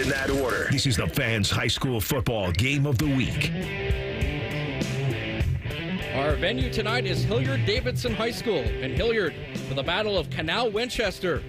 in that order. This is the Fans High School Football Game of the Week. Our venue tonight is Hilliard Davidson High School in Hilliard for the Battle of Canal, Winchester,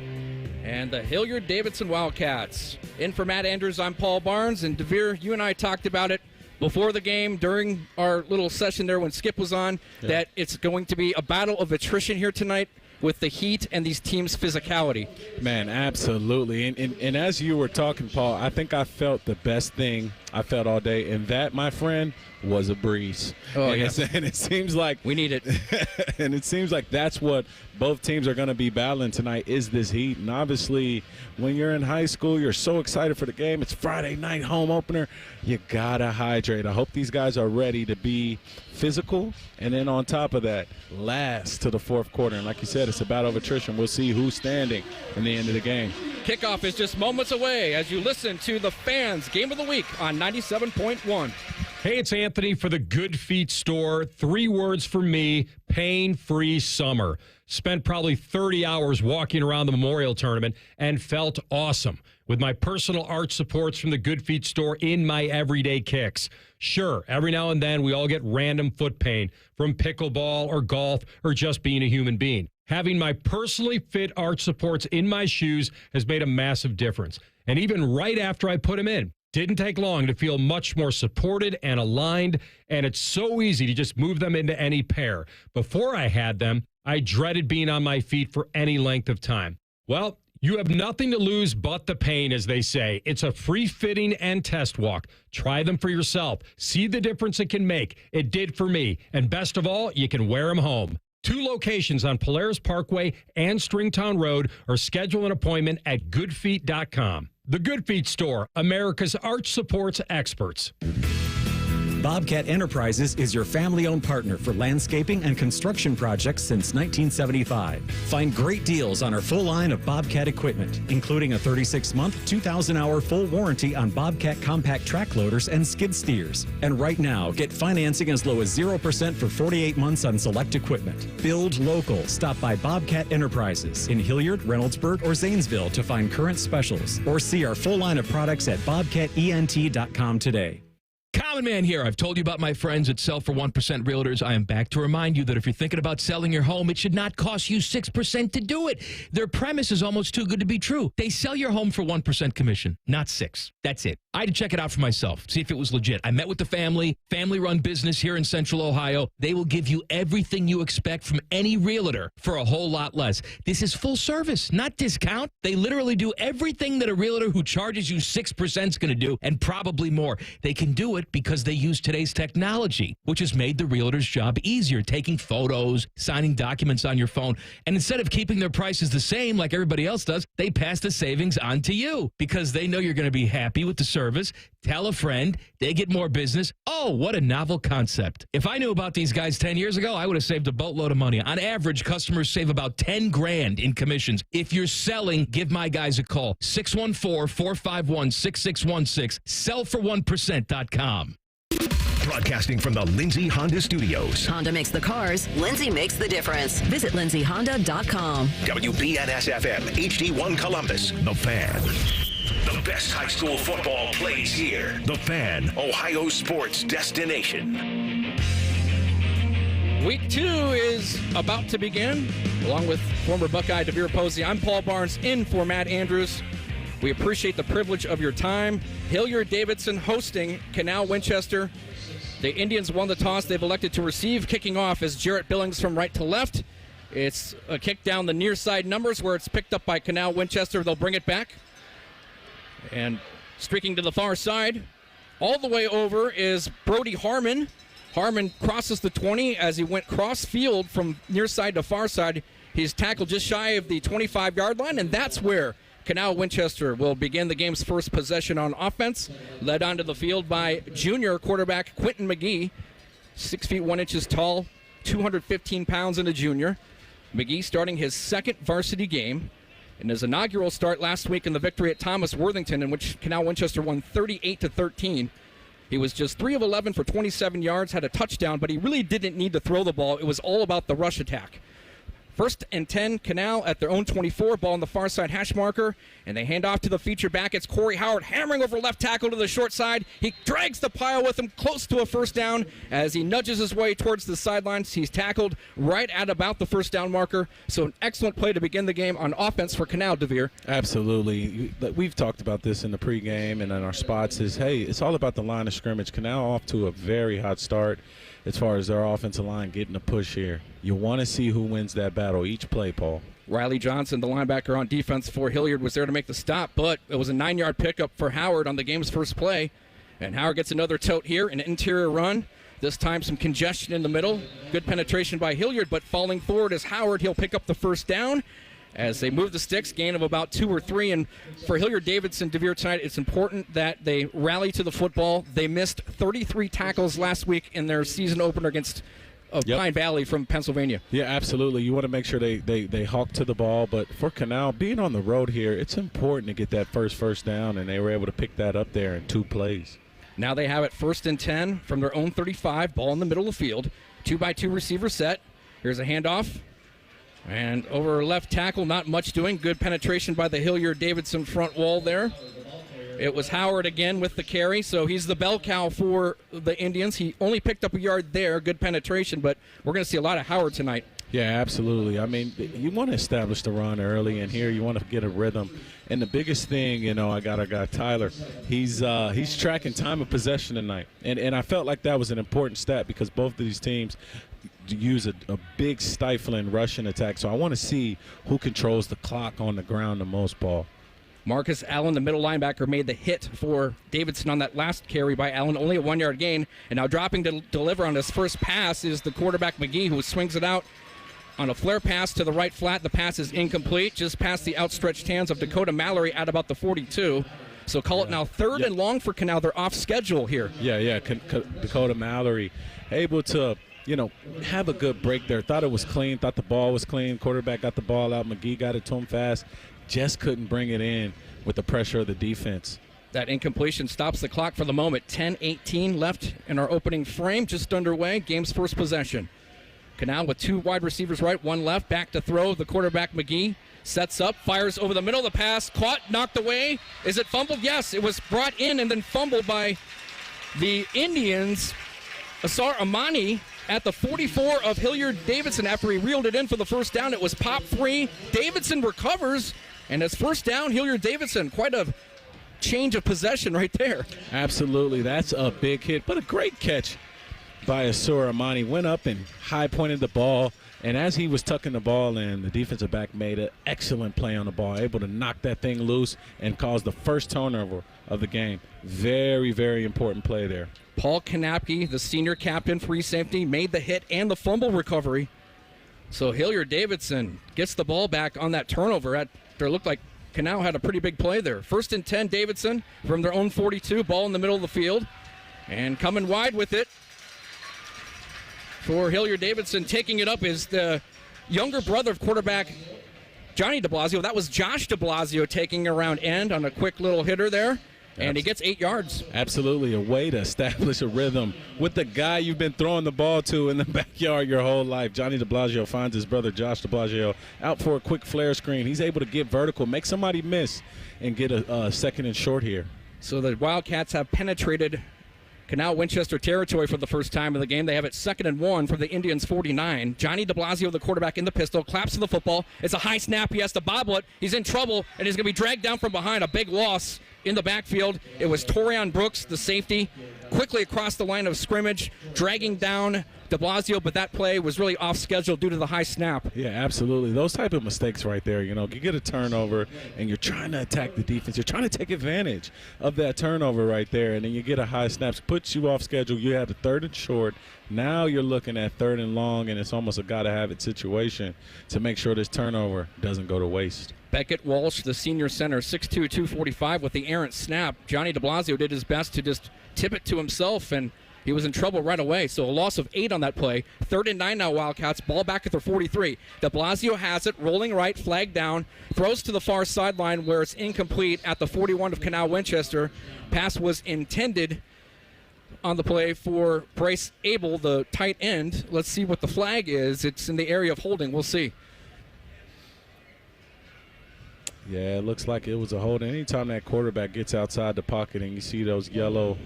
and the Hilliard Davidson Wildcats. In for Matt Andrews, I'm Paul Barnes, and DeVere, you and I talked about it before the game, during our little session there when Skip was on, that it's going to be a battle of attrition here tonight with the heat and these teams' physicality. Man, absolutely. And as you were talking, Paul, I think I felt the best thing I felt all day, and that, my friend, was a breeze. And it seems like we need it. And it seems like that's what both teams are going to be battling tonight, is this heat. And obviously, when you're in high school, you're so excited for the game. It's Friday night home opener. You got to hydrate. I hope these guys are ready to be physical, and then on top of that, last to the fourth quarter. And like you said, it's a battle of attrition. We'll see who's standing in the end of the game. Kickoff is just moments away as you listen to the Fans Game of the Week on 97.1. Hey, it's Anthony for the Good Feet store. 3 words for me: pain-free summer. Spent probably 30 hours walking around the Memorial Tournament and felt awesome with my personal arch supports from the Good Feet store in my everyday kicks. Sure, every now and then we all get random foot pain from pickleball or golf or just being a human being. Having my personally fit arch supports in my shoes has made a massive difference. And even right after I put them in, didn't take long to feel much more supported and aligned, and it's so easy to just move them into any pair. Before I had them, I dreaded being on my feet for any length of time. Well, you have nothing to lose but the pain, as they say. It's a free fitting and test walk. Try them for yourself. See the difference it can make. It did for me. And best of all, you can wear them home. 2 locations on Polaris Parkway and Stringtown Road, or schedule an appointment at goodfeet.com. The Good Feet store, America's arch supports experts. Bobcat Enterprises is your family-owned partner for landscaping and construction projects since 1975. Find great deals on our full line of Bobcat equipment, including a 36-month, 2,000-hour full warranty on Bobcat compact track loaders and skid steers. And right now, get financing as low as 0% for 48 months on select equipment. Build local. Stop by Bobcat Enterprises in Hilliard, Reynoldsburg, or Zanesville to find current specials, or see our full line of products at bobcatent.com today. Common Man here. I've told you about my friends at Sell for 1% Realtors. I am back to remind you that if you're thinking about selling your home, it should not cost you 6% to do it. Their premise is almost too good to be true. They sell your home for 1% commission, not 6. That's it. I had to check it out for myself, see if it was legit. I met with the family-run business here in Central Ohio. They will give you everything you expect from any realtor for a whole lot less. This is full service, not discount. They literally do everything that a realtor who charges you 6% is going to do, and probably more. They can do it because they use today's technology, which has made the realtor's job easier, taking photos, signing documents on your phone. And instead of keeping their prices the same like everybody else does, they pass the savings on to you because they know you're going to be happy with the service. Tell a friend, they get more business. Oh, what a novel concept. If I knew about these guys 10 years ago, I would have saved a boatload of money. On average, customers save about $10,000 in commissions. If you're selling, give my guys a call. 614-451-6616. Sellfor1%.com. Broadcasting from the Lindsay Honda Studios. Honda makes the cars. Lindsay makes the difference. Visit lindsayhonda.com. WBNS-FM, HD1 Columbus. The Fan. The best high school football plays here. The Fan, Ohio sports destination. Week 2 is about to begin. Along with former Buckeye DeVere Posey, I'm Paul Barnes in for Matt Andrews. We appreciate the privilege of your time. Hilliard Davidson hosting Canal Winchester. The Indians won the toss. They've elected to receive, kicking off as Jarrett Billings from right to left. It's a kick down the near side numbers where it's picked up by Canal Winchester. They'll bring it back. And streaking to the far side, all the way over is Brody Harmon. Harmon crosses the 20 as he went cross field from near side to far side. He's tackled just shy of the 25-yard line, and that's where Canal Winchester will begin the game's first possession on offense, led onto the field by junior quarterback Quentin McGee, 6 feet 1 inches tall, 215 pounds and a junior. McGee starting his second varsity game in his inaugural start last week in the victory at Thomas Worthington, in which Canal Winchester won 38-13. He was just 3 of 11 for 27 yards, had a touchdown, but he really didn't need to throw the ball. It was all about the rush attack. First and 10, Canal at their own 24, ball on the far side hash marker, and they hand off to the feature back. It's Corey Howard hammering over left tackle to the short side. He drags the pile with him close to a first down as he nudges his way towards the sidelines. He's tackled right at about the first down marker. So an excellent play to begin the game on offense for Canal, DeVere. Absolutely. We've talked about this in the pregame and in our spots is, hey, it's all about the line of scrimmage. Canal off to a very hot start as far as their offensive line getting a push here. You want to see who wins that battle each play, Paul. Riley Johnson, the linebacker on defense for Hilliard, was there to make the stop, but it was a 9-yard pickup for Howard on the game's first play. And Howard gets another tote here, an interior run. This time some congestion in the middle. Good penetration by Hilliard, but falling forward is Howard. He'll pick up the first down as they move the sticks, gain of about 2 or 3. And for Hilliard Davidson, DeVere, tonight, it's important that they rally to the football. They missed 33 tackles last week in their season opener against Pine Valley from Pennsylvania. Yeah, absolutely. You want to make sure they hawk to the ball. But for Canal, being on the road here, it's important to get that first down, and they were able to pick that up there in 2 plays. Now they have it 1st and 10 from their own 35, ball in the middle of the field. 2-by-2 receiver set. Here's a handoff. And over left tackle, not much doing. Good penetration by the Hilliard-Davidson front wall there. It was Howard again with the carry, so he's the bell cow for the Indians. He only picked up a yard there, good penetration, but we're going to see a lot of Howard tonight. Yeah, absolutely. I mean, you want to establish the run early, and here you want to get a rhythm. And the biggest thing, I got our guy Tyler. He's tracking time of possession tonight, and I felt like that was an important stat because both of these teams use a big stifling rushing attack. So I want to see who controls the clock on the ground the most, Paul. Marcus Allen, the middle linebacker, made the hit for Davidson on that last carry by Allen, only a 1-yard gain. And now dropping to deliver on his first pass is the quarterback McGee, who swings it out on a flare pass to the right flat. The pass is incomplete, just past the outstretched hands of Dakota Mallory at about the 42. So call it now 3rd and long for Canal. They're off schedule here. Yeah. Dakota Mallory able to have a good break there. Thought it was clean, thought the ball was clean. Quarterback got the ball out. McGee got it to him fast. Just couldn't bring it in with the pressure of the defense. That incompletion stops the clock for the moment. 10-18 left in our opening frame, just underway. Game's first possession. Canal with 2 wide receivers right, 1 left. Back to throw. The quarterback McGee sets up, fires over the middle. The pass caught, knocked away. Is it fumbled? Yes, it was brought in and then fumbled by the Indians. Asar Amani at the 44 of Hilliard-Davidson after he reeled it in for the first down. It was pop 3. Davidson recovers, and it's first down, Hilliard-Davidson. Quite a change of possession right there. Absolutely. That's a big hit, but a great catch by Asar Amani. Went up and high-pointed the ball, and as he was tucking the ball in, the defensive back made an excellent play on the ball, able to knock that thing loose and cause the first turnover of the game. Very, very important play there. Paul Kanapke, the senior captain, free safety, made the hit and the fumble recovery. So Hilliard-Davidson gets the ball back on that turnover. It looked like Canal had a pretty big play there. 1st and 10, Davidson from their own 42, ball in the middle of the field. And coming wide with it for Hilliard-Davidson. Taking it up is the younger brother of quarterback Johnny DeBlasio. That was Josh DeBlasio taking around end on a quick little hitter there. And he gets 8 yards. Absolutely. A way to establish a rhythm with the guy you've been throwing the ball to in the backyard your whole life. Johnny DeBlasio finds his brother Josh DeBlasio out for a quick flare screen. He's able to get vertical, make somebody miss, and get a 2nd and short here. So the Wildcats have penetrated Canal Winchester territory for the first time in the game. They have it 2nd and 1 from the Indians' 49. Johnny DeBlasio, the quarterback, in the pistol, claps to the football. It's a high snap. He has to bobble it. He's in trouble, and he's going to be dragged down from behind. A big loss in the backfield. It was Torian Brooks, the safety, quickly across the line of scrimmage, dragging down DeBlasio, but that play was really off schedule due to the high snap. Yeah, absolutely. Those type of mistakes right there, you get a turnover and you're trying to attack the defense. You're trying to take advantage of that turnover right there, and then you get a high snap, puts you off schedule. You have a 3rd and short. Now you're looking at 3rd and long, and it's almost a gotta-have-it situation to make sure this turnover doesn't go to waste. Beckett Walsh, the senior center, 6'2", 245 with the errant snap. Johnny DeBlasio did his best to just tip it to himself, and he was in trouble right away. So a loss of 8 on that play. 3rd and 9 now, Wildcats. Ball back at their 43. DeBlasio has it, rolling right, flag down, throws to the far sideline where it's incomplete at the 41 of Canal Winchester. Pass was intended on the play for Bryce Abel, the tight end. Let's see what the flag is. It's in the area of holding. We'll see. Yeah, it looks like it was a hold. Anytime that quarterback gets outside the pocket and you see that yellow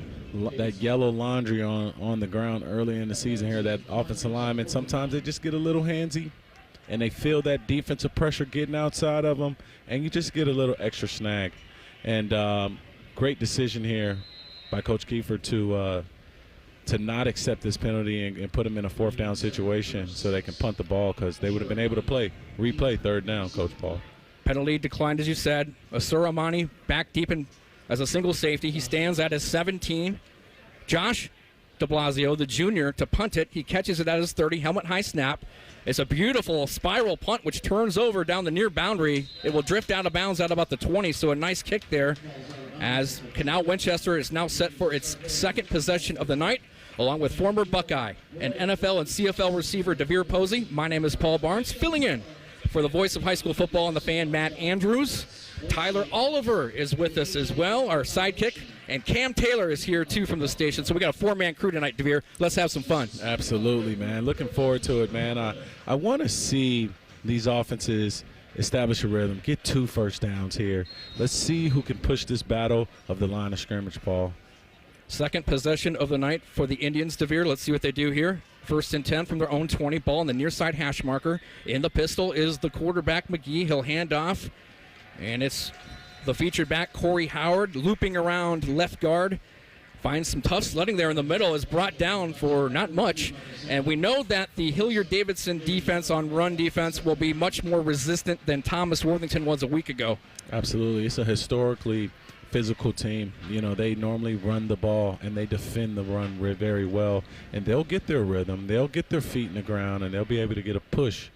laundry on the ground early in the season here, that offensive lineman, sometimes they just get a little handsy and they feel that defensive pressure getting outside of them, and you just get a little extra snag. And great decision here by Coach Kiefer to not accept this penalty and put them in a fourth down situation so they can punt the ball, because they would have been able to replay third down, Coach Paul. Penalty declined, as you said. Asura Amani back deep in as a single safety. He stands at his 17. Josh de Blasio, the junior, to punt it. He catches it at his 30, helmet high snap. It's a beautiful spiral punt which turns over down the near boundary. It will drift out of bounds at about the 20, so a nice kick there as Canal Winchester is now set for its second possession of the night, along with former Buckeye and NFL and CFL receiver DeVere Posey. My name is Paul Barnes, filling in for the voice of high school football and the fan, Matt Andrews. Tyler Oliver is with us as well, our sidekick, and Cam Taylor is here too from the station. So we got a four-man crew tonight, DeVere. Let's have some fun. Absolutely, man. Looking forward to it, man. I want to see these offenses establish a rhythm, get 2 first downs here. Let's see who can push this battle of the line of scrimmage, Paul. Second possession of the night for the Indians, DeVere. Let's see what they do here. 1st and 10 from their own 20. Ball on the near side hash marker. In the pistol is the quarterback, McGee. He'll hand off, and it's the featured back, Corey Howard, looping around left guard. Finds some tough sledding there in the middle, is brought down for not much. And we know that the Hilliard Davidson defense on run defense will be much more resistant than Thomas Worthington was a week ago. Absolutely. It's a historically physical team. You know, they normally run the ball and they defend the run very well, and they'll get their rhythm, they'll get their feet in the ground, and they'll be able to get a push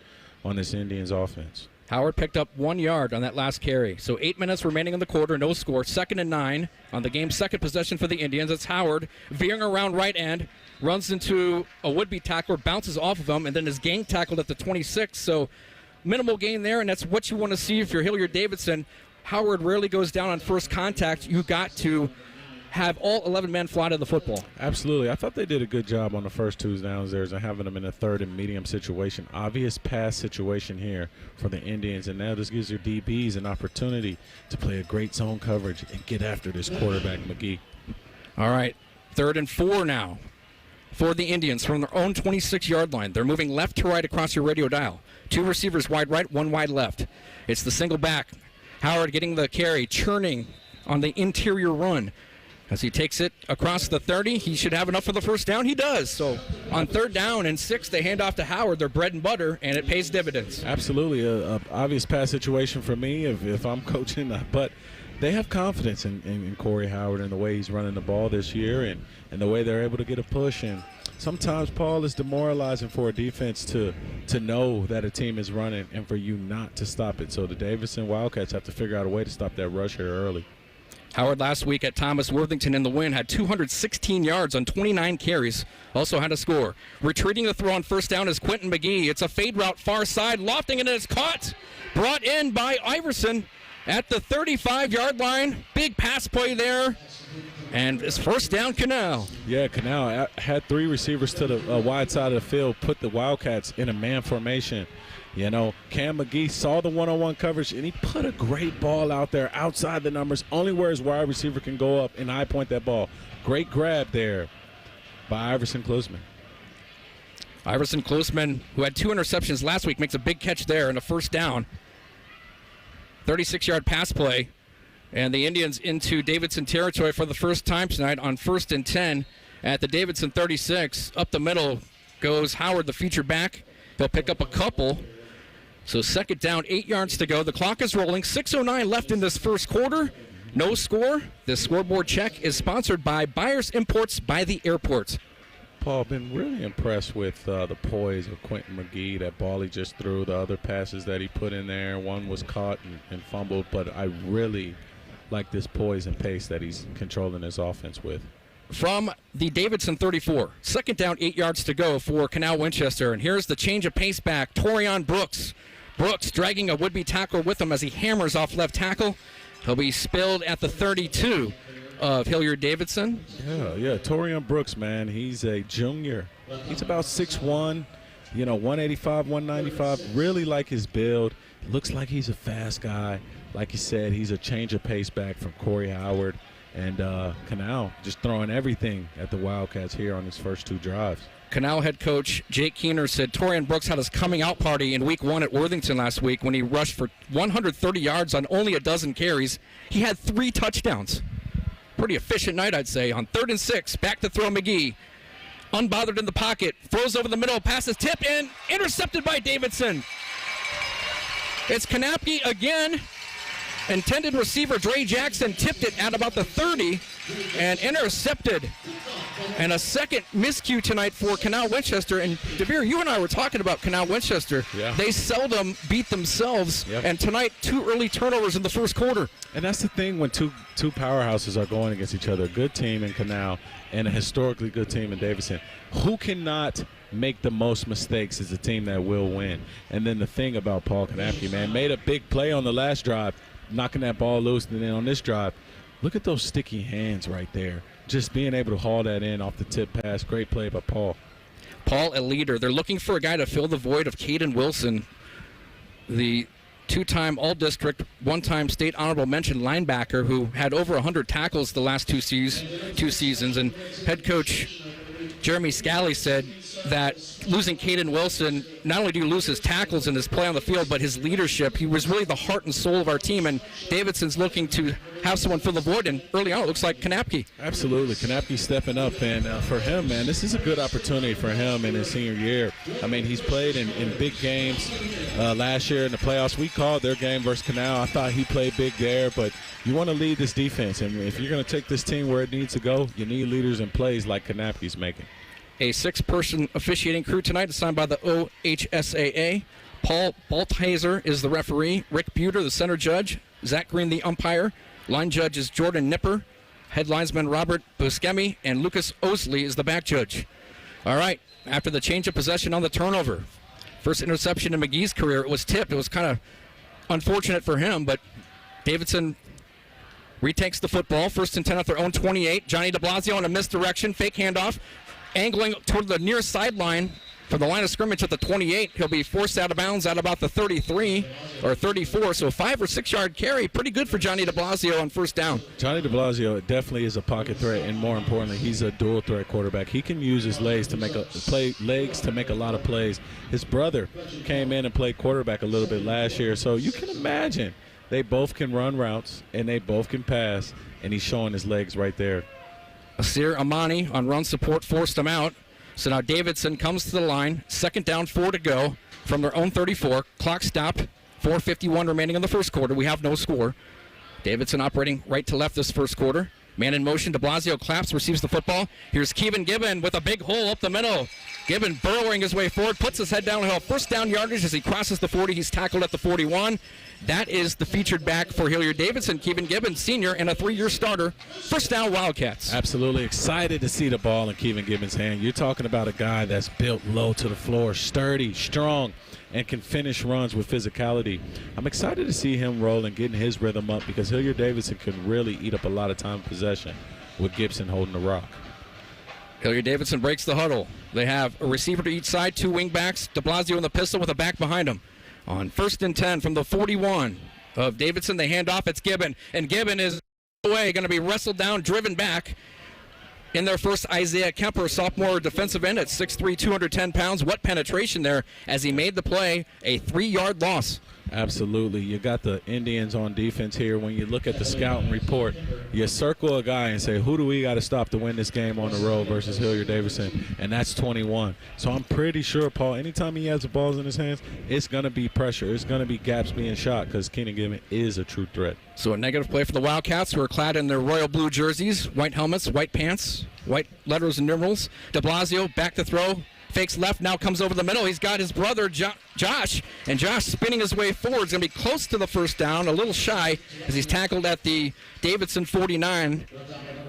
on this Indians offense. Howard picked up 1 yard on that last carry. So 8 minutes remaining in the quarter, no score. 2nd and 9 on the game's second possession for the Indians. It's Howard veering around right end, runs into a would-be tackler, bounces off of him, and then is gang tackled at the 26. So minimal gain there, and that's what you want to see if you're Hilliard Davidson. Howard rarely goes down on first contact. You got to have all 11 men fly to the football. Absolutely. I thought they did a good job on the first 2 downs there and having them in a third and medium situation. Obvious pass situation here for the Indians, and now this gives your DBs an opportunity to play a great zone coverage and get after this quarterback, McGee. All right, 3rd and 4 now for the Indians from their own 26-yard line. They're moving left to right across your radio dial. 2 receivers wide right, 1 wide left. It's the single back. Howard getting the carry, churning on the interior run. As he takes it across the 30, he should have enough for the first down. He does. So on 3rd down and 6, they hand off to Howard, their bread and butter, and it pays dividends. Absolutely. A obvious pass situation for me if I'm coaching. But they have confidence in Corey Howard and the way he's running the ball this year and the way they're able to get a push. And sometimes, Paul, it's demoralizing for a defense to know that a team is running and for you not to stop it. So the Davidson Wildcats have to figure out a way to stop that rush here early. Howard last week at Thomas Worthington in the win had 216 yards on 29 carries. Also had a score. Retreating the throw on first down is Quentin McGee. It's a fade route far side, lofting it, and it's caught. Brought in by Iverson at the 35-yard line. Big pass play there. And it's first down, Canal. Yeah, Canal had 3 receivers to the wide side of the field, put the Wildcats in a man formation. You know, Cam McGee saw the one-on-one coverage, and he put a great ball out there outside the numbers, only where his wide receiver can go up and high point that ball. Great grab there by Iverson Klusman. Iverson Klusman, who had 2 interceptions last week, makes a big catch there and a first down. 36-yard pass play. And the Indians into Davidson territory for the first time tonight on 1st and 10 at the Davidson 36. Up the middle goes Howard, the feature back. They'll pick up a couple. So 2nd down, 8 yards to go. The clock is rolling. 6:09 left in this first quarter. No score. This scoreboard check is sponsored by Buyers Imports by the Airport. Paul, been really impressed with the poise of Quentin McGee. That ball he just threw, the other passes that he put in there. One was caught and fumbled, but I really like this poise and pace that he's controlling his offense with. From the Davidson 34, 2nd down, 8 yards to go for Canal Winchester. And here's the change of pace back, Torian Brooks. Brooks dragging a would-be tackler with him as he hammers off left tackle. He'll be spilled at the 32 of Hilliard Davidson. Yeah, Torian Brooks, man. He's a junior. He's about 6'1", 185, 195. Really like his build. Looks like he's a fast guy. like you said, he's a change of pace back from Corey Howard. And Canal just throwing everything at the Wildcats here on his first 2 drives. Canal head coach Jake Keener said Torian Brooks had his coming out party in week 1 at Worthington last week when he rushed for 130 yards on only a dozen carries. He had 3 touchdowns. Pretty efficient night, I'd say. On 3rd and 6, back to throw McGee. Unbothered in the pocket, throws over the middle, passes tip, and intercepted by Davidson. It's Kanapke again. Intended receiver Dre Jackson tipped it at about the 30 and intercepted. And a second miscue tonight for Canal Winchester. And DeVere, you and I were talking about Canal Winchester. Yeah. They seldom beat themselves. Yep. And tonight, 2 early turnovers in the first quarter. And that's the thing when two powerhouses are going against each other. A good team in Canal and a historically good team in Davidson. Who cannot make the most mistakes is the team that will win. And then the thing about Paul Kanapke, man, made a big play on the last drive, knocking that ball loose, and then on this drive, look at those sticky hands right there. Just being able to haul that in off the tip pass. Great play by Paul. Paul, a leader. They're looking for a guy to fill the void of Caden Wilson, the 2-time All-District, 1-time State Honorable Mention linebacker who had over 100 tackles the last 2 seasons. And head coach Jeremy Scally said that losing Caden Wilson, not only do you lose his tackles and his play on the field, but his leadership. He was really the heart and soul of our team, and Davidson's looking to have someone fill the void, and early on it looks like Kanapke. Absolutely. Kanapke stepping up, and for him, man, this is a good opportunity for him in his senior year. I mean, he's played in big games last year in the playoffs. We called their game versus Canal. I thought he played big there, but you want to lead this defense, and if you're going to take this team where it needs to go, you need leaders in plays like Kanapke's making. A 6-person officiating crew tonight assigned by the OHSAA. Paul Balthaser is the referee. Rick Buter, the center judge. Zach Green, the umpire. Line judge is Jordan Nipper. Head linesman Robert Buscemi. And Lucas Osley is the back judge. All right, after the change of possession on the turnover. First interception in McGee's career. It was tipped. It was kind of unfortunate for him, but Davidson retakes the football. 1st and 10 at their own 28. Johnny DeBlasio on a misdirection. Fake handoff. Angling toward the near sideline from the line of scrimmage at the 28. He'll be forced out of bounds at about the 33 or 34. So a 5 or 6 yard carry. Pretty good for Johnny DeBlasio on 1st down. Johnny DeBlasio definitely is a pocket threat, and more importantly, he's a dual threat quarterback. He can use his legs to make a lot of plays. His brother came in and played quarterback a little bit last year. So you can imagine they both can run routes and they both can pass, and he's showing his legs right there. Asir Amani on run support forced him out. So now Davidson comes to the line. 2nd down, 4 to go from their own 34. Clock stopped. 4:51 remaining in the first quarter. We have no score. Davidson operating right to left this first quarter. Man in motion. DeBlasio claps, receives the football. Here's Kevin Gibbon with a big hole up the middle. Gibbon burrowing his way forward, puts his head downhill. 1st down yardage as he crosses the 40. He's tackled at the 41. That is the featured back for Hilliard Davidson, Kevin Gibbon, senior, and a 3-year starter. 1st down Wildcats. Absolutely excited to see the ball in Kevin Gibbon's hand. You're talking about a guy that's built low to the floor, sturdy, strong, and can finish runs with physicality. I'm excited to see him roll and getting his rhythm up because Hilliard Davidson can really eat up a lot of time in possession with Gibson holding the rock. Hilliard Davidson breaks the huddle. They have a receiver to each side, 2 wing backs. DeBlasio in the pistol with a back behind him. On 1st and 10 from the 41 of Davidson, they hand off. It's Gibbon, and Gibbon is away, going to be wrestled down, driven back. In their first, Isaiah Kemper, sophomore defensive end at 6'3", 210 pounds. What penetration there as he made the play, a 3-yard loss. Absolutely. You got the Indians on defense here. When you look at the scouting report, you circle a guy and say, who do we got to stop to win this game on the road versus Hilliard Davidson? And that's 21. So I'm pretty sure, Paul, anytime he has the balls in his hands, it's going to be pressure. It's going to be gaps being shot because Keenan Gibbon is a true threat. So a negative play for the Wildcats, who are clad in their royal blue jerseys, white helmets, white pants, white letters and numerals. DeBlasio back to throw. Fakes left, now comes over the middle. He's got his brother, Josh, and Josh spinning his way forward. He's going to be close to the 1st down, a little shy as he's tackled at the Davidson 49.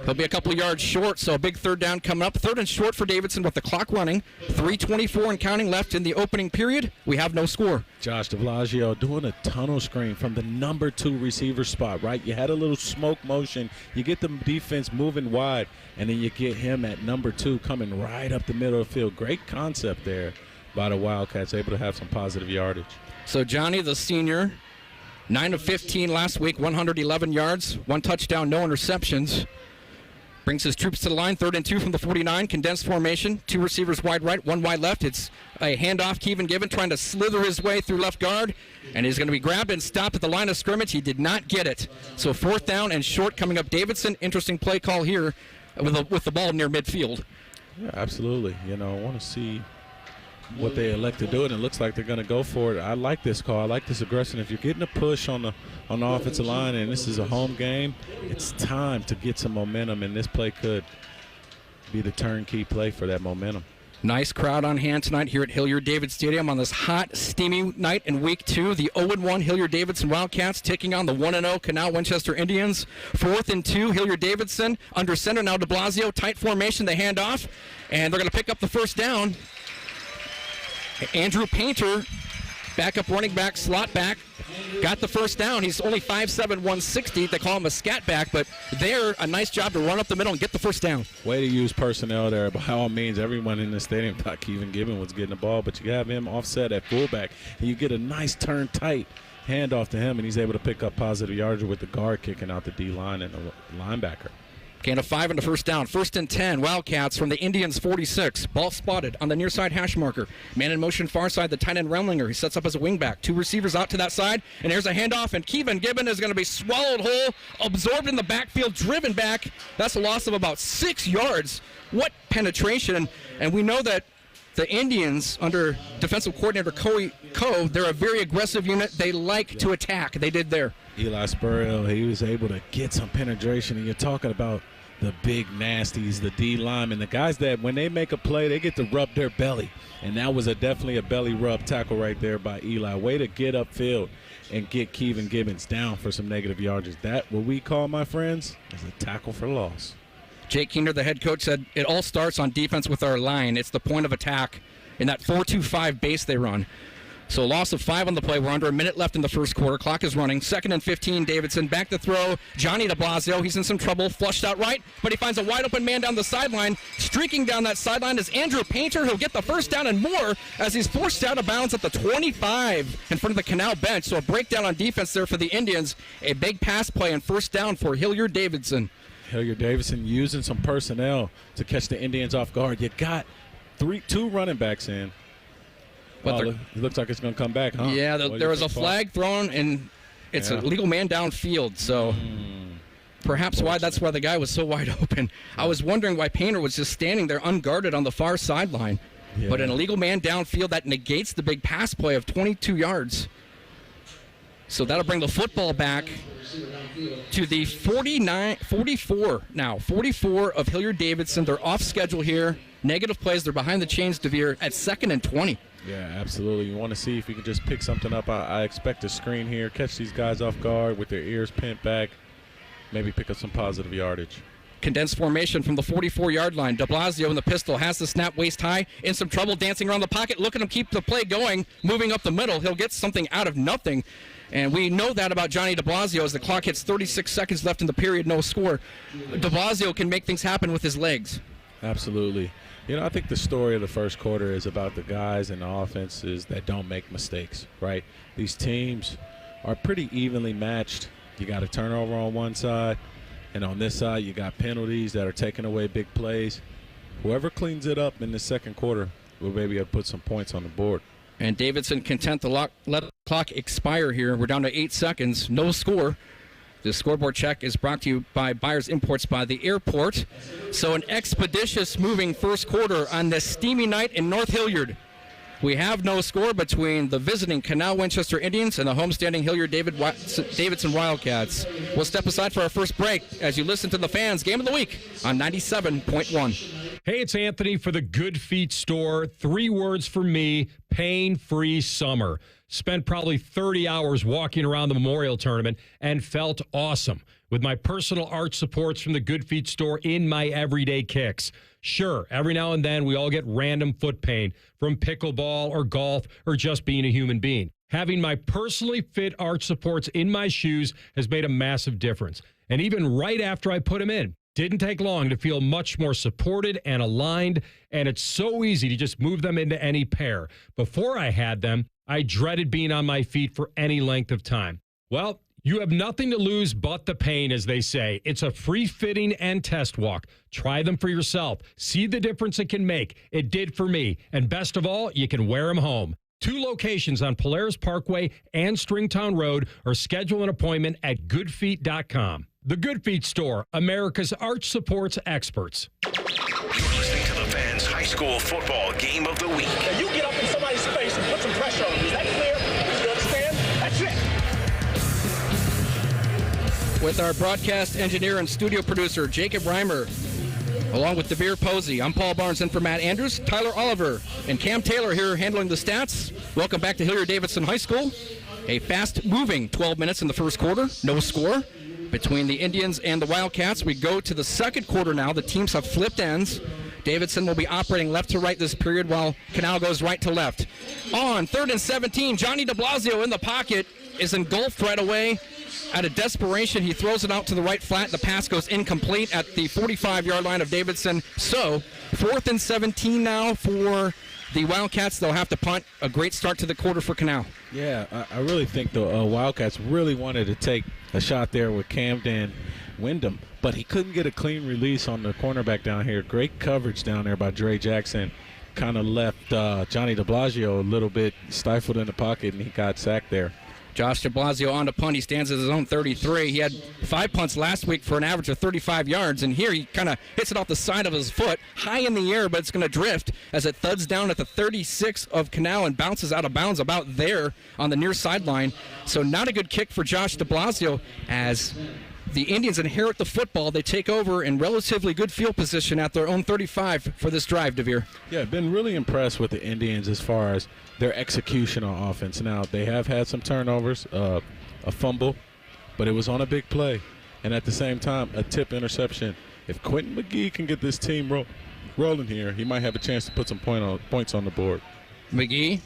He'll be a couple of yards short, so a big 3rd down coming up. 3rd and short for Davidson with the clock running. 3:24 and counting left in the opening period. We have no score. Josh DeBlasio doing a tunnel screen from the number 2 receiver spot, right? You had a little smoke motion. You get the defense moving wide, and then you get him at number 2 coming right up the middle of the field. Great concept there by the Wildcats, able to have some positive yardage. So Johnny, the senior, 9 of 15 last week, 111 yards, 1 touchdown, no interceptions. Brings his troops to the line, 3rd and 2 from the 49, condensed formation, 2 receivers wide right, 1 wide left. It's a handoff, Kevin Gibbon trying to slither his way through left guard, and he's going to be grabbed and stopped at the line of scrimmage. He did not get it. So 4th down and short coming up. Davidson, interesting play call here with the ball near midfield. Yeah, absolutely. I want to see what they elect to do, and it looks like they're going to go for it. I like this call. I like this aggression. If you're getting a push on the offensive line and this is a home game, it's time to get some momentum, and this play could be the turnkey play for that momentum. Nice crowd on hand tonight here at Hilliard-David Stadium on this hot, steamy night in Week 2. The 0-1 Hilliard-Davidson Wildcats taking on the 1-0 Canal Winchester Indians. 4th and 2, Hilliard-Davidson under center now. De Blasio, tight formation, they hand off, and they're going to pick up the first down. Andrew Painter, backup running back, slot back, got the first down. He's only 5'7", 160. They call him a scat back, but they're a nice job to run up the middle and get the first down. Way to use personnel there. By all means, everyone in the stadium thought Kevin Gibbon was getting the ball, but you have him offset at fullback, and you get a nice turn tight handoff to him, and he's able to pick up positive yardage with the guard kicking out the D-line and the linebacker. Gain of 5 and a first down. 1st and 10, Wildcats from the Indians 46. Ball spotted on the near side hash marker. Man in motion far side, the tight end Remlinger. He sets up as a wingback. 2 receivers out to that side, and here's a handoff, and Kevin Gibbon is going to be swallowed whole, absorbed in the backfield, driven back. That's a loss of about 6 yards. What penetration, and we know that the Indians, under defensive coordinator Coe, they're a very aggressive unit. They like to attack. They did there. Eli Spurrier, he was able to get some penetration, and you're talking about the big nasties, the D linemen, the guys that when they make a play, they get to rub their belly. And that was definitely a belly rub tackle right there by Eli. Way to get upfield and get Kevin Gibbons down for some negative yardage. That, what we call, my friends, is a tackle for loss. Jake Keener, the head coach, said it all starts on defense with our line. It's the point of attack in that 4-2-5 base they run. So a loss of 5 on the play. We're under a minute left in the first quarter. Clock is running. 2nd and 15, Davidson. Back to throw. Johnny De Blasio. He's in some trouble. Flushed out right, but he finds a wide open man down the sideline. Streaking down that sideline is Andrew Painter. He'll get the first down and more as he's forced out of bounds at the 25 in front of the Canal bench. So a breakdown on defense there for the Indians. A big pass play and first down for Hilliard-Davidson. Hilliard-Davidson using some personnel to catch the Indians off guard. You got 2 running backs in. But it looks like it's going to come back, huh? Yeah, there was a flag thrown, and it's a legal man downfield. So perhaps that's why the guy was so wide open. I was wondering why Painter was just standing there unguarded on the far sideline. Yeah. But an illegal man downfield, that negates the big pass play of 22 yards. So that'll bring the football back to the 44 now. 44 of Hilliard-Davidson. They're off schedule here. Negative plays. They're behind the chains, DeVere, at 2nd and 20. Yeah, absolutely. You want to see if you can just pick something up. I expect a screen here, catch these guys off guard with their ears pinned back, maybe pick up some positive yardage. Condensed formation from the 44-yard line. De Blasio in the pistol, has the snap waist high, in some trouble, dancing around the pocket. Look at him keep the play going, moving up the middle. He'll get something out of nothing. And we know that about Johnny De Blasio as the clock hits 36 seconds left in the period, no score. De Blasio can make things happen with his legs. Absolutely. I think the story of the first quarter is about the guys and the offenses that don't make mistakes, right? These teams are pretty evenly matched. You got a turnover on one side, and on this side you got penalties that are taking away big plays. Whoever cleans it up in the second quarter will maybe have to put some points on the board. And Davidson content to let the clock expire here. We're down to 8 seconds, no score. The scoreboard check is brought to you by Buyers Imports by the airport. So an expeditious moving first quarter on this steamy night in North Hilliard. We have no score between the visiting Canal Winchester Indians and the homestanding Hilliard-Davidson Wildcats. We'll step aside for our first break as you listen to the Fans Game of the Week on 97.1. Hey, it's Anthony for the Good Feet Store. 3 words for me, pain-free summer. Spent probably 30 hours walking around the Memorial Tournament and felt awesome with my personal art supports from the Good Feet Store in my everyday kicks. Sure, every now and then we all get random foot pain from pickleball or golf or just being a human being. Having my personally fit arch supports in my shoes has made a massive difference. And even right after I put them in, didn't take long to feel much more supported and aligned, and it's so easy to just move them into any pair. Before I had them, I dreaded being on my feet for any length of time. Well, you have nothing to lose but the pain, as they say. It's a free fitting and test walk. Try them for yourself. See the difference it can make. It did for me. And best of all, you can wear them home. 2 locations on Polaris Parkway and Stringtown Road, or schedule an appointment at goodfeet.com. The Good Feet Store, America's arch supports experts. You're listening to the Fan's high school football game of the week. Now you get up in somebody's face and put some pressure on them. Is that clear? You understand? That's it. With our broadcast engineer and studio producer, Jacob Reimer, along with Devere Posey, I'm Paul Barnes in for Matt Andrews, Tyler Oliver, and Cam Taylor here handling the stats. Welcome back to Hilliard Davidson High School. A fast-moving 12 minutes in the first quarter, no score between the Indians and the Wildcats. We go to the second quarter now. The teams have flipped ends. Davidson will be operating left to right this period while Canal goes right to left. On 3rd and 17, Johnny de Blasio in the pocket is engulfed right away. Out of desperation, he throws it out to the right flat. The pass goes incomplete at the 45-yard line of Davidson. So 4th and 17 now for the Wildcats. They'll have to punt. A great start to the quarter for Canal. Yeah, I really think the Wildcats really wanted to take a shot there with Camden Wyndham, but he couldn't get a clean release on the cornerback down here. Great coverage down there by Dre Jackson. Kind of left Johnny de Blasio a little bit stifled in the pocket, and he got sacked there. Josh de Blasio on the punt. He stands at his own 33. He had 5 punts last week for an average of 35 yards, and here he kind of hits it off the side of his foot, high in the air, but it's going to drift as it thuds down at the 36 of Canal and bounces out of bounds about there on the near sideline. So not a good kick for Josh de Blasio as the Indians inherit the football. They take over in relatively good field position at their own 35 for this drive, Devere. Yeah, been really impressed with the Indians as far as their execution on offense. Now, they have had some turnovers, a fumble, but it was on a big play. And at the same time, a tip interception. If Quentin McGee can get this team rolling here, he might have a chance to put some points on the board. McGee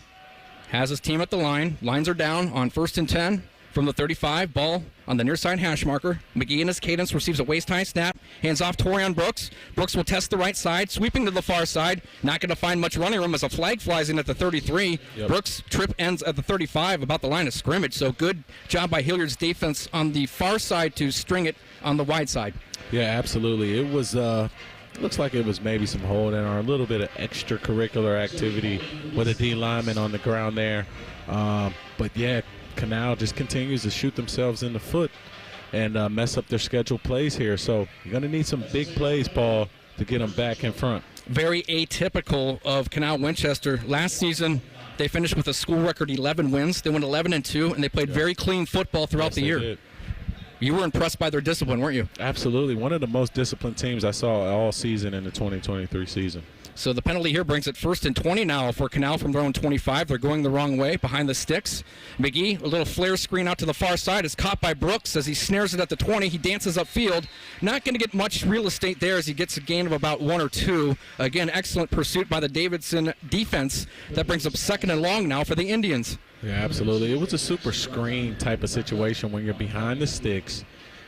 has his team at the line. Lines are down on 1st and 10. From the 35, ball on the near side hash marker. McGee in his cadence receives a waist-high snap, hands off Torian Brooks. Brooks will test the right side, sweeping to the far side. Not going to find much running room as a flag flies in at the 33. Yep. Brooks' trip ends at the 35, about the line of scrimmage. So good job by Hilliard's defense on the far side to string it on the wide side. Yeah, absolutely. It was looks like it was maybe some holding or a little bit of extracurricular activity with a D lineman on the ground there. But yeah, Canal just continues to shoot themselves in the foot and mess up their scheduled plays here. So you're going to need some big plays, Paul, to get them back in front. Very atypical of Canal Winchester. Last season, they finished with a school record 11 wins. They went 11-2, and they played very clean football throughout the year. Did. You were impressed by their discipline, weren't you? Absolutely. One of the most disciplined teams I saw all season in the 2023 season. So the penalty here brings it 1st and 20 now for Canal from their own 25. They're going the wrong way behind the sticks. McGee, a little flare screen out to the far side, is caught by Brooks as he snares it at the 20. He dances upfield. Not going to get much real estate there as he gets a gain of about 1 or 2. Again, excellent pursuit by the Davidson defense. That brings up 2nd and long now for the Indians. Yeah, absolutely. It was a super screen type of situation when you're behind the sticks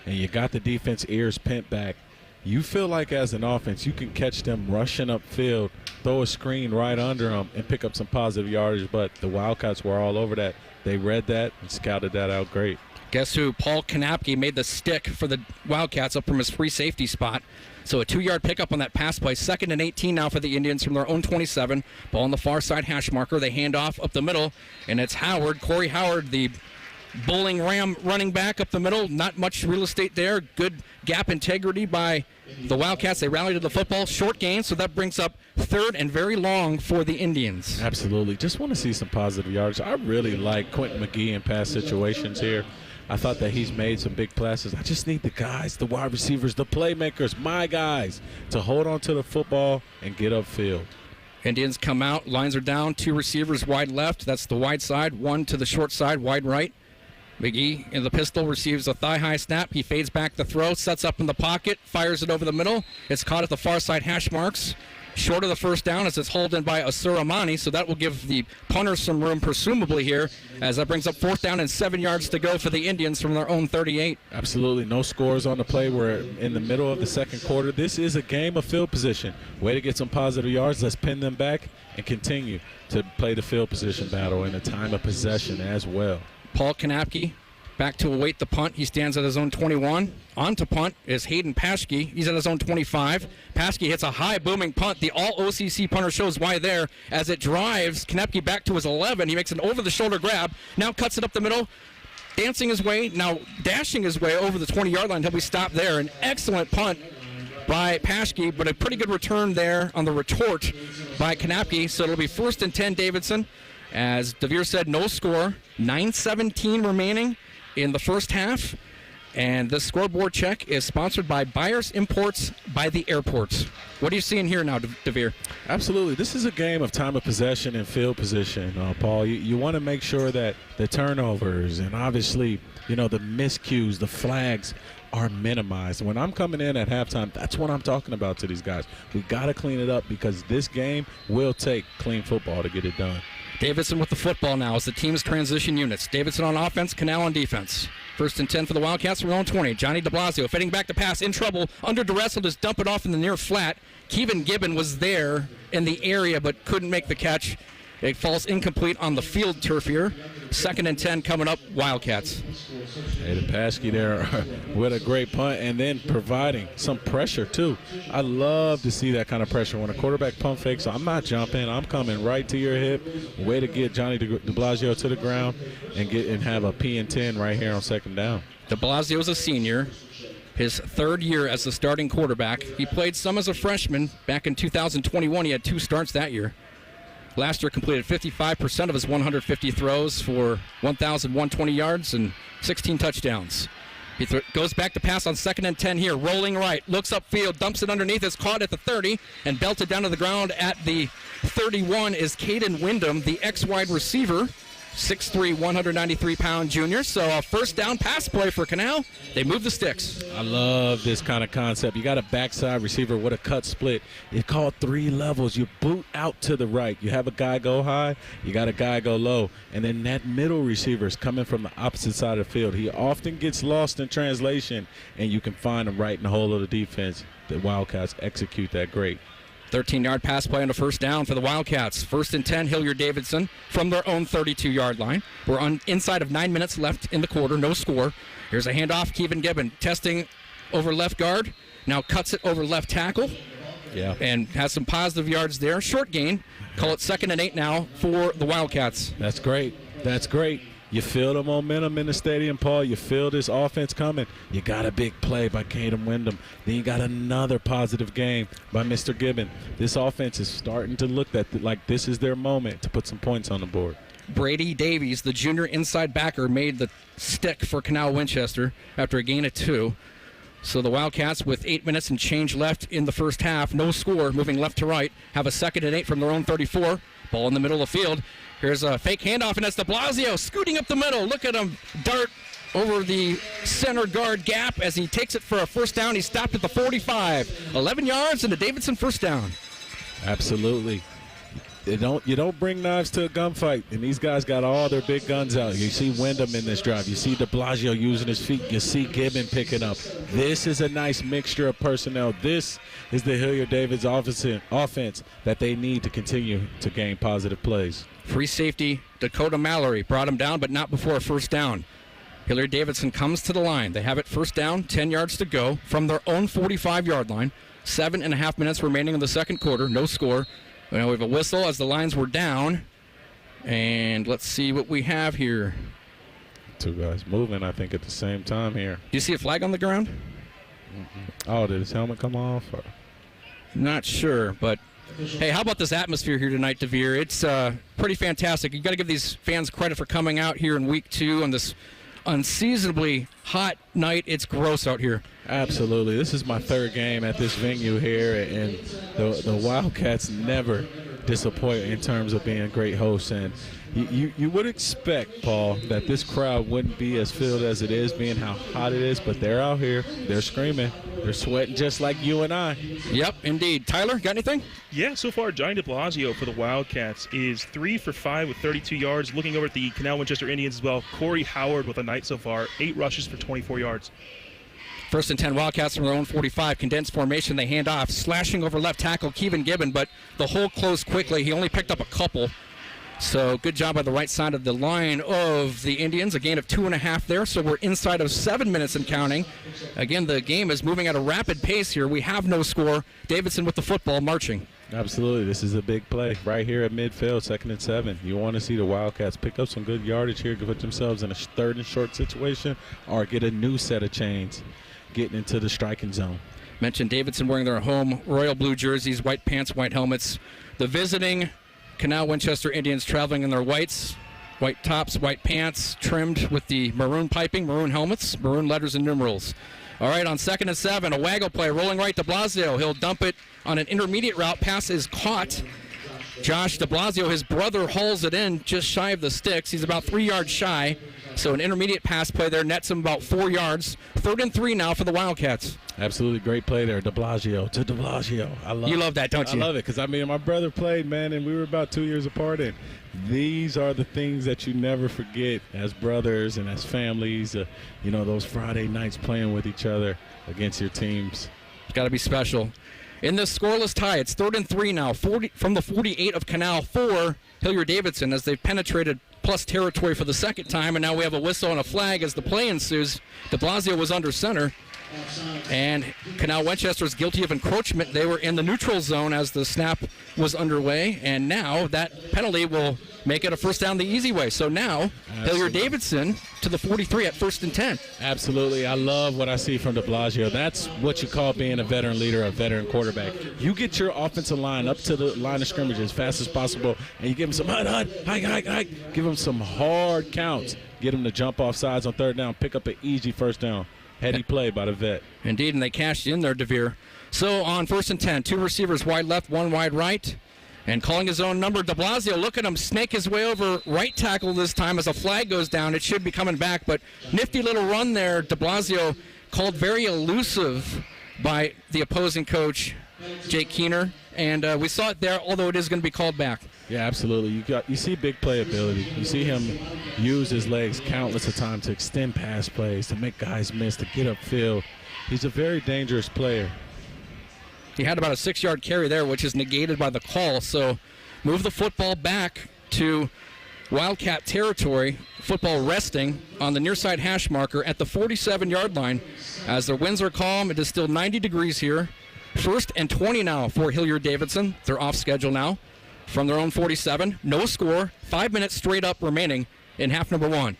and you got the defense ears pent back. You feel like as an offense you can catch them rushing upfield, throw a screen right under them, and pick up some positive yardage, but the Wildcats were all over that. They read that and scouted that out great. Guess who? Paul Kanapke made the stick for the Wildcats up from his free safety spot. So a 2-yard pickup on that pass play. 2nd and 18 now for the Indians from their own 27. Ball on the far side hash marker. They hand off up the middle, and it's Howard, Corey Howard, the Bowling Ram running back up the middle. Not much real estate there. Good gap integrity by the Wildcats. They rallied to the football. Short gain, so that brings up 3rd and very long for the Indians. Absolutely. Just want to see some positive yardage. I really like Quentin McGee in pass situations here. I thought that he's made some big passes. I just need the guys, the wide receivers, the playmakers, my guys, to hold on to the football and get upfield. Indians come out. Lines are down. 2 receivers wide left. That's the wide side. 1 to the short side, wide right. McGee in the pistol receives a thigh-high snap. He fades back the throw, sets up in the pocket, fires it over the middle. It's caught at the far side hash marks. Short of the first down as it's hauled in by Asuramani, so that will give the punter some room, presumably here, as that brings up 4th down and 7 yards to go for the Indians from their own 38. Absolutely. No scores on the play. We're in the middle of the second quarter. This is a game of field position. Way to get some positive yards. Let's pin them back and continue to play the field position battle in a time of possession as well. Paul Kanapke back to await the punt. He stands at his own 21. On to punt is Hayden Paschke. He's at his own 25. Paschke hits a high booming punt. The all-OCC punter shows why there as it drives Konepke back to his 11. He makes an over-the-shoulder grab. Now cuts it up the middle. Dashing his way over the 20-yard line until we stop there. An excellent punt by Paschke, but a pretty good return there on the retort by Konepke. So it'll be 1st and 10 Davidson. As DeVere said, no score. 9:17 remaining in the first half. And this scoreboard check is sponsored by Buyers Imports by the Airports. What are you seeing here now, DeVere? Absolutely. This is a game of time of possession and field position, Paul. You want to make sure that the turnovers and obviously, the miscues, the flags are minimized. When I'm coming in at halftime, that's what I'm talking about to these guys. We got to clean it up because this game will take clean football to get it done. Davidson with the football now as the team's transition units. Davidson on offense, Canal on defense. 1st and 10 for the Wildcats from their own 20. Johnny DeBlasio fitting back to pass, in trouble, under duress, will just dump it off in the near flat. Kevin Gibbon was there in the area but couldn't make the catch. It falls incomplete on the field turf here. 2nd and 10 coming up, Wildcats. Hey, the Paschke there with a great punt and then providing some pressure too. I love to see that kind of pressure when a quarterback pump fakes. So I'm not jumping. I'm coming right to your hip. Way to get Johnny DeBlasio to the ground and have a P and 10 right here on 2nd down. DeBlasio is a senior. His 3rd year as the starting quarterback. He played some as a freshman back in 2021. He had 2 starts that year. Last year completed 55% of his 150 throws for 1,120 yards and 16 touchdowns. He goes back to pass on 2nd and 10 here, rolling right, looks upfield, dumps it underneath, is caught at the 30, and belted down to the ground at the 31 is Caden Wyndham, the ex-wide receiver, 6'3", 193-pound junior. So a 1st down pass play for Canal. They move the sticks. I love this kind of concept. You got a backside receiver with a cut split. It's called 3 levels. You boot out to the right. You have a guy go high. You got a guy go low. And then that middle receiver is coming from the opposite side of the field. He often gets lost in translation, and you can find him right in the hole of the defense. The Wildcats execute that great. 13-yard pass play on a 1st down for the Wildcats. 1st and 10, Hilliard Davidson from their own 32-yard line. We're on inside of 9 minutes left in the quarter, no score. Here's a handoff, Kevin Gibbon testing over left guard. Now cuts it over left tackle. Yeah. And has some positive yards there. Short gain. Call it 2nd and 8 now for the Wildcats. That's great. That's great. You feel the momentum in the stadium, Paul. You feel this offense coming. You got a big play by Caden Wyndham. Then you got another positive game by Mr. Gibbon. This offense is starting to look like this is their moment to put some points on the board. Brady Davies, the junior inside backer, made the stick for Canal Winchester after a gain of 2. So the Wildcats, with 8 minutes and change left in the first half, no score, moving left to right, have a 2nd and 8 from their own 34. Ball in the middle of the field. Here's a fake handoff, and that's DeBlasio scooting up the middle. Look at him dart over the center guard gap as he takes it for a 1st down. He stopped at the 45. 11 yards and a Davidson 1st down. Absolutely. You don't bring knives to a gunfight, and these guys got all their big guns out. You see Wyndham in this drive. You see DeBlasio using his feet. You see Gibbon picking up. This is a nice mixture of personnel. This is the Hilliard Davids offense that they need to continue to gain positive plays. Free safety Dakota Mallory brought him down, but not before a 1st down. Hilliard Davidson comes to the line. They have it 1st down, 10 yards to go from their own 45-yard line. 7.5 minutes remaining in the 2nd quarter. No score. We have a whistle as the lines were down. And let's see what we have here. 2 guys moving, I think, at the same time here. Do you see a flag on the ground? Mm-hmm. Oh, did his helmet come off? Or? Not sure, but hey, how about this atmosphere here tonight, DeVere? It's pretty fantastic. You got to give these fans credit for coming out here in week 2 on this unseasonably hot night. It's gross out here. Absolutely. This is my 3rd game at this venue here, and the Wildcats never disappoint in terms of being great hosts. And you would expect, Paul, that this crowd wouldn't be as filled as it is, being how hot it is, but they're out here. They're screaming. They're sweating just like you and I. Yep, indeed. Tyler, got anything? Yeah, so far, Johnny DeBlasio for the Wildcats is 3 for 5 with 32 yards. Looking over at the Canal Winchester Indians as well, Corey Howard with a night so far, 8 rushes for 24 yards. 1st and 10, Wildcats from their own 45. Condensed formation, they hand off. Slashing over left tackle, Kevin Gibbon, but the hole closed quickly. He only picked up a couple. So good job by the right side of the line of the Indians. A gain of 2.5 there, so we're inside of 7 minutes and counting. Again, the game is moving at a rapid pace here. We have no score. Davidson with the football marching. Absolutely. This is a big play right here at midfield, 2nd and 7. You want to see the Wildcats pick up some good yardage here, put themselves in a 3rd and short situation, or get a new set of chains getting into the striking zone. Mentioned Davidson wearing their home royal blue jerseys, white pants, white helmets. The visiting Canal Winchester Indians traveling in their whites, white tops, white pants, trimmed with the maroon piping, maroon helmets, maroon letters and numerals. All right, on 2nd and 7, a waggle play, rolling right to Blasio. He'll dump it on an intermediate route. Pass is caught. Josh de Blasio, his brother, hauls it in just shy of the sticks. He's about 3 yards shy. So an intermediate pass play there nets him about 4 yards. 3rd and 3 now for the Wildcats. Absolutely great play there, de Blasio to de Blasio. You love that, don't you? I love it because, my brother played, man, and we were about 2 years apart. And these are the things that you never forget as brothers and as families, those Friday nights playing with each other against your teams. It's got to be special. In this scoreless tie, it's 3rd and 3 now, 40 from the 48 of Canal for Hilliard Davidson as they've penetrated plus territory for the 2nd time, and now we have a whistle and a flag as the play ensues. De Blasio was under center, and Canal Winchester is guilty of encroachment. They were in the neutral zone as the snap was underway, and now that penalty will make it a first down the easy way. So now, Hilliard Davidson to the 43 at 1st and 10. Absolutely. I love what I see from de Blasio. That's what you call being a veteran leader, a veteran quarterback. You get your offensive line up to the line of scrimmage as fast as possible, and you give them some hike. Give them some hard counts. Get them to jump off sides on 3rd down, pick up an easy first down. Heady play by the vet. Indeed, and they cashed in there, DeVere. So on 1st and 10, 2 receivers wide left, 1 wide right. And calling his own number, de Blasio, look at him snake his way over right tackle this time as a flag goes down. It should be coming back, but nifty little run there. De Blasio called very elusive by the opposing coach, Jake Keener. And we saw it there, although it is going to be called back. Yeah, absolutely. You see big playability. You see him use his legs countless of times to extend pass plays, to make guys miss, to get upfield. He's a very dangerous player. He had about a 6-yard carry there, which is negated by the call. So move the football back to Wildcat territory. Football resting on the near side hash marker at the 47-yard line. As the winds are calm, it is still 90 degrees here. 1st and 20 now for Hilliard Davidson. They're off schedule now from their own 47. No score. 5 minutes straight up remaining in half number 1.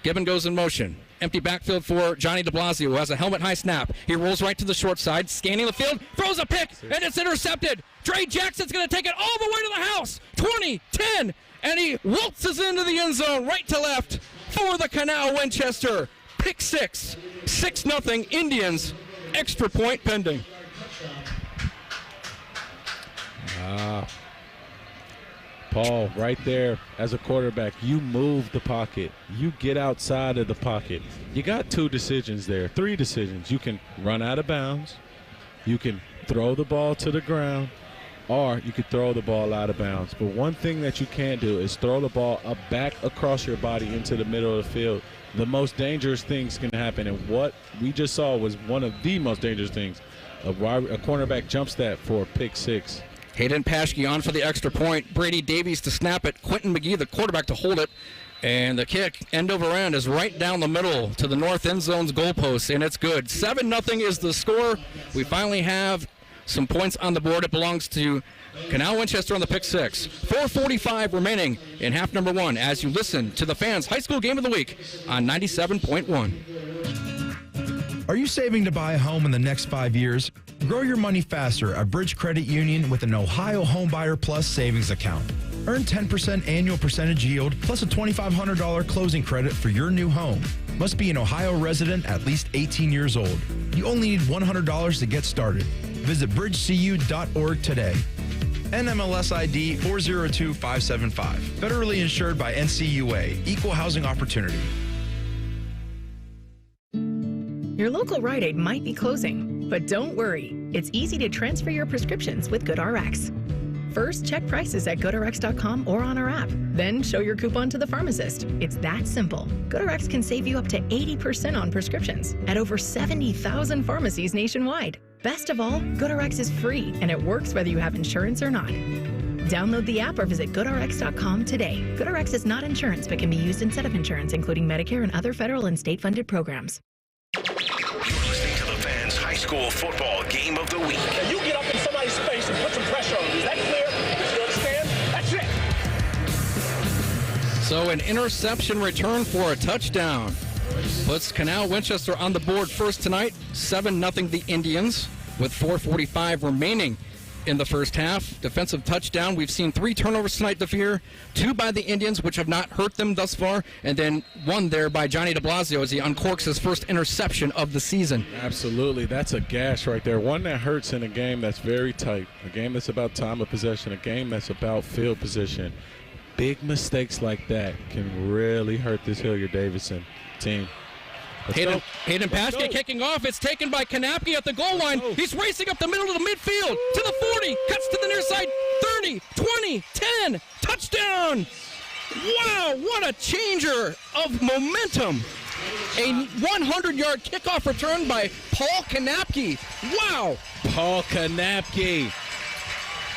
Gibbon goes in motion. Empty backfield for Johnny de Blasio, who has a helmet high snap. He rolls right to the short side, scanning the field, throws a pick, and it's intercepted. Dre Jackson's going to take it all the way to the house. 20, 10, and he waltzes into the end zone, right to left for the Canal Winchester. Pick 6, 6-0 Indians. Extra point pending. Paul, right there as a quarterback, you move the pocket. You get outside of the pocket. You got 2 decisions there, 3 decisions. You can run out of bounds, you can throw the ball to the ground, or you could throw the ball out of bounds. But one thing that you can't do is throw the ball back across your body into the middle of the field. The most dangerous things can happen, and what we just saw was one of the most dangerous things. A cornerback jumps that for a pick 6. Hayden Paschke on for the extra point. Brady Davies to snap it. Quentin McGee, the quarterback, to hold it. And the kick, end over end, is right down the middle to the north end zone's goalpost, and it's good. 7-0 is the score. We finally have some points on the board. It belongs to Canal Winchester on the pick 6. 4:45 remaining in half number 1 as you listen to the Fans High School Game of the Week on 97.1. Are you saving to buy a home in the next 5 years? Grow your money faster at Bridge Credit Union with an Ohio Homebuyer Plus savings account. Earn 10% annual percentage yield plus a $2,500 closing credit for your new home. Must be an Ohio resident at least 18 years old. You only need $100 to get started. Visit bridgecu.org today. NMLS ID 402575. Federally insured by NCUA. Equal housing opportunity. Your local Rite Aid might be closing, but don't worry. It's easy to transfer your prescriptions with GoodRx. First, check prices at GoodRx.com or on our app. Then show your coupon to the pharmacist. It's that simple. GoodRx can save you up to 80% on prescriptions at over 70,000 pharmacies nationwide. Best of all, GoodRx is free and it works whether you have insurance or not. Download the app or visit GoodRx.com today. GoodRx is not insurance but can be used instead of insurance, including Medicare and other federal and state-funded programs. You're listening to the Fans High School Football Game of the Week. Now you get up in somebody's space and put some pressure on them. Is that clear? You understand? That's it. So an interception return for a touchdown puts Canal Winchester on the board first tonight, 7-0 the Indians, with 4:45 remaining in the first half. Defensive touchdown. We've seen 3 turnovers tonight, DeVere. 2 by the Indians, which have not hurt them thus far, and then 1 there by Johnny DeBlasio as he uncorks his first interception of the season. Absolutely. That's a gash right there. One that hurts in a game that's very tight, a game that's about time of possession, a game that's about field position. Big mistakes like that can really hurt this Hilliard Davidson team. Hayden Paschke kicking off. It's taken by Kanapke at the goal line. He's racing up the middle of the midfield to the 40. Cuts to the near side. 30, 20, 10. Touchdown. Wow, what a changer of momentum. A 100-yard kickoff return by Paul Kanapke. Wow. Paul Kanapke.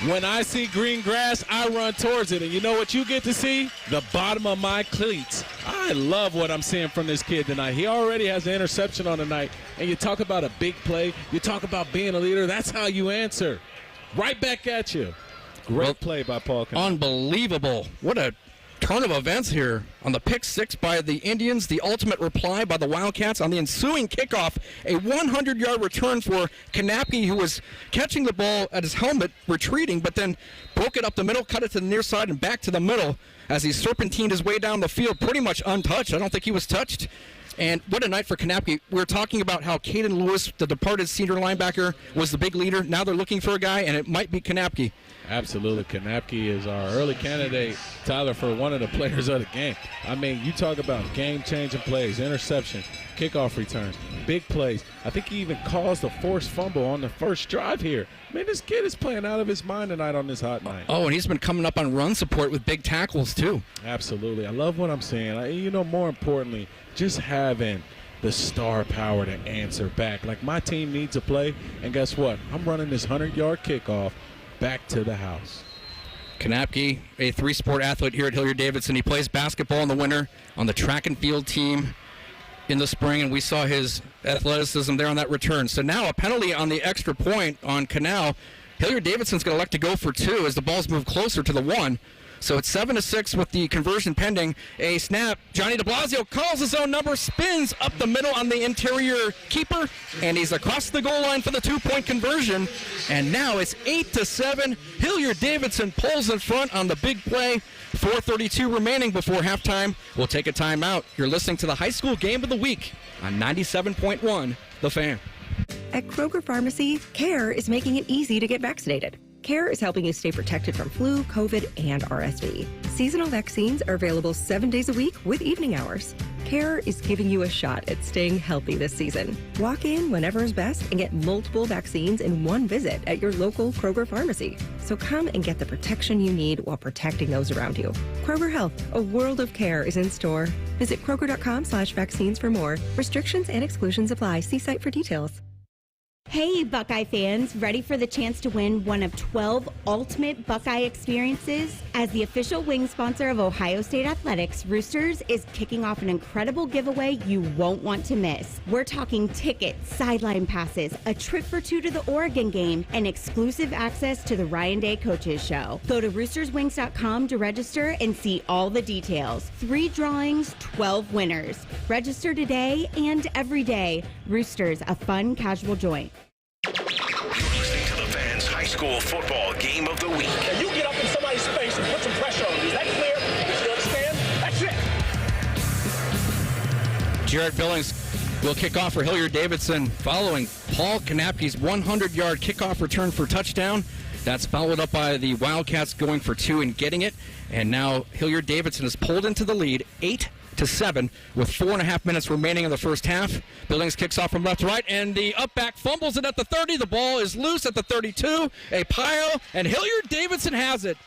When I see green grass, I run towards it. And you know what you get to see? The bottom of my cleats. I love what I'm seeing from this kid tonight. He already has an interception on the night. And you talk about a big play. You talk about being a leader. That's how you answer. Right back at you. Great play by Paul Canal. Unbelievable. What a turn of events here on the pick 6 by the Indians, the ultimate reply by the Wildcats on the ensuing kickoff, a 100-yard return for Kanapke, who was catching the ball at his helmet, retreating, but then broke it up the middle, cut it to the near side and back to the middle as he serpentined his way down the field, pretty much untouched. I don't think he was touched. And what a night for Kanapke. We were talking about how Caden Lewis, the departed senior linebacker, was the big leader. Now they're looking for a guy, and it might be Kanapke. Absolutely. Kanapke is our early candidate, Tyler, for one of the players of the game. I mean, you talk about game-changing plays, interception, kickoff returns, big plays. I think he even caused a forced fumble on the first drive here. Man, this kid is playing out of his mind tonight on this hot night. Oh, and he's been coming up on run support with big tackles, too. Absolutely. I love what I'm seeing. More importantly, just having the star power to answer back. Like, my team needs a play, and guess what? I'm running this 100-yard kickoff back to the house. Kanapke, a 3-sport athlete here at Hilliard Davidson. He plays basketball in the winter on the track and field team in the spring, and we saw his athleticism there on that return. So now a penalty on the extra point on Canal. Hilliard Davidson's going to elect to go for 2 as the ball's moved closer to the 1. So it's 7-6 with the conversion pending. A snap. Johnny DeBlasio calls his own number, spins up the middle on the interior keeper, and he's across the goal line for the 2-point conversion. And now it's 8-7. Hilliard Davidson pulls in front on the big play. 4:32 remaining before halftime. We'll take a timeout. You're listening to the High School Game of the Week on 97.1 The Fan. At Kroger Pharmacy, CARE is making it easy to get vaccinated. CARE is helping you stay protected from flu, COVID, and RSV. Seasonal vaccines are available 7 days a week with evening hours. CARE is giving you a shot at staying healthy this season. Walk in whenever is best and get multiple vaccines in one visit at your local Kroger Pharmacy. So come and get the protection you need while protecting those around you. Kroger Health, a world of care, is in store. Visit Kroger.com/vaccines for more. Restrictions and exclusions apply. See site for details. Hey, Buckeye fans, ready for the chance to win one of 12 ultimate Buckeye experiences? As the official wing sponsor of Ohio State Athletics, Roosters is kicking off an incredible giveaway you won't want to miss. We're talking tickets, sideline passes, a trip for 2 to the Oregon game, and exclusive access to the Ryan Day Coaches Show. Go to roosterswings.com to register and see all the details. 3 drawings, 12 winners. Register today and every day. Roosters, a fun, casual joint. You're listening to the Fans High School Football Game of the Week. Now you get up in somebody's space and put some pressure on them. Is that clear? You understand? That's it. Jared Billings will kick off for Hilliard Davidson following Paul Kanapke's 100-yard kickoff return for touchdown. That's followed up by the Wildcats going for 2 and getting it. And now Hilliard Davidson is pulled into the lead, 8-7, with 4.5 minutes remaining in the first half. Billings kicks off from left to right, and the up back fumbles it at the 30. The ball is loose at the 32. A pile, and Hilliard Davidson has it.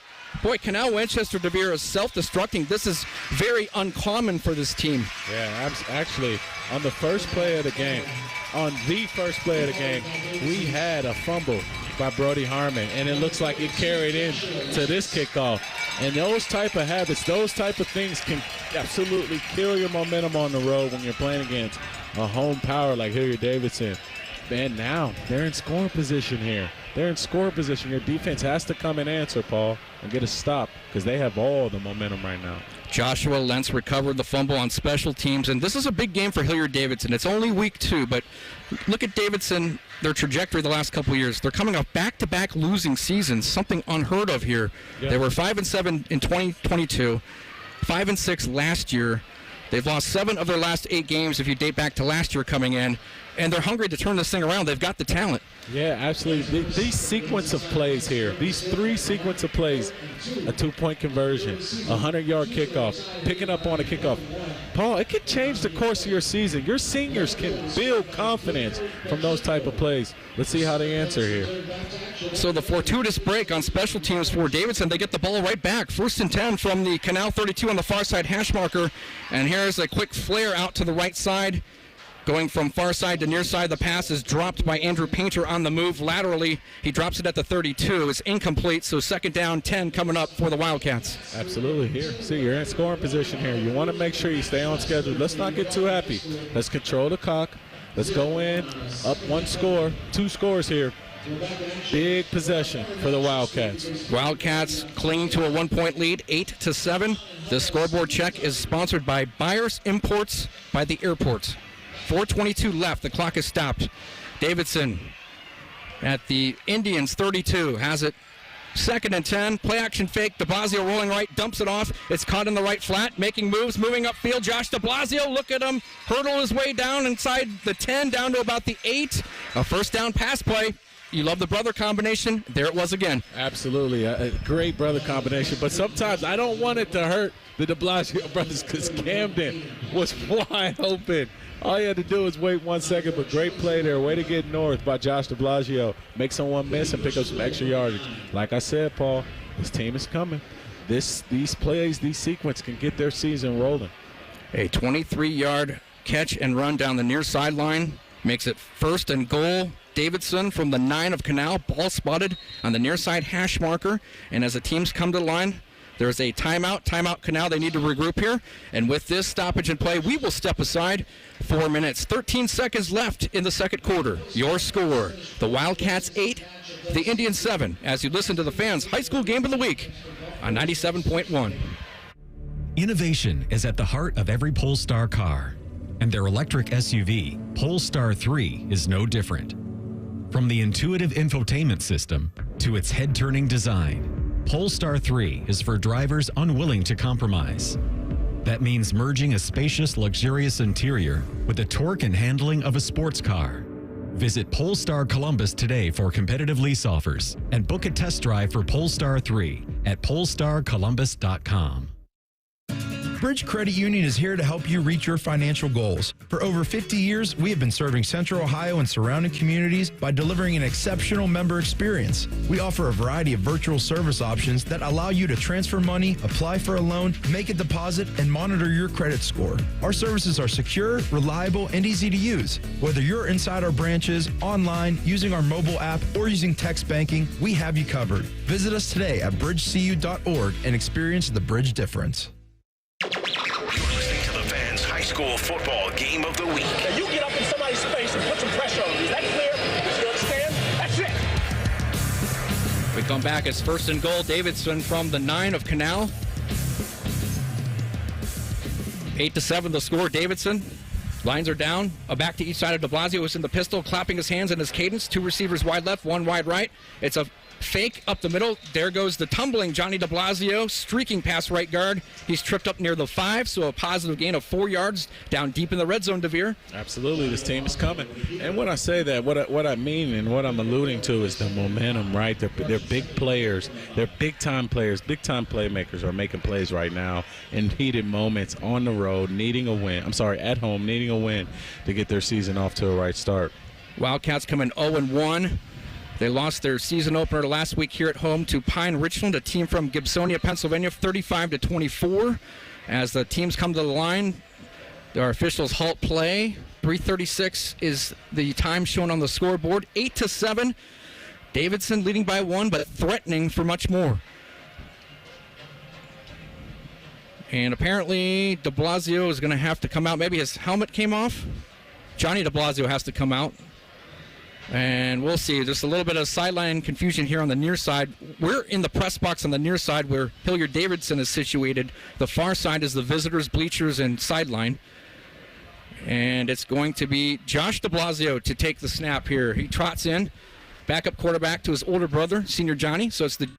Boy, Canal Winchester DeVere is self-destructing. This is very uncommon for this team. Yeah, actually, on the first play of the game, we had a fumble by Brody Harmon, and it looks like it carried in to this kickoff. And those type of habits, those type of things can absolutely kill your momentum on the road when you're playing against a home power like Hilliard Davidson. And now they're in scoring position here. They're in scoring position. Your defense has to come and answer, Paul, and get a stop because they have all the momentum right now. Joshua Lentz recovered the fumble on special teams, and this is a big game for Hilliard Davidson. It's only week 2, but look at Davidson, their trajectory the last couple of years. They're coming off back-to-back losing seasons, something unheard of here. Yep. They were 5-7 in 2022, 5-6 last year. They've lost 7 of their last 8 games if you date back to last year coming in, and they're hungry to turn this thing around. They've got the talent. Yeah, absolutely. These sequence of plays here, these 3 sequence of plays, a 2-point conversion, a 100-yard kickoff, picking up on a kickoff. Paul, it could change the course of your season. Your seniors can build confidence from those type of plays. Let's see how they answer here. So the fortuitous break on special teams for Davidson, they get the ball right back. 1st and 10 from the Canal 32 on the far side hash marker. And here's a quick flare out to the right side. Going from far side to near side, the pass is dropped by Andrew Painter on the move laterally. He drops it at the 32. It's incomplete, so 2nd down, 10 coming up for the Wildcats. Absolutely. Here, see, you're in scoring position here. You want to make sure you stay on schedule. Let's not get too happy. Let's control the clock. Let's go in, up 1 score, 2 scores here. Big possession for the Wildcats. Wildcats clinging to a 1-point lead, 8-7. This scoreboard check is sponsored by Buyers Imports by the Airport. 4:22 left. The clock is stopped. Davidson at the Indians 32 has it. 2nd and 10. Play action fake. De Blasio rolling right, dumps it off. It's caught in the right flat, making moves, moving upfield. Josh De Blasio, look at him, hurdle his way down inside the 10, down to about the 8. A 1st down pass play. You love the brother combination. There it was again. Absolutely. A great brother combination. But sometimes I don't want it to hurt the De Blasio brothers because Camden was wide open. All you had to do was wait 1 second, but great play there. Way to get north by Josh De Blasio. Make someone miss and pick up some extra yardage. Like I said, Paul, this team is coming. These plays, these sequence can get their season rolling. A 23-yard catch and run down the near sideline makes it 1st and goal. Davidson from the 9 of Canal. Ball spotted on the near side hash marker. And as the teams come to the line, there's a timeout Canal. They need to regroup here. And with this stoppage in play, we will step aside. 4 minutes, 13 seconds left in the 2nd quarter. Your score, the Wildcats 8, the Indians 7. As you listen to the Fans High School Game of the Week on 97.1. Innovation is at the heart of every Polestar car. And their electric SUV, Polestar 3, is no different. From the intuitive infotainment system to its head-turning design, Polestar 3 is for drivers unwilling to compromise. That means merging a spacious, luxurious interior with the torque and handling of a sports car. Visit Polestar Columbus today for competitive lease offers and book a test drive for Polestar 3 at polestarcolumbus.com. Bridge Credit Union is here to help you reach your financial goals. For over 50 years, we have been serving Central Ohio and surrounding communities by delivering an exceptional member experience. We offer a variety of virtual service options that allow you to transfer money, apply for a loan, make a deposit, and monitor your credit score. Our services are secure, reliable, and easy to use. Whether you're inside our branches, online, using our mobile app, or using text banking, we have you covered. Visit us today at bridgecu.org and experience the Bridge difference. You're listening to the Fans High School Football Game of the Week. Now you get up in somebody's space and put some pressure on them. Is that clear? You understand? That's it. We come back. It's 1st and goal. Davidson from the 9 of Canal. 8-7 the score. Davidson. Lines are down. A back to each side of De Blasio is in the pistol, clapping his hands in his cadence. 2 receivers wide left, 1 wide right. It's a fake up the middle. There goes the tumbling Johnny De Blasio, streaking past right guard. He's tripped up near the 5, so a positive gain of 4 yards down deep in the red zone, DeVere. Absolutely, this team is coming. And when I say that, what I mean and what I'm alluding to is the momentum, right? They're big players. They're big-time players. Big-time playmakers are making plays right now in heated moments on the road, needing a win. I'm sorry, at home, needing a win to get their season off to a right start. Wildcats come in 0-1. They lost their season opener last week here at home to Pine Richland, a team from Gibsonia, Pennsylvania, 35-24. As the teams come to the line, our officials halt play. 3:36 is the time shown on the scoreboard. 8-7. Davidson leading by 1, but threatening for much more. And apparently de Blasio is going to have to come out. Maybe his helmet came off. Johnny de Blasio has to come out. And we'll see. There's a little bit of sideline confusion here on the near side. We're in the press box on the near side where Hilliard Davidson is situated. The far side is the visitors, bleachers, and sideline. And it's going to be Josh de Blasio to take the snap here. He trots in, backup quarterback to his older brother, senior Johnny. So it's the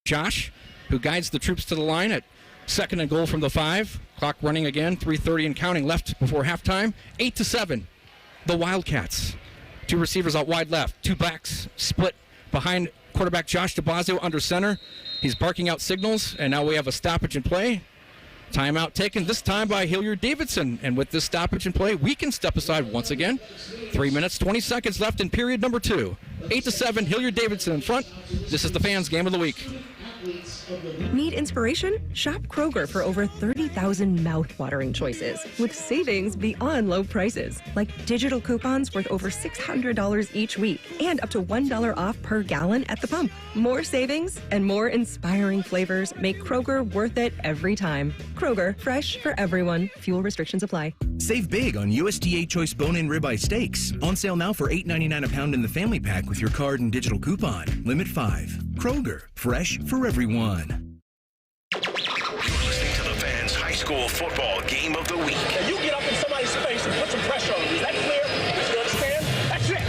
Josh who guides the troops to the line at 2nd and goal from the 5. Clock running again, 3:30 and counting left before halftime. 8-7, the Wildcats. 2 receivers out wide left, 2 backs split behind quarterback Josh de Blasio under center. He's barking out signals, and now we have a stoppage in play. Timeout taken this time by Hilliard Davidson. And with this stoppage in play, we can step aside once again. 3 minutes, 20 seconds left in period number 2. 8-7, Hilliard Davidson in front. This is the Fans' Game of the Week. Need inspiration? Shop Kroger for over 30,000 mouth-watering choices with savings beyond low prices, like digital coupons worth over $600 each week and up to $1 off per gallon at the pump. More savings and more inspiring flavors make Kroger worth it every time. Kroger, fresh for everyone. Fuel restrictions apply. Save big on USDA Choice Bone-In Ribeye Steaks. On sale now for $8.99 a pound in the family pack with your card and digital coupon. Limit 5. Kroger, fresh for everyone. You're listening to the Fans' High School Football Game of the Week. And you get up in somebody's face and put some pressure on them. Is that clear? You understand? That's it.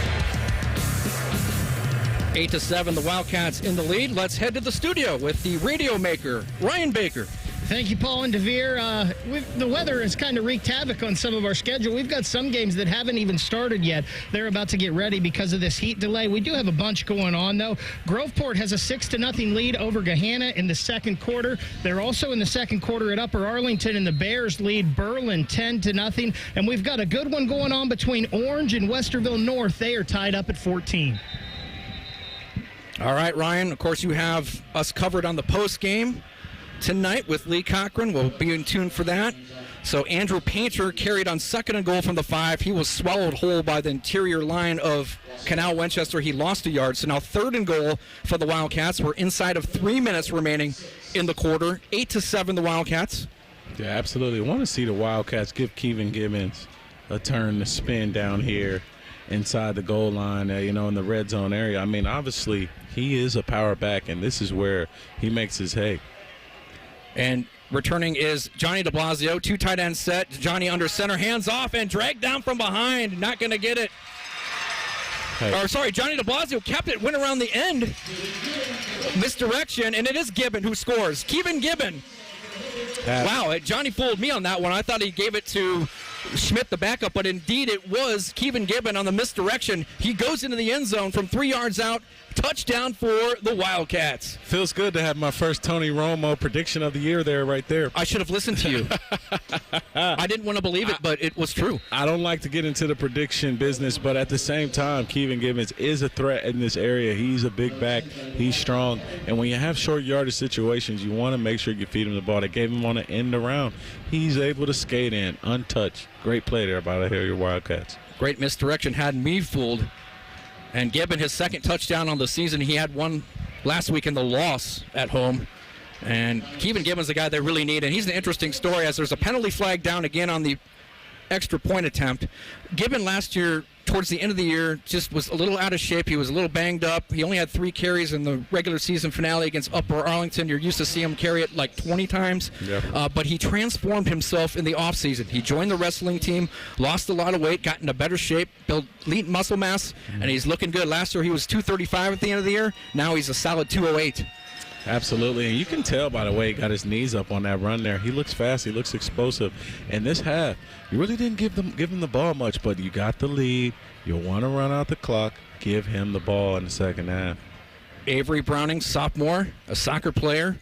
8-7, the Wildcats in the lead. Let's head to the studio with the radio maker, Ryan Baker. Thank you, Paul and DeVere. The weather has kind of wreaked havoc on some of our schedule. We've got some games that haven't even started yet. They're about to get ready because of this heat delay. We do have a bunch going on, though. Groveport has a 6-0 lead over Gahanna in the second quarter. They're also in the second quarter at Upper Arlington, and the Bears lead Berlin 10-0. And we've got a good one going on between Orange and Westerville North. They are tied up at 14. All right, Ryan, of course you have us covered on the post game tonight with Lee Cochran. We'll be in tune for that. So Andrew Painter carried on 2nd and goal from the 5. He was swallowed whole by the interior line of Canal Winchester. He lost a yard. So now 3rd and goal for the Wildcats. We're inside of 3 minutes remaining in the quarter. 8-7, the Wildcats. Yeah, absolutely. I want to see the Wildcats give Kevin Gibbons a turn to spin down here inside the goal line, in the red zone area. I mean, obviously, he is a power back, and this is where he makes his hay. And returning is Johnny de Blasio. 2 tight end set. Johnny under center. Hands off and dragged down from behind. Not going to get it. Johnny de Blasio kept it. Went around the end. Misdirection. And it is Gibbon who scores. Kevin Gibbon. Wow. Johnny fooled me on that one. I thought he gave it to Schmidt, the backup. But indeed, it was Kevin Gibbon on the misdirection. He goes into the end zone from 3 yards out. Touchdown for the Wildcats. Feels good to have my first Tony Romo prediction of the year right there. I should have listened to you. I didn't want to believe it, but it was true. I don't like to get into the prediction business, but at the same time, Kevin Gibbons is a threat in this area. He's a big back. He's strong. And when you have short yardage situations, you want to make sure you feed him the ball. They gave him on the end around. He's able to skate in, untouched. Great play there by the Hilliard Wildcats. Great misdirection had me fooled. And Gibbon, his 2nd touchdown on the season. He had one last week in the loss at home. And Kevin Gibbon's the guy they really need. And he's an interesting story as there's a penalty flag down again on the extra point attempt. Gibbon last year, towards the end of the year, just was a little out of shape. He was a little banged up. He only had 3 carries in the regular season finale against Upper Arlington. You're used to see him carry it like 20 times. Yeah. But he transformed himself in the offseason. He joined the wrestling team, lost a lot of weight, got into better shape, built elite muscle mass, and he's looking good. Last year he was 235 at the end of the year. Now he's a solid 208. Absolutely, and you can tell by the way he got his knees up on that run there. He looks fast, he looks explosive. And this half, you really didn't give him the ball much, but you got the lead. You'll want to run out the clock. Give him the ball in the second half. Avery Browning, sophomore, a soccer player,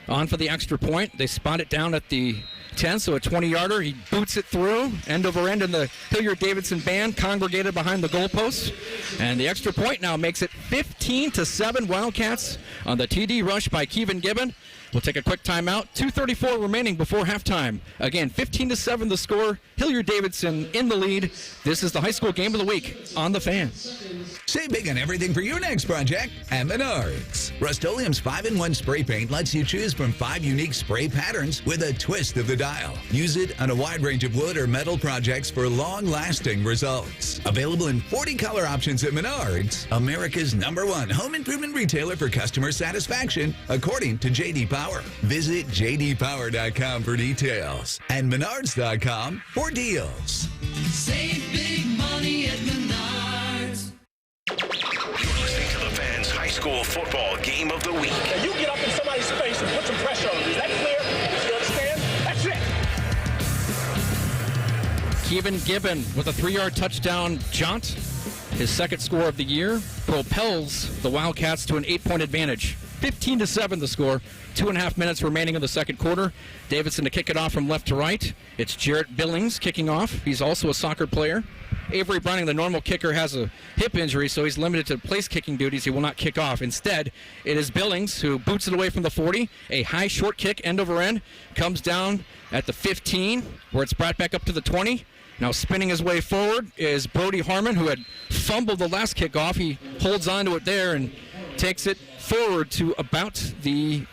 on for the extra point. They spot it down at the 10, so a 20-yarder. He boots it through, end over end, and the Hilliard-Davidson band congregated behind the goalpost. And the extra point now makes it 15-7 Wildcats on the TD rush by Kevin Gibbon. We'll take a quick timeout. 2:34 remaining before halftime. Again, 15-7 the score. Hilliard-Davidson in the lead. This is the high school game of the week on The Fan. Save big on everything for your next project at Menards. Rust-Oleum's 5-in-1 spray paint lets you choose from 5 unique spray patterns with a twist of the dial. Use it on a wide range of wood or metal projects for long-lasting results. Available in 40 color options at Menards, America's #1 home improvement retailer for customer satisfaction, according to J.D. Power. Visit jdpower.com for details and menards.com for deals. Save big money at Menards. You're listening to The Fan's high school football game of the week. Now you get up in somebody's face and put some pressure on them. Is that clear? You understand? That's it. Kevin Gibbon with a 3-yard touchdown jaunt. His second score of the year propels the Wildcats to an 8-point advantage. 15-7 the score. 2.5 minutes remaining in the second quarter. Davidson to kick it off from left to right. It's Jarrett Billings kicking off. He's also a soccer player. Avery Browning, the normal kicker, has a hip injury, so he's limited to place kicking duties. He will not kick off. Instead, it is Billings who boots it away from the 40. A high short kick, end over end, comes down at the 15, where it's brought back up to the 20. Now spinning his way forward is Brody Harmon, who had fumbled the last kickoff. He holds on to it there and takes it forward to about the,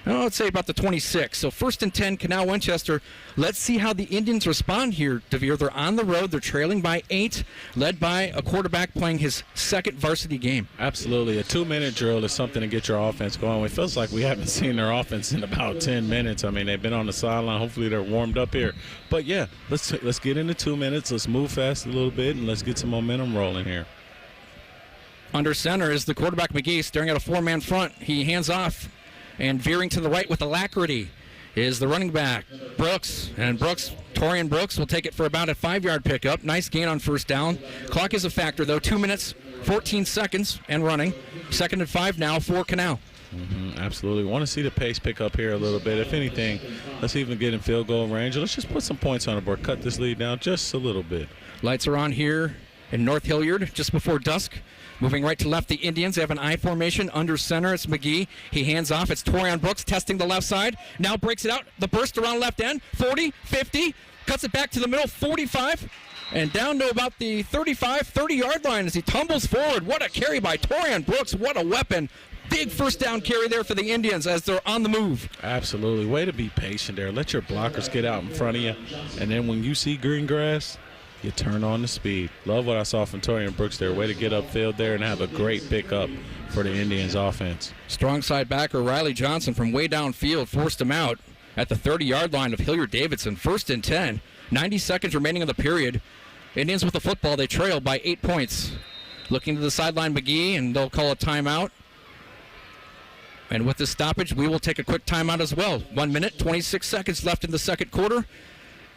let's say about the 26. So 1st and 10, Canal Winchester. Let's see how the Indians respond here, DeVere. They're on the road. They're trailing by 8, led by a quarterback playing his second varsity game. Absolutely. A 2-minute drill is something to get your offense going. It feels like we haven't seen their offense in about 10 minutes. I mean, they've been on the sideline. Hopefully they're warmed up here. But, yeah, let's get into 2 minutes. Let's move fast a little bit, and let's get some momentum rolling here. Under center is the quarterback, McGee, staring at a 4-man front. He hands off, and veering to the right with alacrity is the running back, Brooks. And Torian Brooks will take it for about a 5-yard pickup. Nice gain on first down. Clock is a factor, though. 2 minutes, 14 seconds, and running. 2nd and 5 now for Canal. Absolutely. Want to see the pace pick up here a little bit. If anything, let's even get in field goal range. Let's just put some points on the board. Cut this lead down just a little bit. Lights are on here in North Hilliard just before dusk. Moving right to left, the Indians have an I formation. Under center, it's McGee. He hands off. It's Torian Brooks testing the left side. Now breaks it out. The burst around left end. 40, 50. Cuts it back to the middle. 45. And down to about the 35, 30-yard line as he tumbles forward. What a carry by Torian Brooks. What a weapon. Big first down carry there for the Indians as they're on the move. Absolutely. Way to be patient there. Let your blockers get out in front of you. And then when you see green grass, you turn on the speed. Love what I saw from Torian Brooks there. Way to get upfield there and have a great pickup for the Indians offense. Strong side backer Riley Johnson from way downfield forced him out at the 30-yard line of Hilliard-Davidson. 1st and 10. 90 seconds remaining in the period. Indians with the football. They trail by 8 points. Looking to the sideline, McGee, and they'll call a timeout. And with this stoppage, we will take a quick timeout as well. 1 minute, 26 seconds left in the second quarter.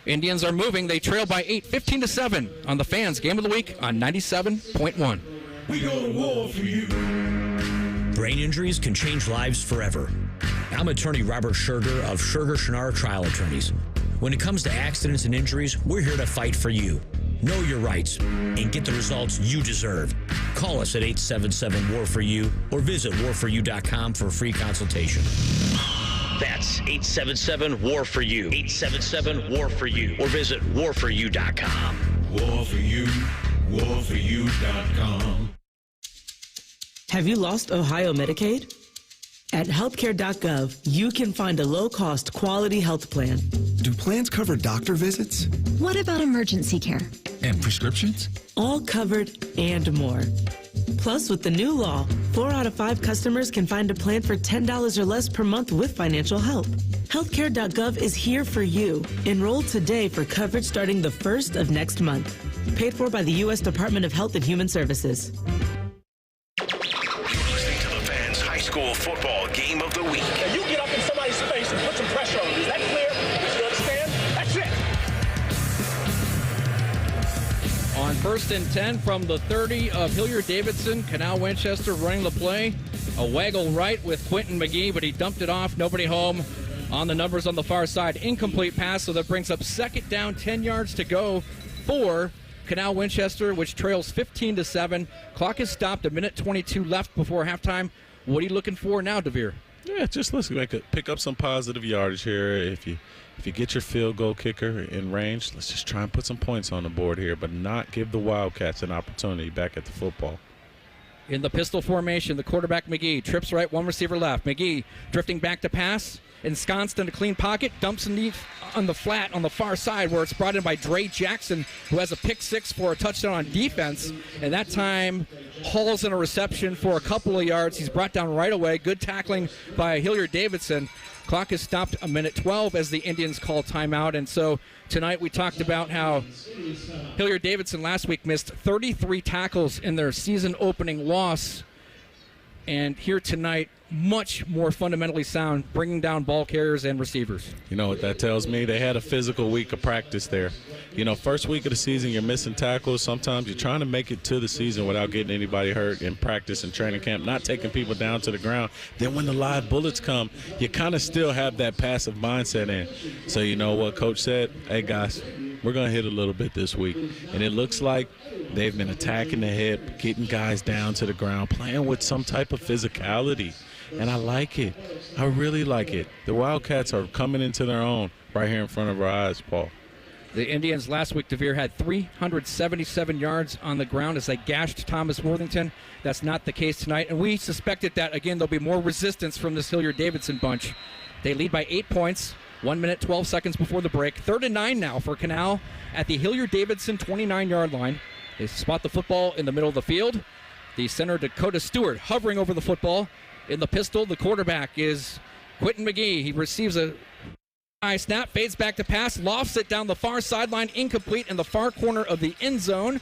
Indians are moving. They trail by 8, 15-7 on the Fans Game of the Week on 97.1. We go to war for you. Brain injuries can change lives forever. I'm attorney Robert Scherger of Scherger Schnarr Trial Attorneys. When it comes to accidents and injuries, we're here to fight for you. Know your rights and get the results you deserve. Call us at 877-WAR-FOR-YOU or visit warforyou.com for a free consultation. That's 877-WAR-FOR-YOU. 877-WAR-FOR-YOU. Or visit warforyou.com. War for you. Warforyou.com. Have you lost Ohio Medicaid? At healthcare.gov, you can find a low-cost, quality health plan. Do plans cover doctor visits? What about emergency care? And prescriptions? All covered and more. Plus, with the new law, 4 out of 5 customers can find a plan for $10 or less per month with financial help. Healthcare.gov is here for you. Enroll today for coverage starting the 1st of next month. Paid for by the U.S. Department of Health and Human Services. School football game of the week. Now you get up in somebody's face and put some pressure on them. Is that clear? You understand? That's it. On 1st and 10 from the 30 of Hilliard-Davidson, Canal Winchester running the play. A waggle right with Quentin McGee, but he dumped it off. Nobody home. On the numbers on the far side, incomplete pass, so that brings up second down, 10 yards to go for Canal Winchester, which trails 15-7. Clock is stopped, a minute 22 left before halftime. What are you looking for now, DeVere? Yeah, just listen, pick up some positive yardage here. If you get your field goal kicker in range, let's just try and put some points on the board here, but not give the Wildcats an opportunity back at the football. In the pistol formation, the quarterback McGee trips right, one receiver left. McGee drifting back to pass, ensconced in a clean pocket, dumps on the flat on the far side where it's brought in by Dre Jackson, who has a pick six for a touchdown on defense, and that time hauls in a reception for a couple of yards. He's brought down right away. Good tackling by Hilliard Davidson. Clock is stopped a minute 12 as the Indians call timeout. And so tonight we talked about how Hilliard Davidson last week missed 33 tackles in their season opening loss. And here tonight, much more fundamentally sound, bringing down ball carriers and receivers. You know what that tells me? They had a physical week of practice there. You know, first week of the season, you're missing tackles. Sometimes you're trying to make it to the season without getting anybody hurt in practice and training camp, not taking people down to the ground. Then when the live bullets come, you kind of still have that passive mindset in. So you know what Coach said? Hey, guys, we're going to hit a little bit this week. And it looks like they've been attacking the hip, getting guys down to the ground, playing with some type of physicality. And I like it. I really like it. The Wildcats are coming into their own right here in front of our eyes, Paul. The Indians last week, DeVere, had 377 yards on the ground as they gashed Thomas Worthington. That's not the case tonight. And we suspected that, again, there'll be more resistance from this Hilliard-Davidson bunch. They lead by 8 points, 1 minute, 12 seconds before the break. 3rd and 9 now for Canal at the Hilliard-Davidson 29-yard line. They spot the football in the middle of the field. The center, Dakota Stewart, hovering over the football. In the pistol, the quarterback is Quentin McGee. He receives a high snap, fades back to pass, lofts it down the far sideline, incomplete in the far corner of the end zone.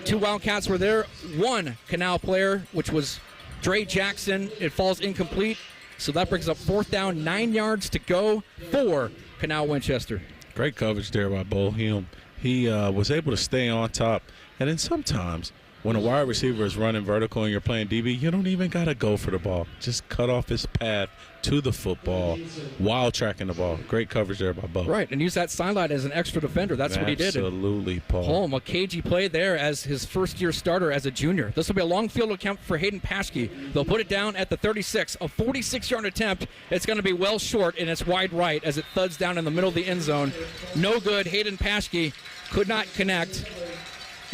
2 Wildcats were there. 1 Canal player, which was Dre Jackson. It falls incomplete. So that brings up 4th down, 9 yards to go for Canal Winchester. Great coverage there by Bo Hume. He was able to stay on top. And then sometimes when a wide receiver is running vertical and you're playing DB, you don't even got to go for the ball. Just cut off his path to the football while tracking the ball. Great coverage there by Bo. Right, and use that sideline as an extra defender. That's what he did. Absolutely, Paul. Holm, a cagey play there as his first-year starter as a junior. This will be a long field attempt for Hayden Paschke. They'll put it down at the 36. A 46-yard attempt. It's going to be well short, and it's wide right as it thuds down in the middle of the end zone. No good. Hayden Paschke could not connect.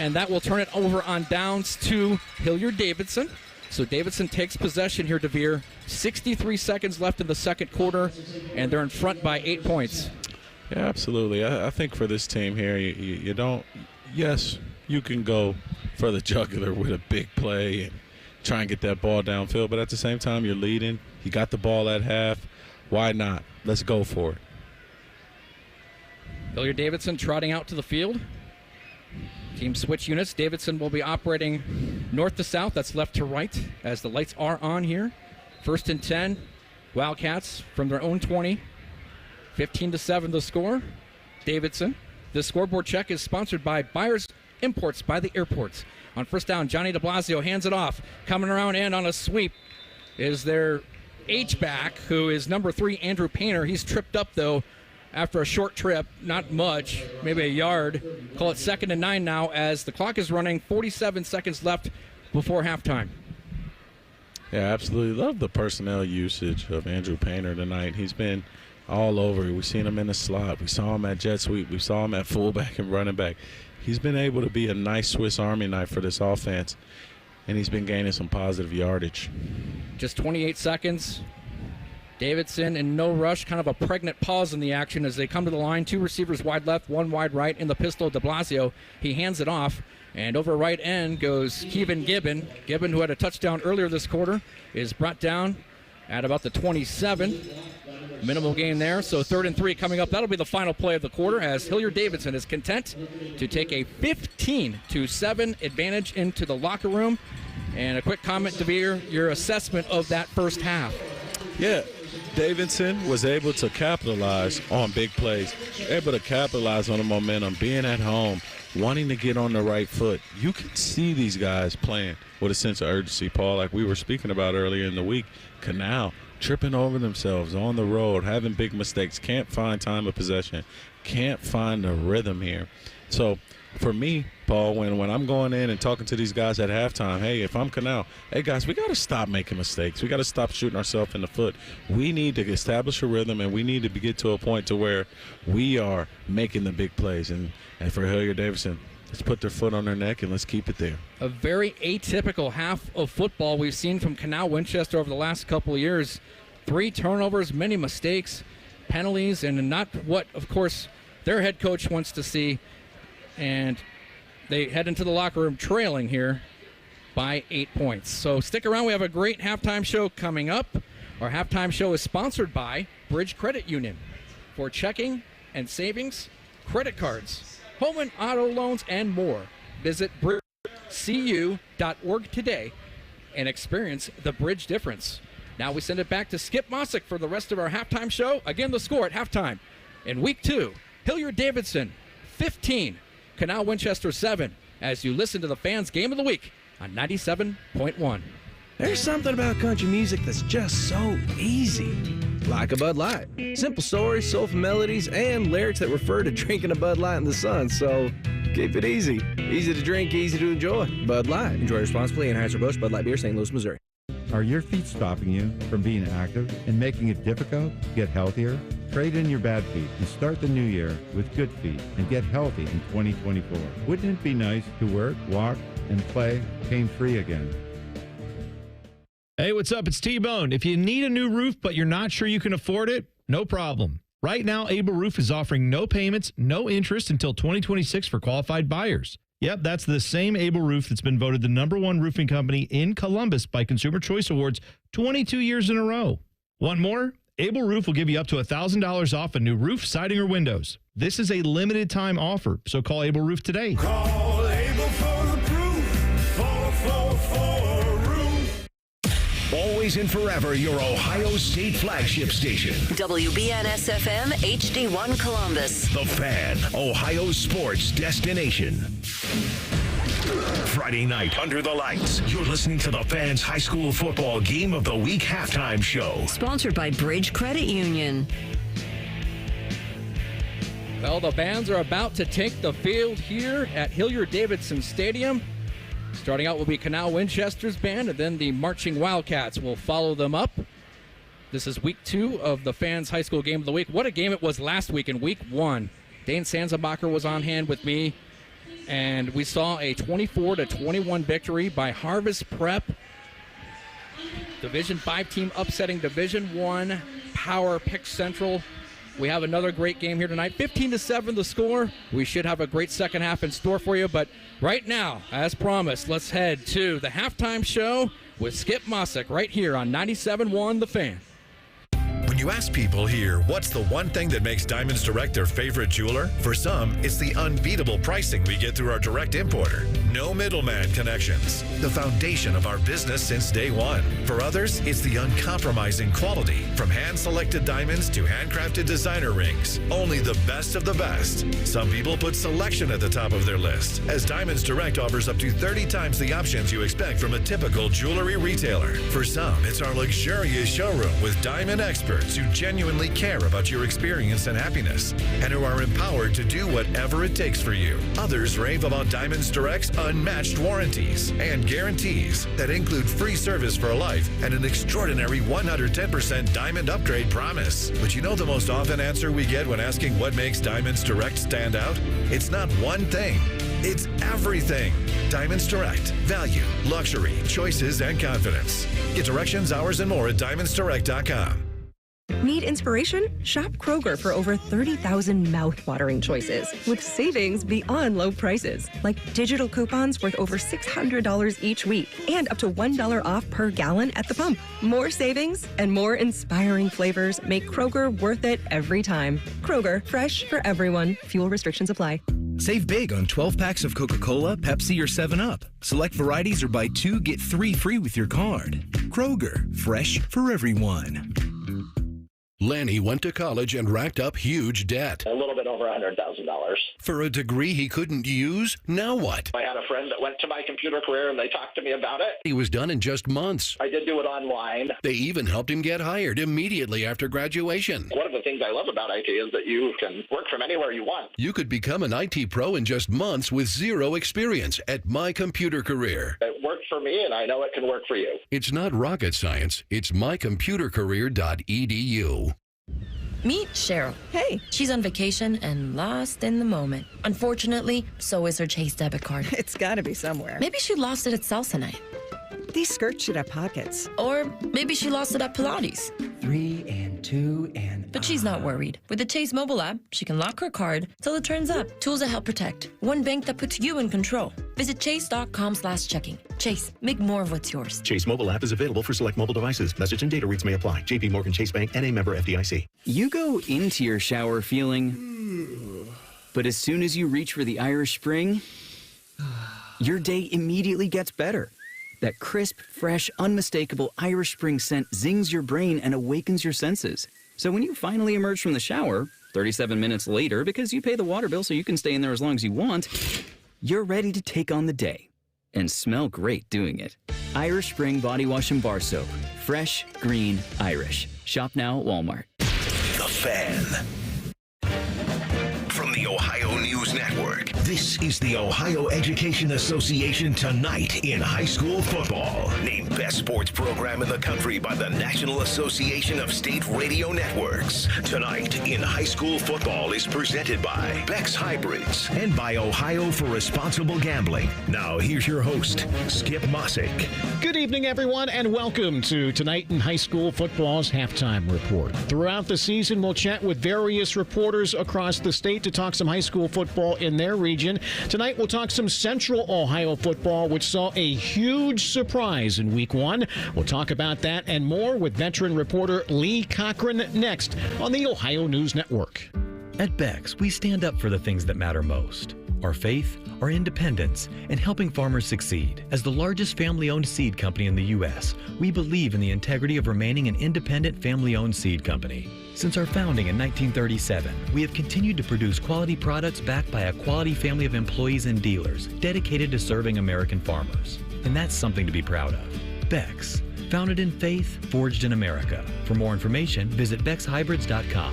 And that will turn it over on downs to Hilliard Davidson. So Davidson takes possession here, DeVere. 63 seconds left in the second quarter, and they're in front by 8 points. Yeah, absolutely. I think for this team here, you don't – yes, you can go for the jugular with a big play and try and get that ball downfield, but at the same time, you're leading. You got the ball at half. Why not? Let's go for it. Hilliard Davidson trotting out to the field. Team switch units. Davidson will be operating north to south. That's left to right as the lights are on here. 1st and 10. Wildcats from their own 20. 15-7 the score. Davidson. The scoreboard check is sponsored by Buyers Imports by the Airports. On 1st down, Johnny de Blasio hands it off. Coming around and on a sweep is their H-back, who is number 3, Andrew Painter. He's tripped up, though, after a short trip, not much, maybe a yard. Call it 2nd and 9 now as the clock is running, 47 seconds left before halftime. Yeah, absolutely. Love the personnel usage of Andrew Painter tonight. He's been all over. We've seen him in the slot. We saw him at jet sweep. We saw him at fullback and running back. He's been able to be a nice Swiss Army knife for this offense, and he's been gaining some positive yardage. Just 28 seconds. Davidson in no rush, kind of a pregnant pause in the action as they come to the line. 2 receivers wide left, 1 wide right. In the pistol, de Blasio. He hands it off, and over right end goes Kevin Gibbon. Gibbon, who had a touchdown earlier this quarter, is brought down at about the 27. Minimal gain there, so 3rd and 3 coming up. That'll be the final play of the quarter as Hilliard Davidson is content to take a 15-7 advantage into the locker room. And a quick comment, DeVere, your assessment of that first half. Yeah, Davidson was able to capitalize on big plays, able to capitalize on the momentum, being at home, wanting to get on the right foot. You can see these guys playing with a sense of urgency, Paul, like we were speaking about earlier in the week. Canal tripping over themselves on the road, having big mistakes, can't find time of possession, can't find the rhythm here. So for me, Paul, when I'm going in and talking to these guys at halftime, hey, if I'm Canal, hey, guys, we got to stop making mistakes. We got to stop shooting ourselves in the foot. We need to establish a rhythm, and we need to get to a point to where we are making the big plays. And for Hilliard Davidson, let's put their foot on their neck and let's keep it there. A very atypical half of football we've seen from Canal Winchester over the last couple of years. 3 turnovers, many mistakes, penalties, and not what, of course, their head coach wants to see. And they head into the locker room trailing here by 8 points. So stick around. We have a great halftime show coming up. Our halftime show is sponsored by Bridge Credit Union for checking and savings, credit cards, home and auto loans, and more. Visit bridgecu.org today and experience the Bridge difference. Now we send it back to Skip Mossick for the rest of our halftime show. Again, the score at halftime. In week 2, Hilliard Davidson 15, Canal Winchester 7, as you listen to the Fans Game of the Week on 97.1. There's something about country music that's just so easy. Like a Bud Light. Simple stories, soulful melodies, and lyrics that refer to drinking a Bud Light in the sun. So keep it easy. Easy to drink, easy to enjoy. Bud Light. Enjoy responsibly. Anheuser-Busch Bud Light Beer, St. Louis, Missouri. Are your feet stopping you from being active and making it difficult to get healthier? Trade in your bad feet and start the new year with good feet and get healthy in 2024. Wouldn't it be nice to work, walk, and play pain-free again? Hey, what's up? It's T-Bone. If you need a new roof but you're not sure you can afford it, no problem. Right now, Able Roof is offering no payments, no interest until 2026 for qualified buyers. Yep, that's the same Able Roof that's been voted the #1 roofing company in Columbus by Consumer Choice Awards 22 years in a row. Want more? Able Roof will give you up to $1,000 off a new roof, siding, or windows. This is a limited time offer, so call Able Roof today. Call Able for the proof. For a roof. Always and forever your Ohio State flagship station. WBNS-FM HD1 Columbus. The Fan, Ohio sports destination. Friday night, under the lights, you're listening to the Fans High School Football Game of the Week halftime show. Sponsored by Bridge Credit Union. Well, the Fans are about to take the field here at Hilliard Davidson Stadium. Starting out will be Canal Winchester's band, and then the Marching Wildcats will follow them up. This is week 2 of the Fans High School Game of the Week. What a game it was last week in week 1. Dane Sanzenbacher was on hand with me, and we saw a 24-21 victory by Harvest Prep. Division 5 team upsetting Division 1 Power Pick Central. We have another great game here tonight. 15-7 the score. We should have a great second half in store for you. But right now, as promised, let's head to the halftime show with Skip Mossick right here on 97.1 The Fan. When you ask people here, what's the one thing that makes Diamonds Direct their favorite jeweler? For some, it's the unbeatable pricing we get through our direct importer. No middleman connections. The foundation of our business since day one. For others, it's the uncompromising quality. From hand-selected diamonds to handcrafted designer rings. Only the best of the best. Some people put selection at the top of their list, as Diamonds Direct offers up to 30 times the options you expect from a typical jewelry retailer. For some, it's our luxurious showroom with diamond experts who genuinely care about your experience and happiness, and who are empowered to do whatever it takes for you. Others rave about Diamonds Direct's unmatched warranties and guarantees that include free service for life and an extraordinary 110% diamond upgrade promise. But you know the most often answer we get when asking what makes Diamonds Direct stand out? It's not one thing. It's everything. Diamonds Direct. Value, luxury, choices, and confidence. Get directions, hours, and more at diamondsdirect.com. Need inspiration? Shop Kroger for over 30,000 mouth-watering choices with savings beyond low prices, like digital coupons worth over $600 each week and up to $1 off per gallon at the pump. More savings and more inspiring flavors make Kroger worth it every time. Kroger, fresh for everyone. Fuel restrictions apply. Save big on 12 packs of Coca-Cola, Pepsi, or 7-Up. Select varieties or buy 2, get 3 free with your card. Kroger, fresh for everyone. Lanny went to college and racked up huge debt. A little bit over $100,000. For a degree he couldn't use, now what? I had a friend that went to my computer career and they talked to me about it. He was done in just months. I did do it online. They even helped him get hired immediately after graduation. One of the things I love about IT is that you can work from anywhere you want. You could become an IT pro in just months with zero experience at My Computer Career. It worked for me, and I know it can work for you. It's not rocket science. It's mycomputercareer.edu. Meet Cheryl. Hey. She's on vacation and lost in the moment. Unfortunately, so is her Chase debit card. It's gotta be somewhere. Maybe she lost it at salsa night. These skirts should have pockets. Or maybe she lost it at Pilates. 3 and 2 and... But she's not worried. With the Chase mobile app, she can lock her card till it turns up. Tools that help protect. One bank that puts you in control. Visit chase.com/checking. Chase, make more of what's yours. Chase mobile app is available for select mobile devices. Message and data rates may apply. JP Morgan Chase Bank, N.A. member FDIC. You go into your shower feeling... But as soon as you reach for the Irish Spring, your day immediately gets better. That crisp, fresh, unmistakable Irish Spring scent zings your brain and awakens your senses. So when you finally emerge from the shower, 37 minutes later, because you pay the water bill so you can stay in there as long as you want, you're ready to take on the day. And smell great doing it. Irish Spring Body Wash and Bar Soap. Fresh, green, Irish. Shop now at Walmart. The Fan. From the Ohio News Network, this is the Ohio Education Association Tonight in High School Football. Named Best Sports Program in the Country by the National Association of State Radio Networks. Tonight in High School Football is presented by Beck's Hybrids and by Ohio for Responsible Gambling. Now here's your host, Skip Mossick. Good evening, everyone, and welcome to Tonight in High School Football's Halftime Report. Throughout the season, we'll chat with various reporters across the state to talk some high school football in their region. Tonight, we'll talk some Central Ohio football, which saw a huge surprise in Week 1. We'll talk about that and more with veteran reporter Lee Cochran next on the Ohio News Network. At Beck's, we stand up for the things that matter most. Our faith, our independence, and helping farmers succeed. As the largest family-owned seed company in the U.S., we believe in the integrity of remaining an independent family-owned seed company. Since our founding in 1937, we have continued to produce quality products backed by a quality family of employees and dealers dedicated to serving American farmers. And that's something to be proud of. Beck's, founded in faith, forged in America. For more information, visit beckshybrids.com.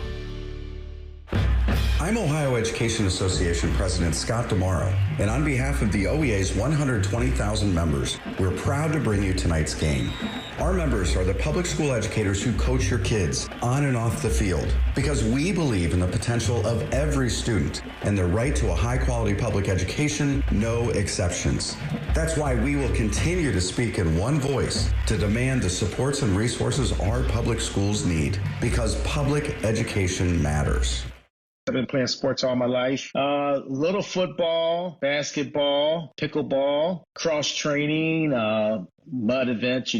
I'm Ohio Education Association President Scott DeMauro, and on behalf of the OEA's 120,000 members, we're proud to bring you tonight's game. Our members are the public school educators who coach your kids on and off the field, because we believe in the potential of every student and their right to a high-quality public education, no exceptions. That's why we will continue to speak in one voice to demand the supports and resources our public schools need, because public education matters. I've been playing sports all my life. Little football, basketball, pickleball, cross training, mud events,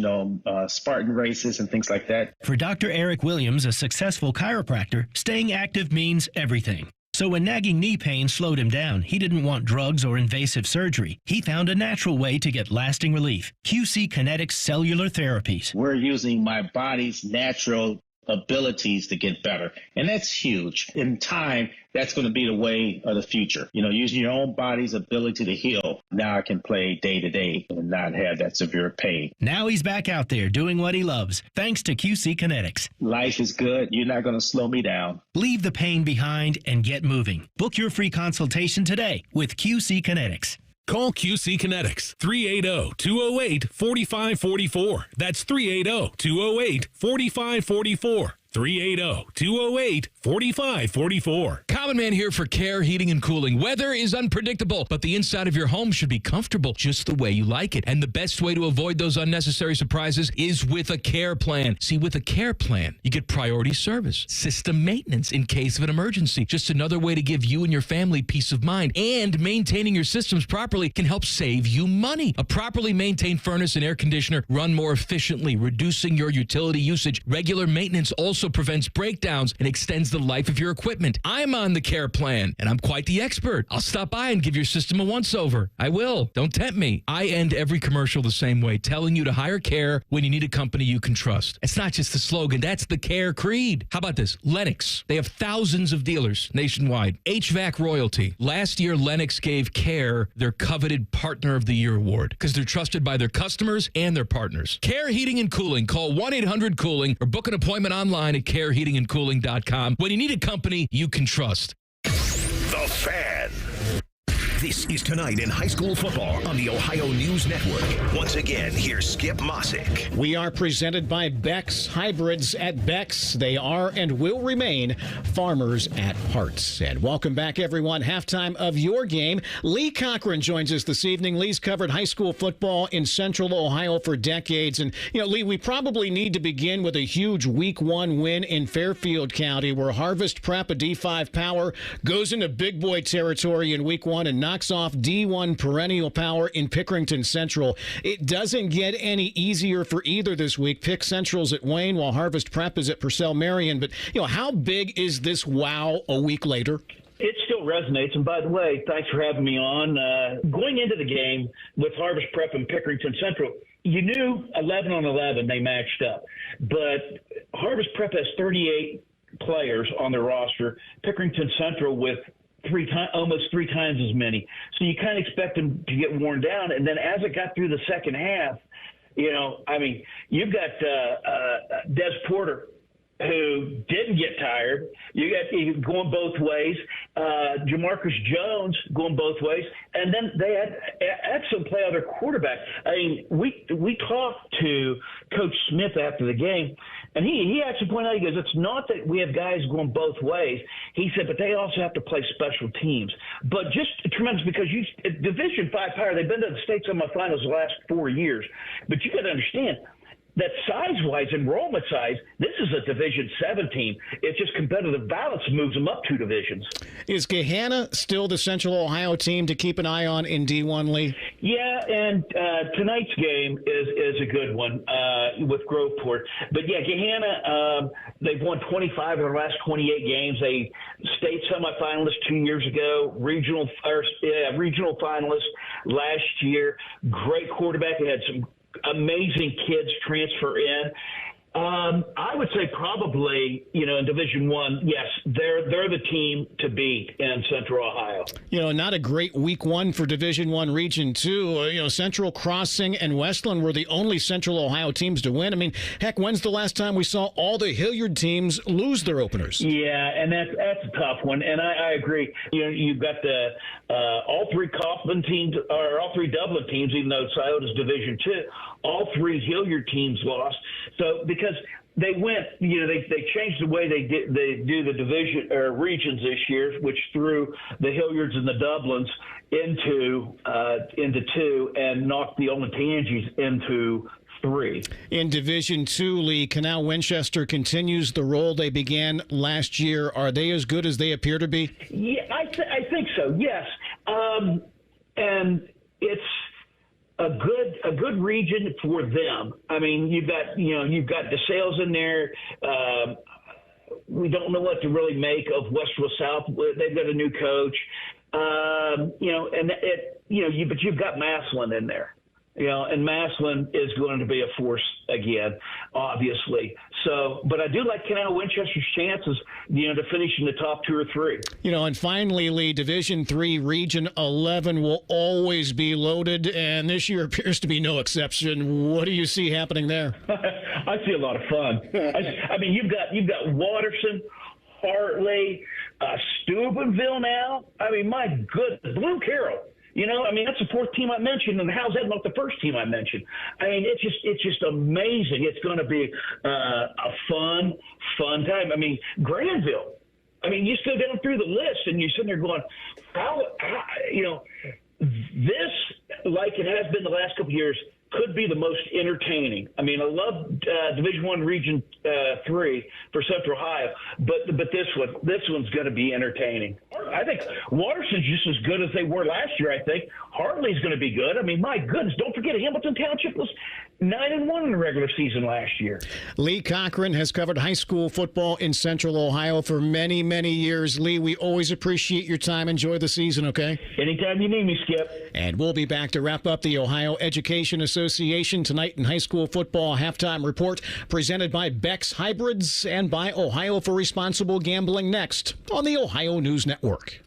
Spartan races and things like that. For Dr. Eric Williams, a successful chiropractor, staying active means everything. So when nagging knee pain slowed him down, he didn't want drugs or invasive surgery. He found a natural way to get lasting relief. QC Kinetics Cellular Therapies. We're using my body's natural abilities to get better. And that's huge. In time, that's going to be the way of the future. Using your own body's ability to heal. Now I can play day to day and not have that severe pain. Now he's back out there doing what he loves, thanks to QC Kinetics. Life is good. You're not going to slow me down. Leave the pain behind and get moving. Book your free consultation today with QC Kinetics. Call QC Kinetics, 380-208-4544. That's 380-208-4544. 380-208-4544. Common Man here for Care Heating and Cooling. Weather is unpredictable, but the inside of your home should be comfortable just the way you like it. And the best way to avoid those unnecessary surprises is with a care plan. See, with a care plan, you get priority service, system maintenance in case of an emergency. Just another way to give you and your family peace of mind. And maintaining your systems properly can help save you money. A properly maintained furnace and air conditioner run more efficiently, reducing your utility usage. Regular maintenance also also prevents breakdowns and extends the life of your equipment. I'm on the Care plan, and I'm quite the expert. I'll stop by and give your system a once-over. I will. Don't tempt me. I end every commercial the same way, telling you to hire Care when you need a company you can trust. It's not just the slogan. That's the Care creed. How about this? Lennox. They have thousands of dealers nationwide. HVAC royalty. Last year, Lennox gave Care their coveted Partner of the Year award because they're trusted by their customers and their partners. Care Heating and Cooling. Call 1-800-COOLING or book an appointment online at careheatingandcooling.com when you need a company you can trust. The Fan. This is Tonight in High School Football on the Ohio News Network. Once again, here's Skip Mossick. We are presented by Beck's Hybrids at Beck's. They are and will remain farmers at heart. And welcome back, everyone. Halftime of your game. Lee Cochran joins us this evening. Lee's covered high school football in Central Ohio for decades. And, Lee, we probably need to begin with a huge Week 1 win in Fairfield County, where Harvest Prep, a D5 power, goes into big boy territory in Week 1 and knocks off D1 perennial power in Pickerington Central. It doesn't get any easier for either this week. Pick Central's at Wayne, while Harvest Prep is at Purcell Marion. But, how big is this wow a week later? It still resonates. And by the way, thanks for having me on. Going into the game with Harvest Prep and Pickerington Central, you knew 11 on 11 they matched up. But Harvest Prep has 38 players on their roster. Pickerington Central with almost three times as many. So you kind of expect them to get worn down. And then as it got through the second half, you've got Des Porter, who didn't get tired. You got going both ways. Jamarcus Jones going both ways. And then they had excellent play out of their quarterback. We talked to Coach Smith after the game, and he actually pointed out, he goes, it's not that we have guys going both ways. He said, but they also have to play special teams. But just tremendous, because Division 5 power, they've been to the state semifinals the last 4 years. But you got to understand that size-wise, enrollment size, this is a Division 7 team. It's just competitive balance moves them up 2 divisions. Is Gahanna still the Central Ohio team to keep an eye on in D1, Lee? Yeah, and tonight's game is a good one with Groveport. But yeah, Gahanna, they've won 25 of their last 28 games. They state semifinalists 2 years ago, regional finalists last year. Great quarterback. They had some amazing kids transfer in. I would say probably, in Division 1, yes, they're the team to beat in Central Ohio. Not a great Week 1 for Division 1 Region 2. Central Crossing and Westland were the only Central Ohio teams to win. Heck, when's the last time we saw all the Hilliard teams lose their openers? Yeah, and that's a tough one, and I agree. You've got the all three Kaufman teams, or all three Dublin teams, even though Scioto's Division 2, all three Hilliard teams lost. So because they went, they changed the way they do the division or regions this year, which threw the Hilliards and the Dublins into 2 and knocked the Olentangies into 3. In Division 2, Lee, Canal Winchester continues the role they began last year. Are they as good as they appear to be? Yeah, I think so. Yes, and it's a good region for them. You've got DeSales in there. We don't know what to really make of Westville South. They've got a new coach. But you've got Massillon in there. And Massillon is going to be a force again, obviously. So, but I do like Canal Winchester's chances, to finish in the top 2 or 3. And finally, Lee, Division 3, Region 11 will always be loaded, and this year appears to be no exception. What do you see happening there? I see a lot of fun. You've got Watterson, Hartley, Steubenville now. My goodness, Blue Carroll. That's the 4th team I mentioned, and how's that not the 1st team I mentioned? It's just amazing. It's going to be a fun time. Granville. You still go down through the list, and you're sitting there going, how this, like it has been the last couple of years, could be the most entertaining. I love Division 1 Region 3 for Central Ohio, but this one's going to be entertaining. I think Waterson's just as good as they were last year, I think. Hartley's going to be good. I mean, my goodness, don't forget Hamilton Township was 9-1 in the regular season last year. Lee Cochran has covered high school football in Central Ohio for many, many years. Lee, we always appreciate your time. Enjoy the season, okay? Anytime you need me, Skip. And we'll be back to wrap up the Ohio Education Association Tonight in High School Football Halftime Report, presented by Beck's Hybrids and by Ohio for Responsible Gambling, next on the Ohio News Network.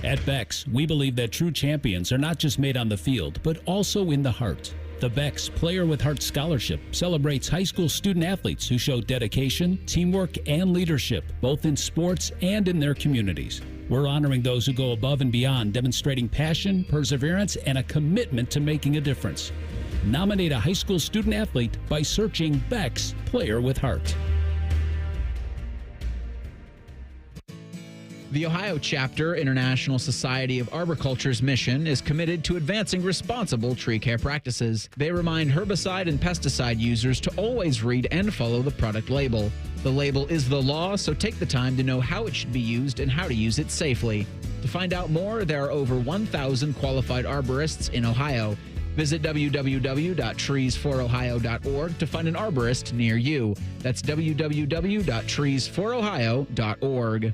At Beck's, we believe that true champions are not just made on the field, but also in the heart. The Beck's Player with Heart Scholarship celebrates high school student athletes who show dedication, teamwork, and leadership, both in sports and in their communities. We're honoring those who go above and beyond, demonstrating passion, perseverance, and a commitment to making a difference. Nominate a high school student athlete by searching Beck's Player with Heart. The Ohio Chapter International Society of Arboriculture's mission is committed to advancing responsible tree care practices. They remind herbicide and pesticide users to always read and follow the product label. The label is the law, so take the time to know how it should be used and how to use it safely. To find out more, there are over 1,000 qualified arborists in Ohio. Visit www.treesforohio.org to find an arborist near you. That's www.treesforohio.org.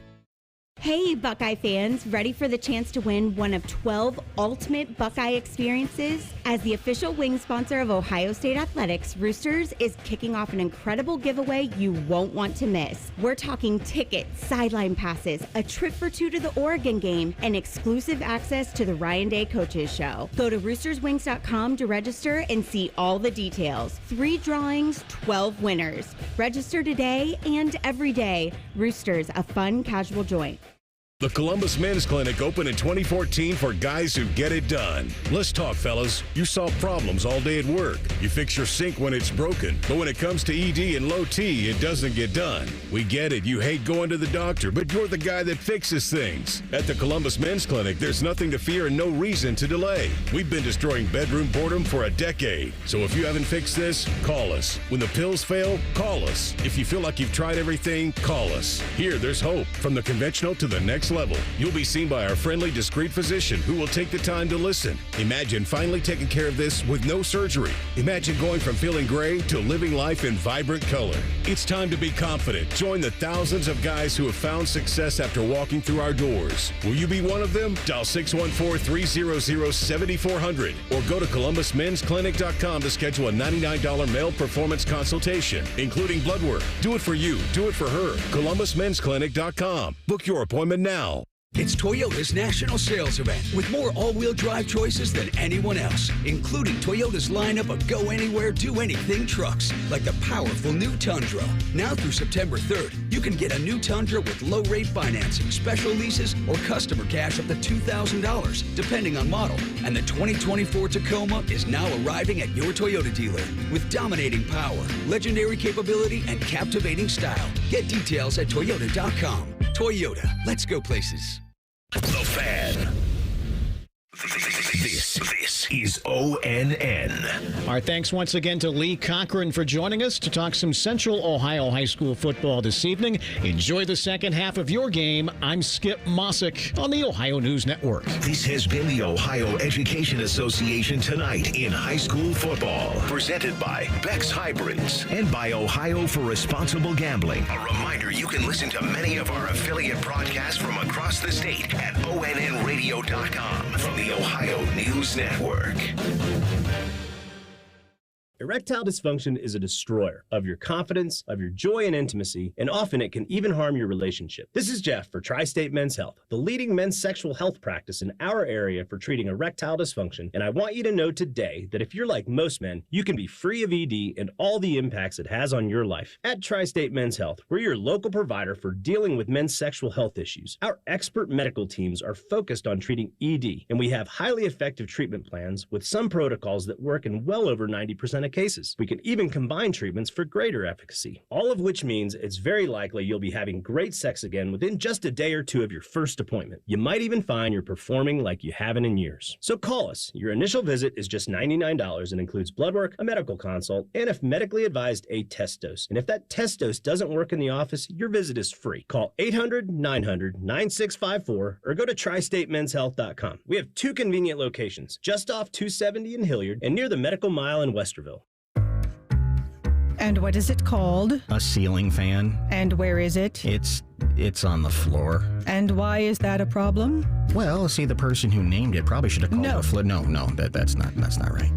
Hey, Buckeye fans, ready for the chance to win one of 12 ultimate Buckeye experiences? As the official wing sponsor of Ohio State Athletics, Roosters is kicking off an incredible giveaway you won't want to miss. We're talking tickets, sideline passes, a trip for two to the Oregon game, and exclusive access to the Ryan Day Coaches Show. Go to roosterswings.com to register and see all the details. 3 drawings, 12 winners. Register today and every day. Roosters, a fun, casual joint. The Columbus Men's Clinic opened in 2014 for guys who get it done. Let's talk, fellas. You solve problems all day at work. You fix your sink when it's broken. But when it comes to ED and low T, it doesn't get done. We get it. You hate going to the doctor, but you're the guy that fixes things. At the Columbus Men's Clinic, there's nothing to fear and no reason to delay. We've been destroying bedroom boredom for a decade. So if you haven't fixed this, call us. When the pills fail, call us. If you feel like you've tried everything, call us. Here, there's hope. From the conventional to the next level. You'll be seen by our friendly, discreet physician who will take the time to listen. Imagine finally taking care of this with no surgery. Imagine going from feeling gray to living life in vibrant color. It's time to be confident. Join the thousands of guys who have found success after walking through our doors. Will you be one of them? Dial 614-300-7400 or go to columbusmensclinic.com to schedule a $99 male performance consultation, including blood work. Do it for you. Do it for her. columbusmensclinic.com. Book your appointment now. It's Toyota's national sales event with more all-wheel drive choices than anyone else, including Toyota's lineup of go-anywhere, do-anything trucks, like the powerful new Tundra. Now through September 3rd, you can get a new Tundra with low-rate financing, special leases, or customer cash up to $2,000, depending on model. And the 2024 Tacoma is now arriving at your Toyota dealer with dominating power, legendary capability, and captivating style. Get details at Toyota.com. Toyota, let's go places. The Fan. This is ONN. Our thanks once again to Lee Cochran for joining us to talk some Central Ohio high school football this evening. Enjoy the second half of your game. I'm Skip Mossick on the Ohio News Network. This has been the Ohio Education Association Tonight in High School Football, presented by Beck's Hybrids and by Ohio for Responsible Gambling. A reminder, you can listen to many of our affiliate broadcasts from across the state at onnradio.com from the Ohio News Network. Erectile dysfunction is a destroyer of your confidence, of your joy and intimacy, and often it can even harm your relationship. This is Jeff for Tri-State Men's Health, the leading men's sexual health practice in our area for treating erectile dysfunction, and I want you to know today that if you're like most men, you can be free of ED and all the impacts it has on your life. At Tri-State Men's Health, we're your local provider for dealing with men's sexual health issues. Our expert medical teams are focused on treating ED, and we have highly effective treatment plans with some protocols that work in well over 90% of cases. We can even combine treatments for greater efficacy, all of which means it's very likely you'll be having great sex again within just a day or two of your first appointment. You might even find you're performing like you haven't in years. So call us. Your initial visit is just $99 and includes blood work, a medical consult, and if medically advised, a test dose. And if that test dose doesn't work in the office, your visit is free. Call 800-900-9654 or go to tristatemenshealth.com. We have 2 convenient locations, just off 270 in Hilliard and near the Medical Mile in Westerville. And what is it called? A ceiling fan. And where is it? It's on the floor. And why is that a problem? Well, see, the person who named it probably should have called it a floor. No, that's not right.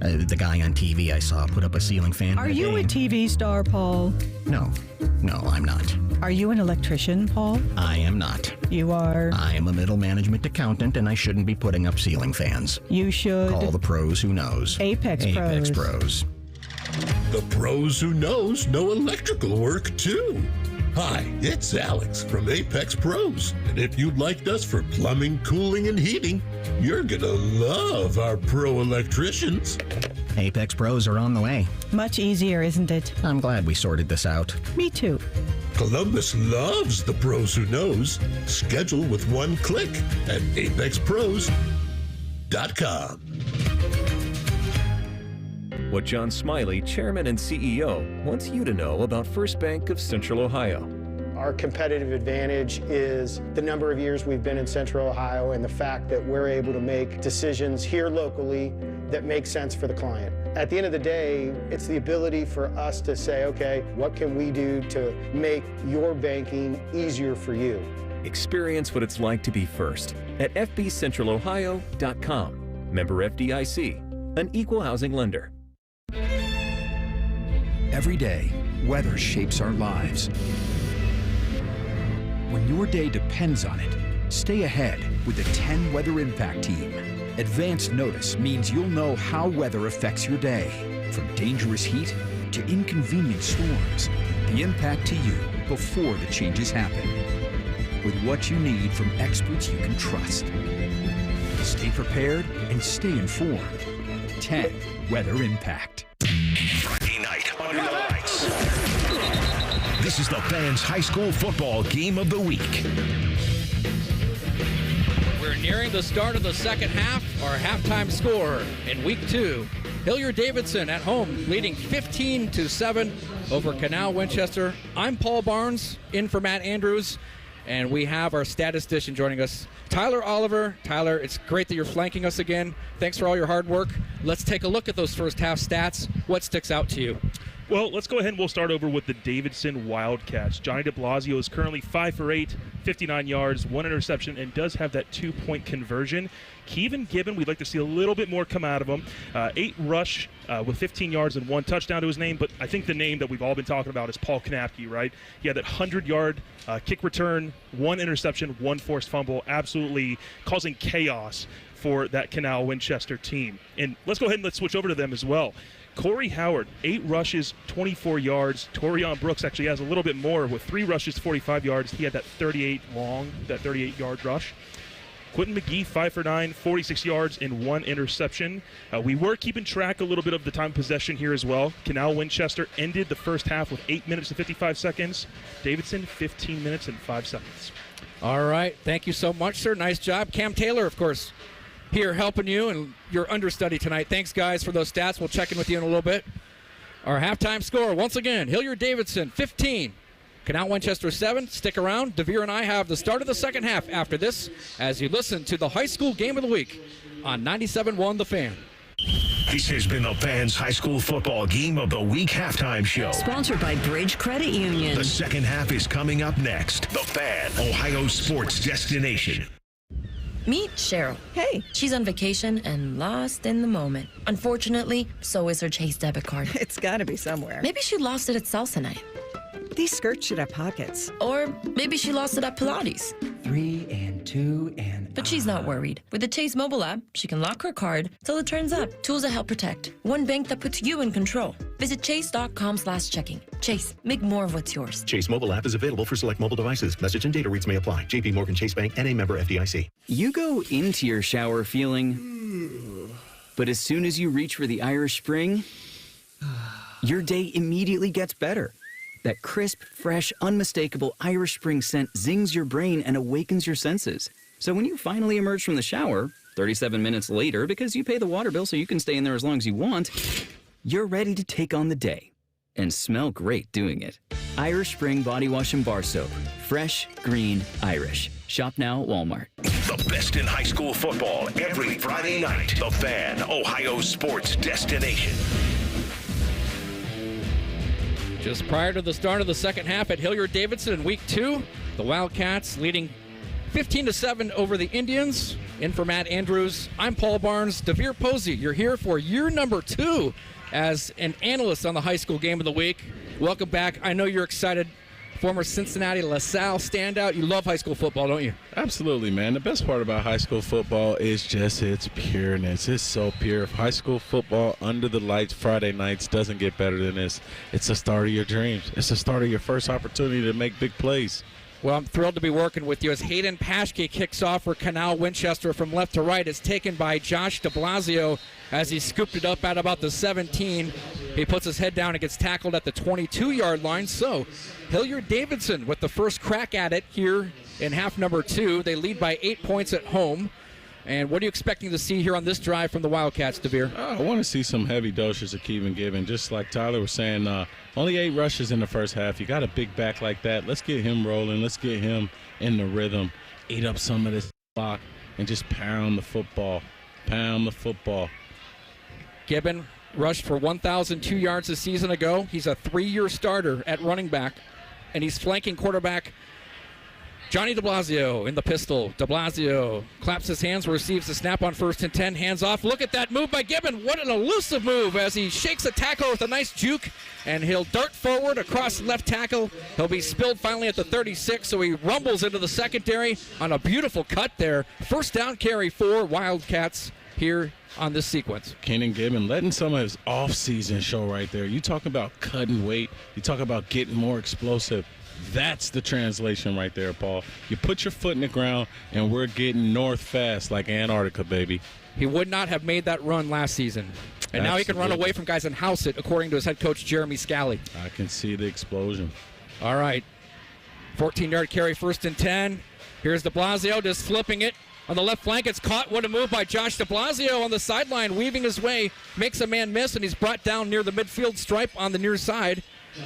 The guy on TV I saw put up a ceiling fan. Are you a TV star, Paul? No, I'm not. Are you an electrician, Paul? I am not. You are? I am a middle management accountant, and I shouldn't be putting up ceiling fans. You should. Call the pros who knows. Apex Pros. The pros who knows know electrical work, too. Hi, it's Alex from Apex Pros, and if you liked us for plumbing, cooling, and heating, you're gonna love our pro electricians. Apex Pros are on the way. Much easier, isn't it? I'm glad we sorted this out. Me too. Columbus loves the pros who knows. Schedule with one click at apexpros.com. What John Smiley, Chairman and CEO, wants you to know about First Bank of Central Ohio. Our competitive advantage is the number of years we've been in Central Ohio and the fact that we're able to make decisions here locally that make sense for the client. At the end of the day, it's the ability for us to say, okay, what can we do to make your banking easier for you? Experience what it's like to be first at fbcentralohio.com. Member FDIC, an equal housing lender. Every day, weather shapes our lives. When your day depends on it, stay ahead with the 10 Weather Impact Team. Advanced notice means you'll know how weather affects your day, from dangerous heat to inconvenient storms. The impact to you before the changes happen. With what you need from experts you can trust. Stay prepared and stay informed. 10 Weather Impact. Friday night under the lights. This is the Fans High School Football Game of the Week. We're nearing the start of the second half. Our halftime score in week 2. Hilliard Davidson at home leading 15-7 over Canal Winchester. I'm Paul Barnes, in for Matt Andrews, and we have our statistician joining us, Tyler Oliver. Tyler, it's great that you're flanking us again. Thanks for all your hard work. Let's take a look at those first half stats. What sticks out to you? Well, let's go ahead and we'll start over with the Davidson Wildcats. Johnny DeBlasio is currently 5 for 8, 59 yards, 1 interception, and does have that 2-point conversion. Kevin Gibbon, we'd like to see a little bit more come out of him. 8 rush with 15 yards and 1 touchdown to his name, but I think the name that we've all been talking about is Paul Knapke, right? He had that 100-yard kick return, 1 interception, 1 forced fumble, absolutely causing chaos for that Canal Winchester team. And let's go ahead and let's switch over to them as well. Corey Howard, 8 rushes, 24 yards. Torian Brooks actually has a little bit more with 3 rushes, 45 yards. He had that 38-yard rush. Quentin McGee, 5 for 9, 46 yards and 1 interception. We were keeping track a little bit of the time possession here as well. Canal Winchester ended the first half with 8 minutes and 55 seconds. Davidson, 15 minutes and 5 seconds. All right. Thank you so much, sir. Nice job. Cam Taylor, of course, here helping you and your understudy tonight. Thanks, guys, for those stats. We'll check in with you in a little bit. Our halftime score, once again, Hilliard Davidson, 15. Canal Winchester 7. Stick around. DeVere and I have the start of the second half after this as you listen to the high school game of the week on 97.1 The Fan. This has been the Fans High School Football Game of the Week halftime show. Sponsored by Bridge Credit Union. The second half is coming up next. The Fan, Ohio sports destination. Meet Cheryl. Hey. She's on vacation and lost in the moment. Unfortunately, so is her Chase debit card. It's got to be somewhere. Maybe she lost it at salsa night. These skirts should have pockets. Or maybe she lost it at Pilates. 3 and 2 and... But she's not worried. With the Chase mobile app, she can lock her card till it turns up. Tools that help protect. One bank that puts you in control. Visit chase.com/checking. Chase, make more of what's yours. Chase mobile app is available for select mobile devices. Message and data rates may apply. JP Morgan Chase Bank and a member FDIC. You go into your shower feeling, but as soon as you reach for the Irish Spring, your day immediately gets better. That crisp, fresh, unmistakable Irish Spring scent zings your brain and awakens your senses. So when you finally emerge from the shower, 37 minutes later, because you pay the water bill so you can stay in there as long as you want, you're ready to take on the day and smell great doing it. Irish Spring Body Wash and Bar Soap. Fresh, green, Irish. Shop now at Walmart. The best in high school football every Friday night. The Fan, Ohio's sports destination. Just prior to the start of the second half at Hilliard Davidson in Week 2, the Wildcats leading 15-7 over the Indians. In for Matt Andrews, I'm Paul Barnes. DeVere Posey, you're here for year number 2 as an analyst on the high school game of the week. Welcome back. I know you're excited. Former Cincinnati LaSalle standout. You love high school football, don't you? Absolutely, man. The best part about high school football is just its pureness. It's so pure. High school football under the lights Friday nights doesn't get better than this. It's the start of your dreams. It's the start of your first opportunity to make big plays. Well, I'm thrilled to be working with you as Hayden Paschke kicks off for Canal. Winchester from left to right is taken by Josh de Blasio as he scooped it up at about the 17. He puts his head down and gets tackled at the 22-yard line. So Hilliard Davidson with the first crack at it here in half number 2. They lead by 8 points at home. And what are you expecting to see here on this drive from the Wildcats, DeVere? I want to see some heavy doses of Kevin Gibbon. Just like Tyler was saying, only 8 rushes in the first half. You got a big back like that. Let's get him rolling. Let's get him in the rhythm. Eat up some of this clock and just pound the football. Pound the football. Gibbon rushed for 1,002 yards a season ago. He's a 3-year starter at running back, and he's flanking quarterback Johnny de Blasio in the pistol. De Blasio claps his hands, receives the snap on 1st and 10, hands off. Look at that move by Gibbon. What an elusive move as he shakes a tackle with a nice juke, and he'll dart forward across left tackle. He'll be spilled finally at the 36, so he rumbles into the secondary on a beautiful cut there. First down carry for Wildcats here on this sequence. Kenan Gibbon letting some of his off-season show right there. You talk about cutting weight. You talk about getting more explosive. That's the translation right there, Paul. You put your foot in the ground, and we're getting north fast like Antarctica, baby. He would not have made that run last season. And now he can run away from guys and house it, according to his head coach, Jeremy Scally. I can see the explosion. All right. 14-yard carry, 1st and 10. Here's de Blasio just flipping it. On the left flank, it's caught. What a move by Josh de Blasio on the sideline, weaving his way, makes a man miss, and he's brought down near the midfield stripe on the near side.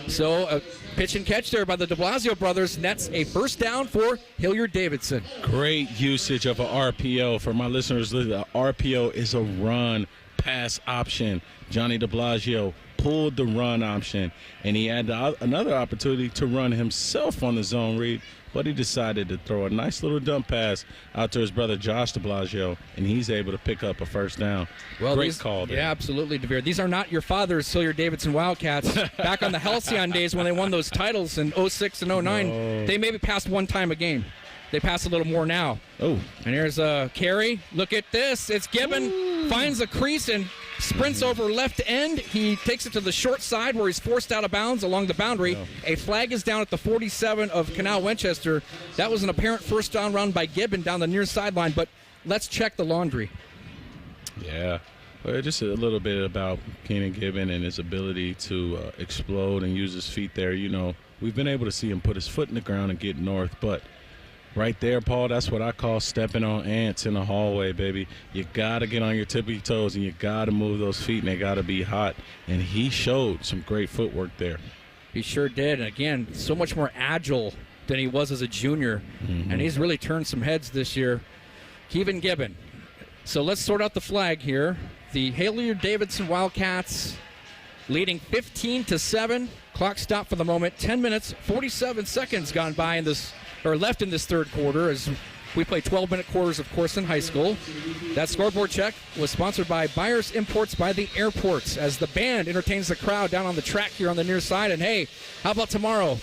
So a pitch and catch there by the de Blasio brothers nets a first down for Hilliard Davidson. Great usage of an RPO. For my listeners, the RPO is a run pass option. Johnny de Blasio pulled the run option, and he had another opportunity to run himself on the zone read, but he decided to throw a nice little dump pass out to his brother Josh de Blasio, and he's able to pick up a first down. Well, great call there. Yeah, absolutely, DeVere. These are not your father's Hilliard Davidson Wildcats. Back on the Halcyon days when they won those titles in 06 and 09, they maybe passed one time a game. They pass a little more now. Oh. And here's a carry. Look at this. It's Gibbon. Finds a crease and sprints over left end. He takes it to the short side where he's forced out of bounds along the boundary. Oh. A flag is down at the 47 of Canal Winchester. That was an apparent first down run by Gibbon down the near sideline, but let's check the laundry. Yeah. Well, just a little bit about Kenan Gibbon and his ability to explode and use his feet there. You know, we've been able to see him put his foot in the ground and get north, but right there, Paul, that's what I call stepping on ants in the hallway, baby. You got to get on your tippy toes, and you got to move those feet, and they got to be hot. And he showed some great footwork there. He sure did. And, again, so much more agile than he was as a junior. Mm-hmm. And he's really turned some heads this year. Kevin Gibbon. So let's sort out the flag here. The Hilliard Davidson Wildcats leading 15-7. Clock stopped for the moment. 10 minutes, 47 seconds gone by in this, or left in this third quarter as we play 12-minute quarters, of course, in high school. That scoreboard check was sponsored by Buyers Imports by the Airports as the band entertains the crowd down on the track here on the near side. And, hey, how about tomorrow?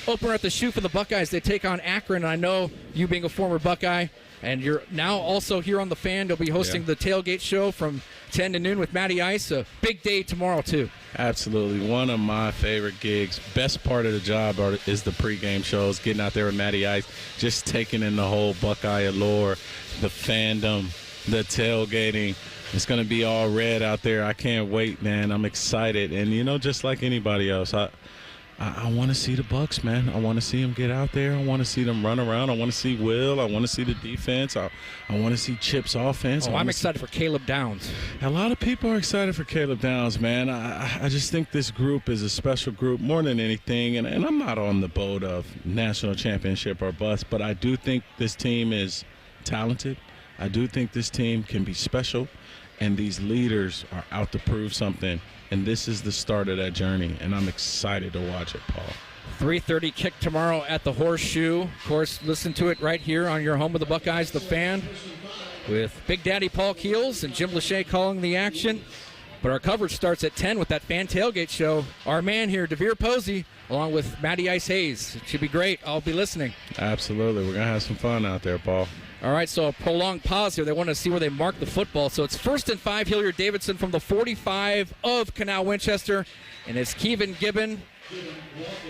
Opener at the shoe for the Buckeyes. They take on Akron. And I know you being a former Buckeye, and you're now also here on the Fan. You'll be hosting the tailgate show from 10 to noon with Matty Ice. A big day tomorrow, too. Absolutely. One of my favorite gigs. Best part of the job is the pregame shows, getting out there with Matty Ice, just taking in the whole Buckeye allure, the fandom, the tailgating. It's going to be all red out there. I can't wait, man. I'm excited. And, just like anybody else, I want to see the Bucks, man. I want to see them get out there. I want to see them run around. I want to see Will. I want to see the defense. I want to see Chip's offense. I'm excited for Caleb Downs. A lot of people are excited for Caleb Downs, man. I just think this group is a special group more than anything. And I'm not on the boat of national championship or bust, but I do think this team is talented. I do think this team can be special. And these leaders are out to prove something. And this is the start of that journey, and I'm excited to watch it, Paul. 3:30 kick tomorrow at the Horseshoe. Of course, listen to it right here on your home of the Buckeyes, The Fan, with Big Daddy Paul Keels and Jim Lachey calling the action. But our coverage starts at 10 with that Fan Tailgate Show. Our man here, DeVere Posey, along with Matty Ice Hayes. It should be great. I'll be listening. Absolutely. We're going to have some fun out there, Paul. All right, so a prolonged pause here. They want to see where they mark the football. So it's 1st and 5, Hilliard Davidson from the 45 of Canal Winchester. And it's Kevin Gibbon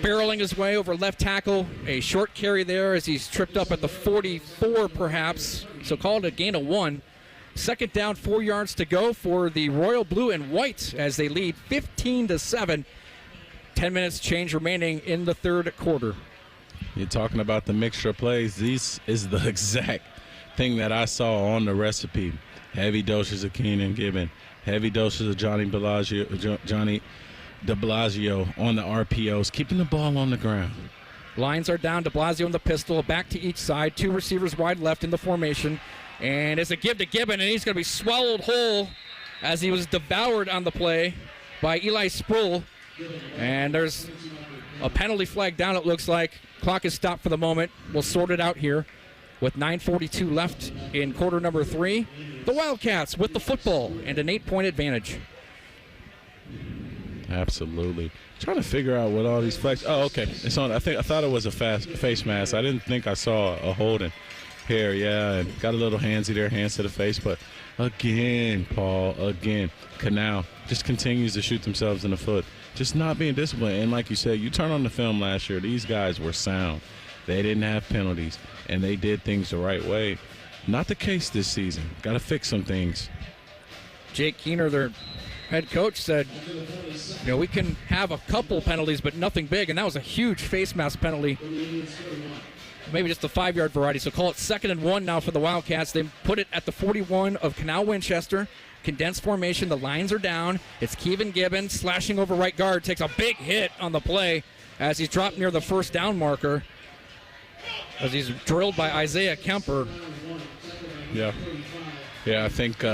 barreling his way over left tackle. A short carry there as he's tripped up at the 44 perhaps. So call it a gain of 1. 2nd down, 4 yards to go for the Royal Blue and White as they lead 15-7. 10 minutes change remaining in the 3rd quarter. You're talking about the mixture of plays. This is the exact thing that I saw on the recipe. Heavy doses of Keenan Gibbon, heavy doses of Johnny DeBlasio on the RPOs, keeping the ball on the ground. Lines are down. DeBlasio in the pistol, back to each side. 2 receivers wide left in the formation. And it's a give to Gibbon, and he's going to be swallowed whole as he was devoured on the play by Eli Sproul. And there's a penalty flag down, it looks like. Clock is stopped for the moment. We'll sort it out here with 9:42 left in quarter number 3. The Wildcats with the football and an 8-point advantage. Absolutely. Trying to figure out what all these flags. Oh, okay. It's on. I thought it was a face mask. I didn't think I saw a holding here. Yeah, and got a little handsy there, hands to the face. But again, Paul, Canal just continues to shoot themselves in the foot. Just not being disciplined. And like you said, you turn on the film last year, these guys were sound. They didn't have penalties, and they did things the right way. Not the case this season. Got to fix some things. Jake Keener, their head coach, said, we can have a couple penalties, but nothing big. And that was a huge face mask penalty. Maybe just the 5-yard variety. So call it 2nd and 1 now for the Wildcats. They put it at the 41 of Canal Winchester. Condensed formation. The lines are down. It's Kevin Gibbon slashing over right guard. Takes a big hit on the play as he's dropped near the 1st down marker. As he's drilled by Isaiah Kemper. Yeah, I think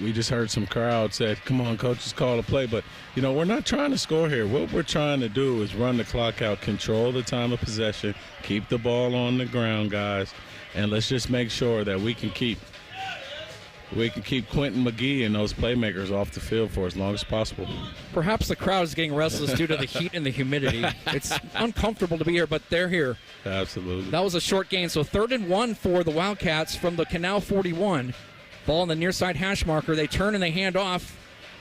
we just heard some crowd said, come on, coach, just call a play. But, we're not trying to score here. What we're trying to do is run the clock out, control the time of possession, keep the ball on the ground, guys, and let's just make sure that we can keep Quentin McGee and those playmakers off the field for as long as possible. Perhaps the crowd is getting restless due to the heat and the humidity. It's uncomfortable to be here, but they're here. Absolutely. That was a short gain. So 3rd and 1 for the Wildcats from the Canal 41. Ball on the near side hash marker. They turn and they hand off.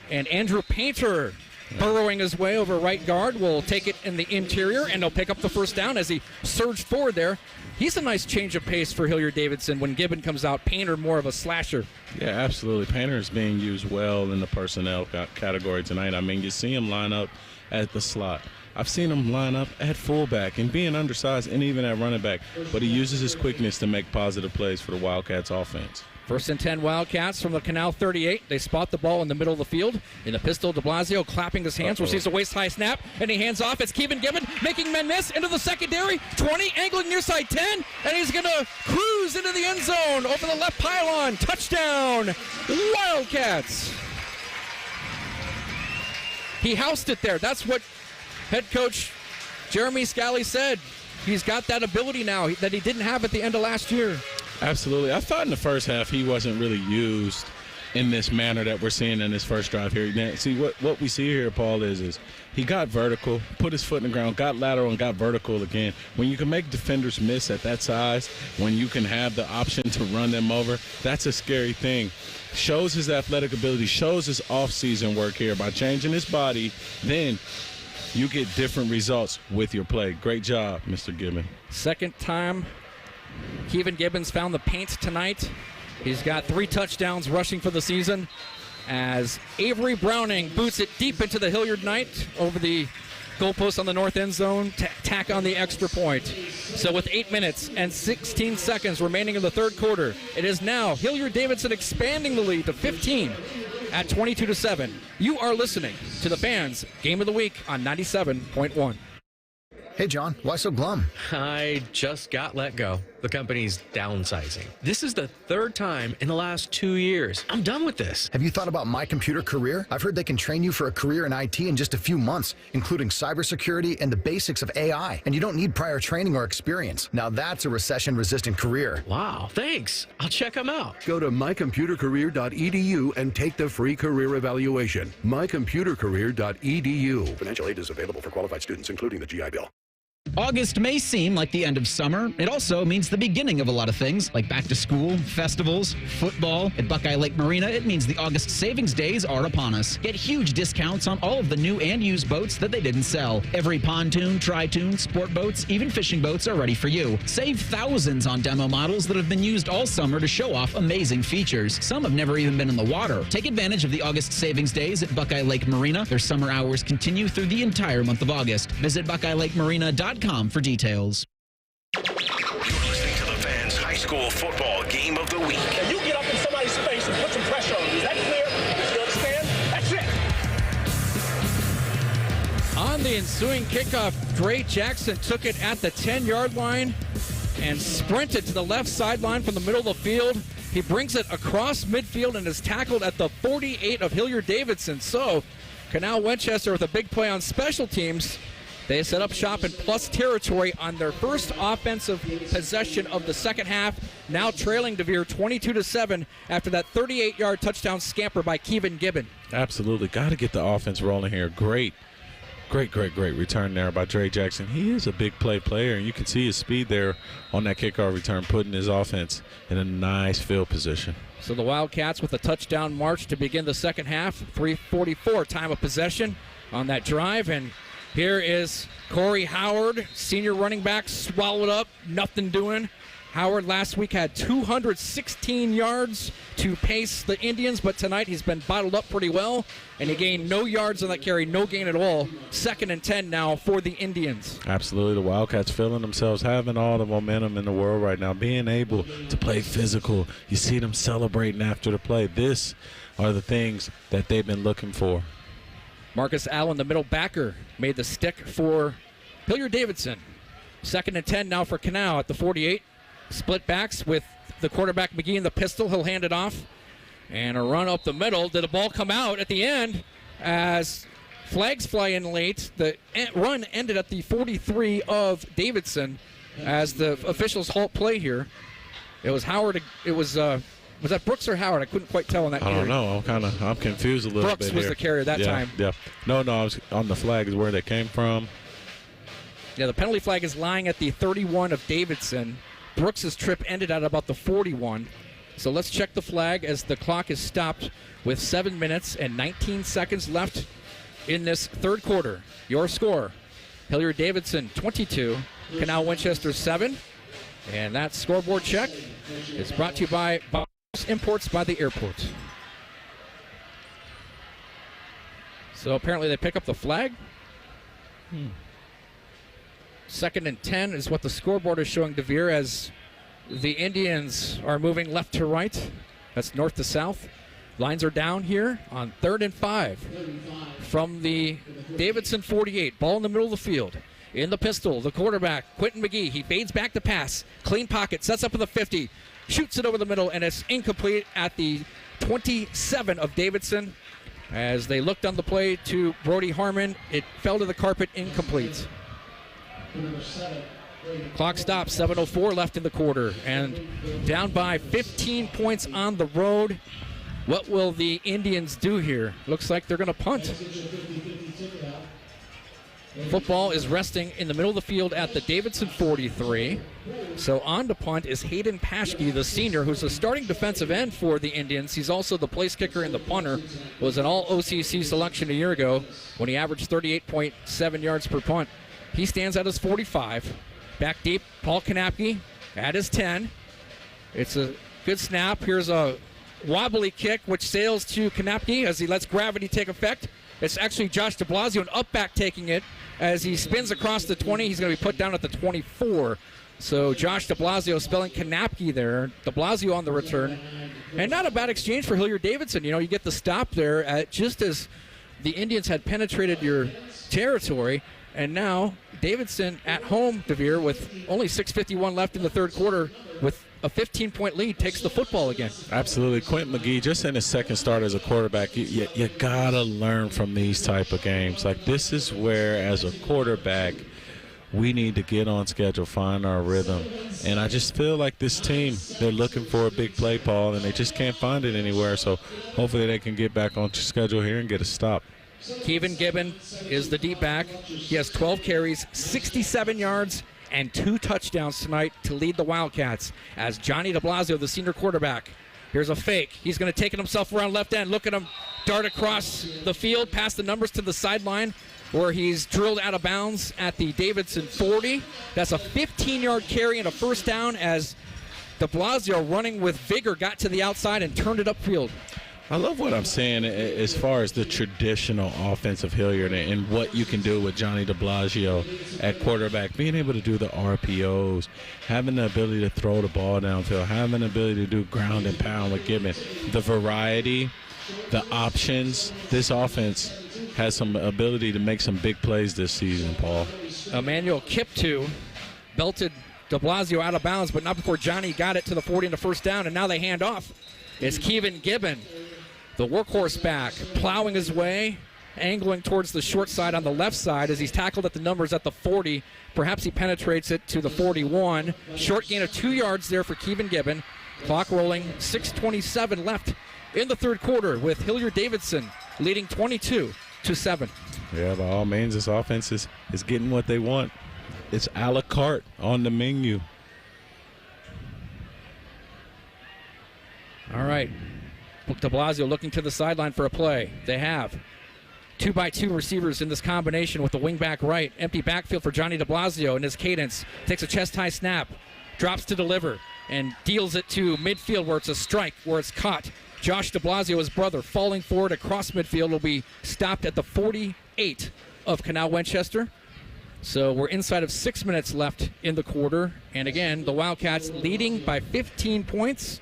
And Andrew Painter, burrowing his way over right guard, will take it in the interior, and they'll pick up the 1st down as he surged forward there. He's a nice change of pace for Hilliard Davidson. When Gibbon comes out, Painter more of a slasher. Yeah, absolutely. Painter is being used well in the personnel category tonight. I mean, you see him line up at the slot. I've seen him line up at fullback and being undersized and even at running back. But he uses his quickness to make positive plays for the Wildcats offense. 1st and 10 Wildcats from the Canal 38. They spot the ball in the middle of the field. In the pistol, DeBlasio clapping his hands, receives a waist-high snap, and he hands off. It's Kevin Gibbon making men miss into the secondary. 20, angling near side 10, and he's going to cruise into the end zone over the left pylon. Touchdown, Wildcats. He housed it there. That's what head coach Jeremy Scally said. He's got that ability now that he didn't have at the end of last year. Absolutely. I thought in the first half he wasn't really used in this manner that we're seeing in this first drive here. Now, see, what we see here, Paul, is he got vertical, put his foot in the ground, got lateral, and got vertical again. When you can make defenders miss at that size, when you can have the option to run them over, that's a scary thing. Shows his athletic ability, shows his off-season work here. By changing his body, then you get different results with your play. Great job, Mr. Gibbon. 2nd time Kevin Gibbons found the paint tonight. He's got 3 touchdowns rushing for the season as Avery Browning boots it deep into the Hilliard Knight over the goalpost on the north end zone, tack on the extra point. So with 8 minutes and 16 seconds remaining in the third quarter, it is now Hilliard-Davidson expanding the lead to 15 at 22-7. You are listening to the Fans Game of the Week on 97.1. Hey, John, why so glum? I just got let go. The company's downsizing. This is the 3rd time in the last 2 years. I'm done with this. Have you thought about My Computer Career? I've heard they can train you for a career in IT in just a few months, including cybersecurity and the basics of AI. And you don't need prior training or experience. Now that's a recession-resistant career. Wow, thanks. I'll check them out. Go to mycomputercareer.edu and take the free career evaluation. mycomputercareer.edu. Financial aid is available for qualified students, including the GI Bill. August may seem like the end of summer. It also means the beginning of a lot of things, like back to school, festivals, football. At Buckeye Lake Marina, it means the August savings days are upon us. Get huge discounts on all of the new and used boats that they didn't sell. Every pontoon, tri-toon, sport boats, even fishing boats are ready for you. Save thousands on demo models that have been used all summer to show off amazing features. Some have never even been in the water. Take advantage of the August savings days at Buckeye Lake Marina. Their summer hours continue through the entire month of August. Visit BuckeyeLakeMarina.com for details. You're listening to the Fans High School Football Game of the Week. Now you get up in somebody's face and put some pressure on them. Is that clear? You understand? That's it. On the ensuing kickoff, Dre Jackson took it at the 10-yard line and sprinted to the left sideline from the middle of the field. He brings it across midfield and is tackled at the 48 of Hilliard-Davidson. So, Canal Winchester with a big play on special teams. They set up shop in plus territory on their first offensive possession of the second half, now trailing DeVere 22-7 after that 38-yard touchdown scamper by Kevin Gibbon. Absolutely. Got to get the offense rolling here. Great return there by Dre Jackson. He is a big player, and you can see his speed there on that kickoff return, putting his offense in a nice field position. So the Wildcats with a touchdown march to begin the second half, 3:44 time of possession on that drive, and here is Corey Howard, senior running back, swallowed up, nothing doing. Howard last week had 216 yards to pace the Indians, but tonight he's been bottled up pretty well, and he gained no yards on that carry, no gain at all. 2nd and 10 now for the Indians. Absolutely. The Wildcats feeling themselves, having all the momentum in the world right now, being able to play physical. You see them celebrating after the play. This are the things that they've been looking for. Marcus Allen, the middle backer, made the stick for Hilliard-Davidson. 2nd and 10 now for Canal at the 48. Split backs with the quarterback McGee in the pistol. He'll hand it off. And a run up the middle. Did the ball come out at the end as flags fly in late? The run ended at the 43 of Davidson as the officials halt play here. It was Howard. It was that Brooks or Howard? I couldn't quite tell on that carry. I don't know. I'm confused a little bit. Brooks was the carrier that time. Yeah. No, I was on the flag is where they came from. Yeah, the penalty flag is lying at the 31 of Davidson. Brooks' trip ended at about the 41. So let's check the flag as the clock is stopped with 7 minutes and 19 seconds left in this third quarter. Your score, Hilliard-Davidson 22, Canal Winchester 7. And that scoreboard check is brought to you by Imports by the Airport. So apparently they pick up the flag. 2nd and 10 is what the scoreboard is showing DeVere as the Indians are moving left to right. That's north to south. Lines are down here on 3rd and 5 from the Davidson 48. Ball in the middle of the field. In the pistol, the quarterback, Quentin McGee. He fades back to pass. Clean pocket, sets up at the 50. Shoots it over the middle, and it's incomplete at the 27 of Davidson. As they looked on the play to Brody Harmon, it fell to the carpet, incomplete. Clock stops, 7:04 left in the quarter, and down by 15 points on the road. What will the Indians do here? Looks like they're going to punt. Football is resting in the middle of the field at the Davidson 43. So on to punt is Hayden Paschke, the senior, who's a starting defensive end for the Indians. He's also the place kicker and the punter. Was an all-OCC selection a year ago when he averaged 38.7 yards per punt. He stands at his 45. Back deep, Paul Kanapke at his 10. It's a Good snap. Here's a wobbly kick, which sails to Kanapke as he lets gravity take effect. It's actually Josh de Blasio, an up back, taking it. As he spins across the 20, he's going to be put down at the 24. So Josh de Blasio spelling Kanapke there. De Blasio on the return. And not a bad exchange for Hilliard Davidson. You get the stop there at just as the Indians had penetrated your territory. And now Davidson at home, DeVere, with only 6:51 left in the third quarter, with a 15-point lead, takes the football again. Absolutely. Quentin McGee, just in his second start as a quarterback, you got to learn from these type of games. Like, this is where, as a quarterback, we need to get on schedule, find our rhythm. And I just feel like this team, they're looking for a big play, Paul, and they just can't find it anywhere. So hopefully they can get back on schedule here and get a stop. Kevin Gibbon is the deep back. He has 12 carries, 67 yards, and 2 touchdowns tonight to lead the Wildcats. As Johnny de Blasio, the senior quarterback, here's a fake. He's going to take it himself around left end. Look at him dart across the field, past the numbers to the sideline, where he's drilled out of bounds at the Davidson 40. That's a 15-yard carry and a first down as de Blasio, running with vigor, got to the outside and turned it upfield. I love what I'm saying as far as the traditional offensive Hilliard and what you can do with Johnny de Blasio at quarterback, being able to do the RPOs, having the ability to throw the ball downfield, having the ability to do ground and pound with Gibbon. The variety, the options, this offense has some ability to make some big plays this season, Paul. Emmanuel Kiptu belted de Blasio out of bounds, but not before Johnny got it to the 40 and a first down, and now they hand off. It's Kevin Gibbon, the workhorse back, plowing his way, angling towards the short side on the left side as he's tackled at the numbers at the 40. Perhaps he penetrates it to the 41. Short gain of 2 yards there for Kevin Gibbon. Clock rolling, 6:27 left in the third quarter with Hilliard Davidson leading 22-7. Yeah, by all means, this offense is getting what they want. It's a la carte on the menu. All right. De Blasio looking to the sideline for a play. They have 2x2 receivers in this combination with the wingback right. Empty backfield for Johnny de Blasio in his cadence. Takes a chest-high snap, drops to deliver, and deals it to midfield where it's a strike, where it's caught. Josh de Blasio, his brother, falling forward across midfield, will be stopped at the 48 of Canal Winchester. So we're inside of 6 minutes left in the quarter. And again, the Wildcats leading by 15 points.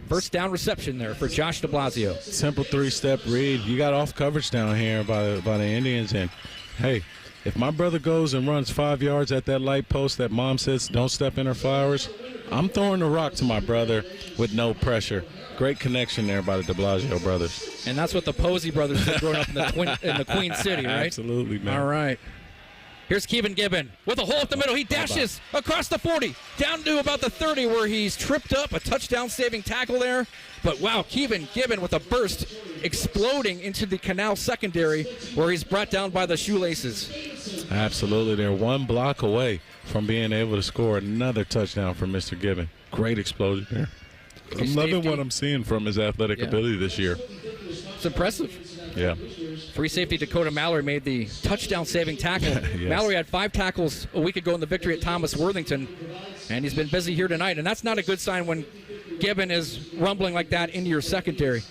First down reception there for Josh de Blasio. Simple 3-step read. You got off coverage down here by the Indians. And, hey, if my brother goes and runs 5 yards at that light post that mom says don't step in her flowers, I'm throwing the rock to my brother with no pressure. Great connection there by the de Blasio brothers. And that's what the Posey brothers did growing up in the Queen City, right? Absolutely, man. All right. Here's Kevin Gibbon with a hole up the middle. He dashes across the 40, down to about the 30 where he's tripped up. A touchdown-saving tackle there. But, wow, Kevin Gibbon with a burst exploding into the Canal secondary where he's brought down by the shoelaces. Absolutely. They're one block away from being able to score another touchdown for Mr. Gibbon. Great explosion there. I'm loving what I'm seeing from his athletic ability this year. It's impressive. Yeah. Free safety Dakota Mallory made the touchdown-saving tackle. Yes. Mallory had 5 tackles a week ago in the victory at Thomas Worthington, and he's been busy here tonight. And that's not a good sign when Gibbon is rumbling like that into your secondary.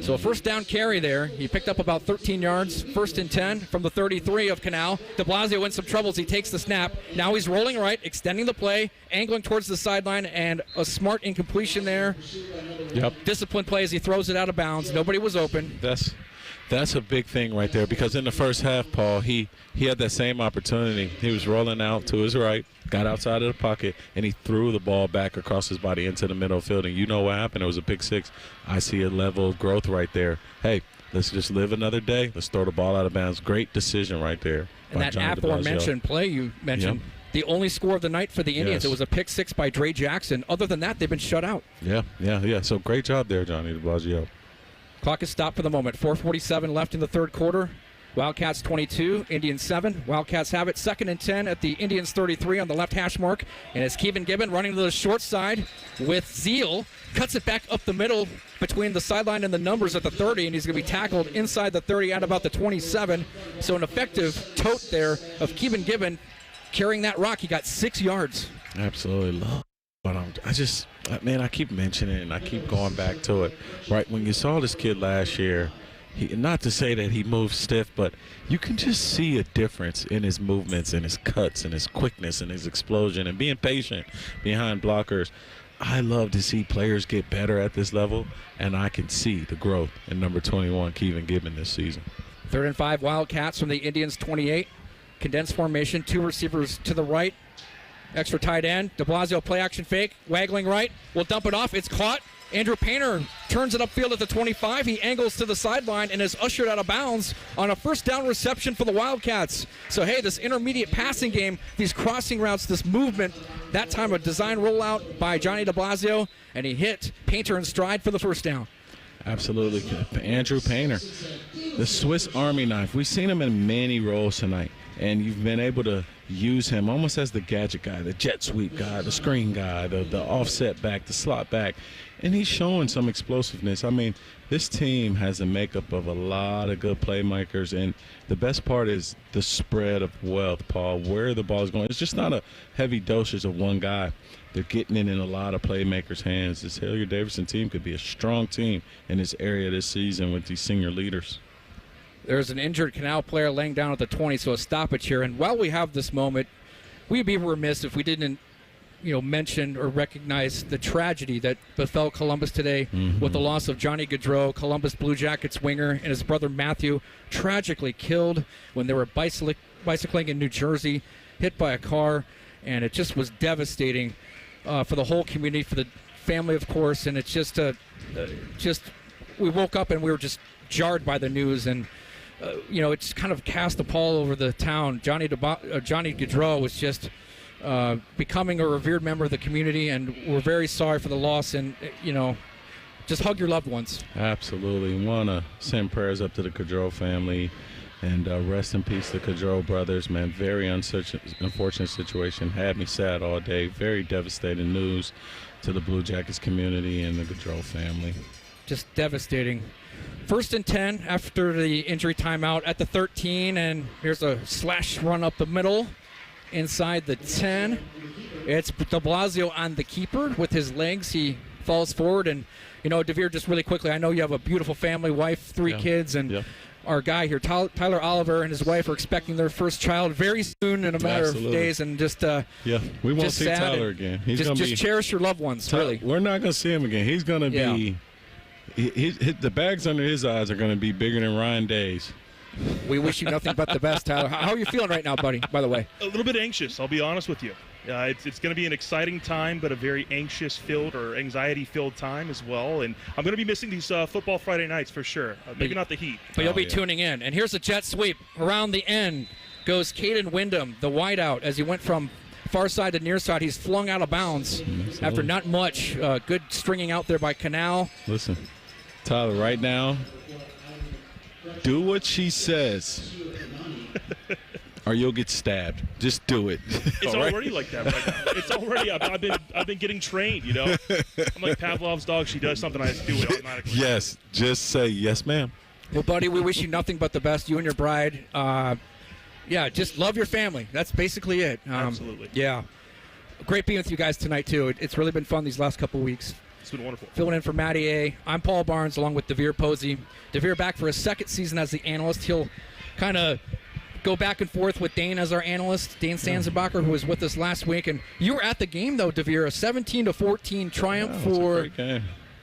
So a first down carry there. He picked up about 13 yards, 1st and 10 from the 33 of Canal. De Blasio in some troubles. He takes the snap. Now he's rolling right, extending the play, angling towards the sideline, and a smart incompletion there. Yep. Disciplined play as he throws it out of bounds. Nobody was open. That's a big thing right there because in the first half, Paul, he had that same opportunity. He was rolling out to his right, got outside of the pocket, and he threw the ball back across his body into the middle of the field. And you know what happened? It was a pick 6. I see a level of growth right there. Hey, let's just live another day. Let's throw the ball out of bounds. Great decision right there. And that aforementioned play you mentioned, the only score of the night for the Indians, it was a pick 6 by Dre Jackson. Other than that, they've been shut out. Yeah. So great job there, Johnny de Blasio. Clock is stopped for the moment. 4:47 left in the third quarter. Wildcats 22, Indians 7. Wildcats have it 2nd and 10 at the Indians 33 on the left hash mark. And it's Kevin Gibbon running to the short side with zeal. Cuts it back up the middle between the sideline and the numbers at the 30, and he's going to be tackled inside the 30 at about the 27. So an effective tote there of Kevin Gibbon carrying that rock. He got 6 yards. Absolutely. But I keep mentioning it and I keep going back to it. Right, when you saw this kid last year, not to say that he moves stiff, but you can just see a difference in his movements and his cuts and his quickness and his explosion and being patient behind blockers. I love to see players get better at this level, and I can see the growth in number 21, Kevin Gibbon, this season. 3rd and 5, Wildcats from the Indians' 28. Condensed formation, 2 receivers to the right. Extra tight end. De Blasio play action fake. Waggling right. Will dump it off. It's caught. Andrew Painter turns it upfield at the 25. He angles to the sideline and is ushered out of bounds on a first down reception for the Wildcats. So, hey, this intermediate passing game, these crossing routes, this movement, that time a design rollout by Johnny De Blasio, and he hit Painter in stride for the first down. Absolutely. Andrew Painter, the Swiss Army knife. We've seen him in many roles tonight, and you've been able to use him almost as the gadget guy, the jet sweep guy, the screen guy, the offset back, the slot back, and he's showing some explosiveness. I mean, this team has a makeup of a lot of good playmakers, and the best part is the spread of wealth, Paul, where the ball is going. It's just not a heavy dosage of one guy. They're getting it in a lot of playmakers' hands. This Hilliard Davidson team could be a strong team in this area this season with these senior leaders. There's an injured Canal player laying down at the 20, so a stoppage here. And while we have this moment, we'd be remiss if we didn't, mention or recognize the tragedy that befell Columbus today with the loss of Johnny Gaudreau, Columbus Blue Jackets winger, and his brother Matthew, tragically killed when they were bicycling in New Jersey, hit by a car, and it just was devastating for the whole community, for the family, of course. And it's just we woke up and we were just jarred by the news, and it's kind of cast a pall over the town. Johnny Gaudreau was just becoming a revered member of the community, and we're very sorry for the loss. And just hug your loved ones. Absolutely. We want to send prayers up to the Gaudreau family, and rest in peace, the Gaudreau brothers. Man, very unfortunate situation. Had me sad all day. Very devastating news to the Blue Jackets community and the Gaudreau family. Just devastating. 1st and 10 after the injury timeout at the 13, and here's a slash run up the middle inside the 10. It's De Blasio on the keeper with his legs. He falls forward, and DeVere, just really quickly, I know you have a beautiful family, wife, 3 kids, and our guy here, Tyler Oliver, and his wife are expecting their first child very soon in a matter of days, and just we won't see Tyler again. He's just cherish your loved ones. Really, we're not going to see him again. He's going to be. The bags under his eyes are going to be bigger than Ryan Day's. We wish you nothing but the best, Tyler. How are you feeling right now, buddy, by the way? A little bit anxious, I'll be honest with you. It's going to be an exciting time, but a very anxious-filled or anxiety-filled time as well. And I'm going to be missing these football Friday nights for sure. Maybe not the heat. But you'll be tuning in. And here's a jet sweep. Around the end goes Caden Wyndham, the wideout, as he went from far side to near side. He's flung out of bounds after not much. Good stringing out there by Canal. Listen, Tyler, right now, do what she says, or you'll get stabbed. Just do it. It's already like that right now. It's already. I've been getting trained. I'm like Pavlov's dog. She does something, I just do it automatically. Yes, just say yes, ma'am. Well, buddy, we wish you nothing but the best. You and your bride. Just love your family. That's basically it. Absolutely. Yeah. Great being with you guys tonight too. It's really been fun these last couple weeks. It's been wonderful. Filling in for Matty A. I'm Paul Barnes along with DeVere Posey. DeVere back for his 2nd season as the analyst. He'll kind of go back and forth with Dane as our analyst, Dane Sanzenbacher, who was with us last week. And you were at the game, though, DeVere. A 17-14 triumph for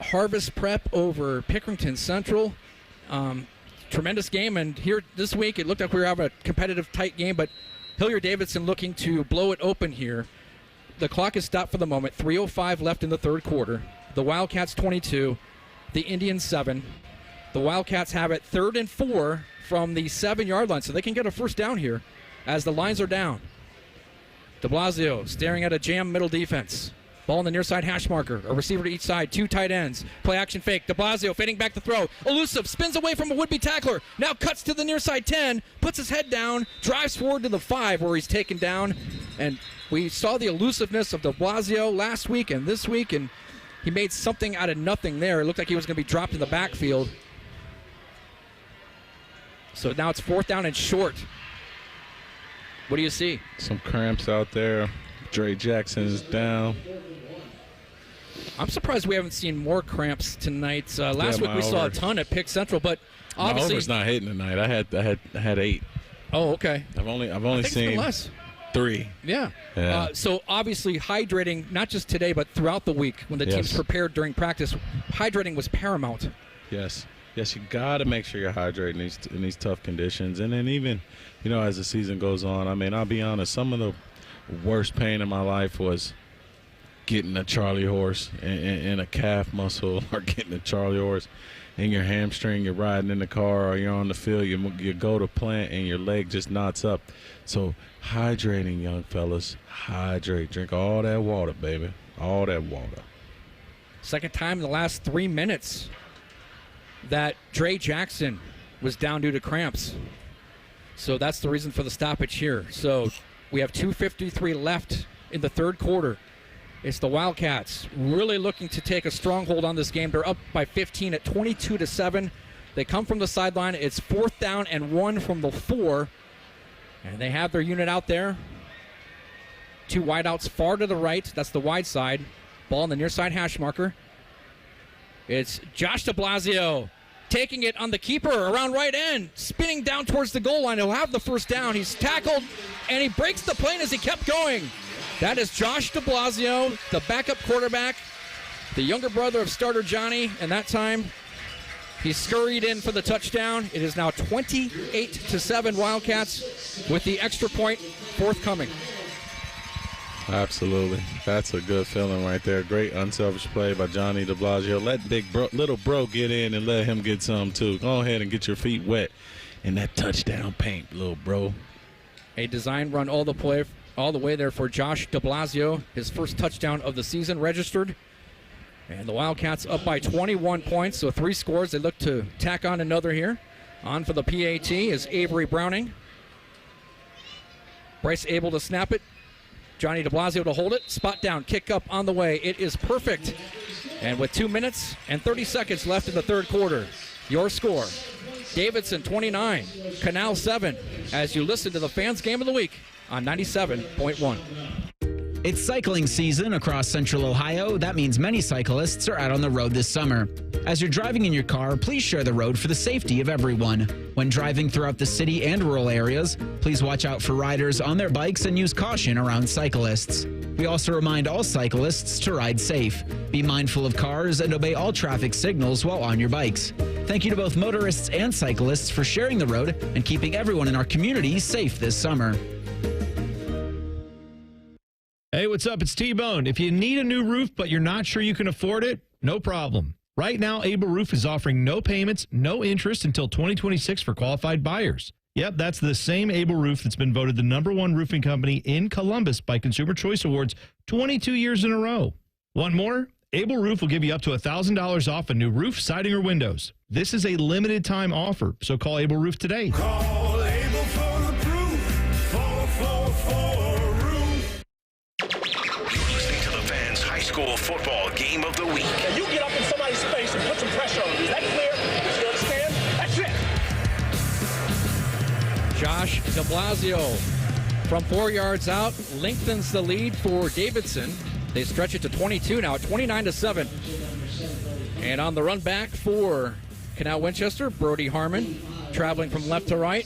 Harvest Prep over Pickerington Central. Tremendous game. And here this week, it looked like we were having a competitive, tight game. But Hilliard Davidson looking to blow it open here. The clock is stopped for the moment. 3:05 left in the 3rd quarter. The Wildcats 22, the Indians 7. The Wildcats have it 3rd and 4 from the 7-yard line, so they can get a first down here as the lines are down. De Blasio staring at a jam middle defense. Ball on the near side hash marker. A receiver to each side. 2 tight ends. Play action fake. De Blasio fading back the throw. Elusive. Spins away from a would-be tackler. Now cuts to the near side 10. Puts his head down. Drives forward to the 5 where he's taken down. And we saw the elusiveness of De Blasio last week and this week, and he made something out of nothing there. It looked like he was going to be dropped in the backfield. So now it's 4th down and short. What do you see? Some cramps out there. Dre Jackson is down. I'm surprised we haven't seen more cramps tonight. Last week we saw a ton at Pick Central, but obviously my over's not hitting tonight. I had 8. Oh, okay. I've only seen less. 3. Yeah. So obviously hydrating, not just today, but throughout the week when the team's prepared during practice, hydrating was paramount. Yes, you got to make sure you're hydrating in these tough conditions. And then even, as the season goes on, I mean, I'll be honest, some of the worst pain in my life was getting a Charlie horse in a calf muscle, or getting a Charlie horse in your hamstring. You're riding in the car or you're on the field, you go to plant and your leg just knots up. So hydrating, young fellas, hydrate. Drink all that water, baby, all that water. Second time in the last 3 minutes that Dre Jackson was down due to cramps. So that's the reason for the stoppage here. So we have 2:53 left in the third quarter. It's the Wildcats really looking to take a stronghold on this game. They're up by 15 at 22-7. They come from the sideline. It's 4th down and 1 from the 4. And they have their unit out there. 2 wideouts far to the right. That's the wide side. Ball on the near side hash marker. It's Josh de Blasio taking it on the keeper around right end, spinning down towards the goal line. He'll have the first down. He's tackled, and he breaks the plane as he kept going. That is Josh de Blasio, the backup quarterback, the younger brother of starter Johnny, and that time he scurried in for the touchdown. It is now 28-7 Wildcats with the extra point forthcoming. Absolutely. That's a good feeling right there. Great unselfish play by Johnny de Blasio. Let little bro get in and let him get some too. Go ahead and get your feet wet in that touchdown paint, little bro. A design run all the way there for Josh de Blasio. His first touchdown of the season registered. And the Wildcats up by 21 points, so 3 scores. They look to tack on another here. On for the PAT is Avery Browning. Bryce able to snap it. Johnny de Blasio to hold it. Spot down, kick up on the way. It is perfect. And with 2 minutes and 30 seconds left in the third quarter, your score, Davidson 29, Canal 7, as you listen to the Fans Game of the Week on 97.1. It's cycling season across Central Ohio. That means many cyclists are out on the road this summer. As you're driving in your car, please share the road for the safety of everyone. When driving throughout the city and rural areas, please watch out for riders on their bikes and use caution around cyclists. We also remind all cyclists to ride safe. Be mindful of cars and obey all traffic signals while on your bikes. Thank you to both motorists and cyclists for sharing the road and keeping everyone in our community safe this summer. Hey, what's up? It's T-Bone. If you need a new roof but you're not sure you can afford it, no problem. Right now, Able Roof is offering no payments, no interest until 2026 for qualified buyers. Yep, that's the same Able Roof that's been voted the #1 roofing company in Columbus by Consumer Choice Awards 22 years in a row. Want more? Able Roof will give you up to $1,000 off a new roof, siding, or windows. This is a limited time offer, so call Able Roof today. Call Able for the proof. 444 Roof. You're listening to the Fans High School Football Game of the Week. Now you get up in somebody's face and put some pressure on them. Is that clear? You understand? That's it. Josh de Blasio from 4 yards out lengthens the lead for Davidson. They stretch it to 22 now, 29-7. And on the run back for Canal Winchester, Brody Harmon, traveling from left to right.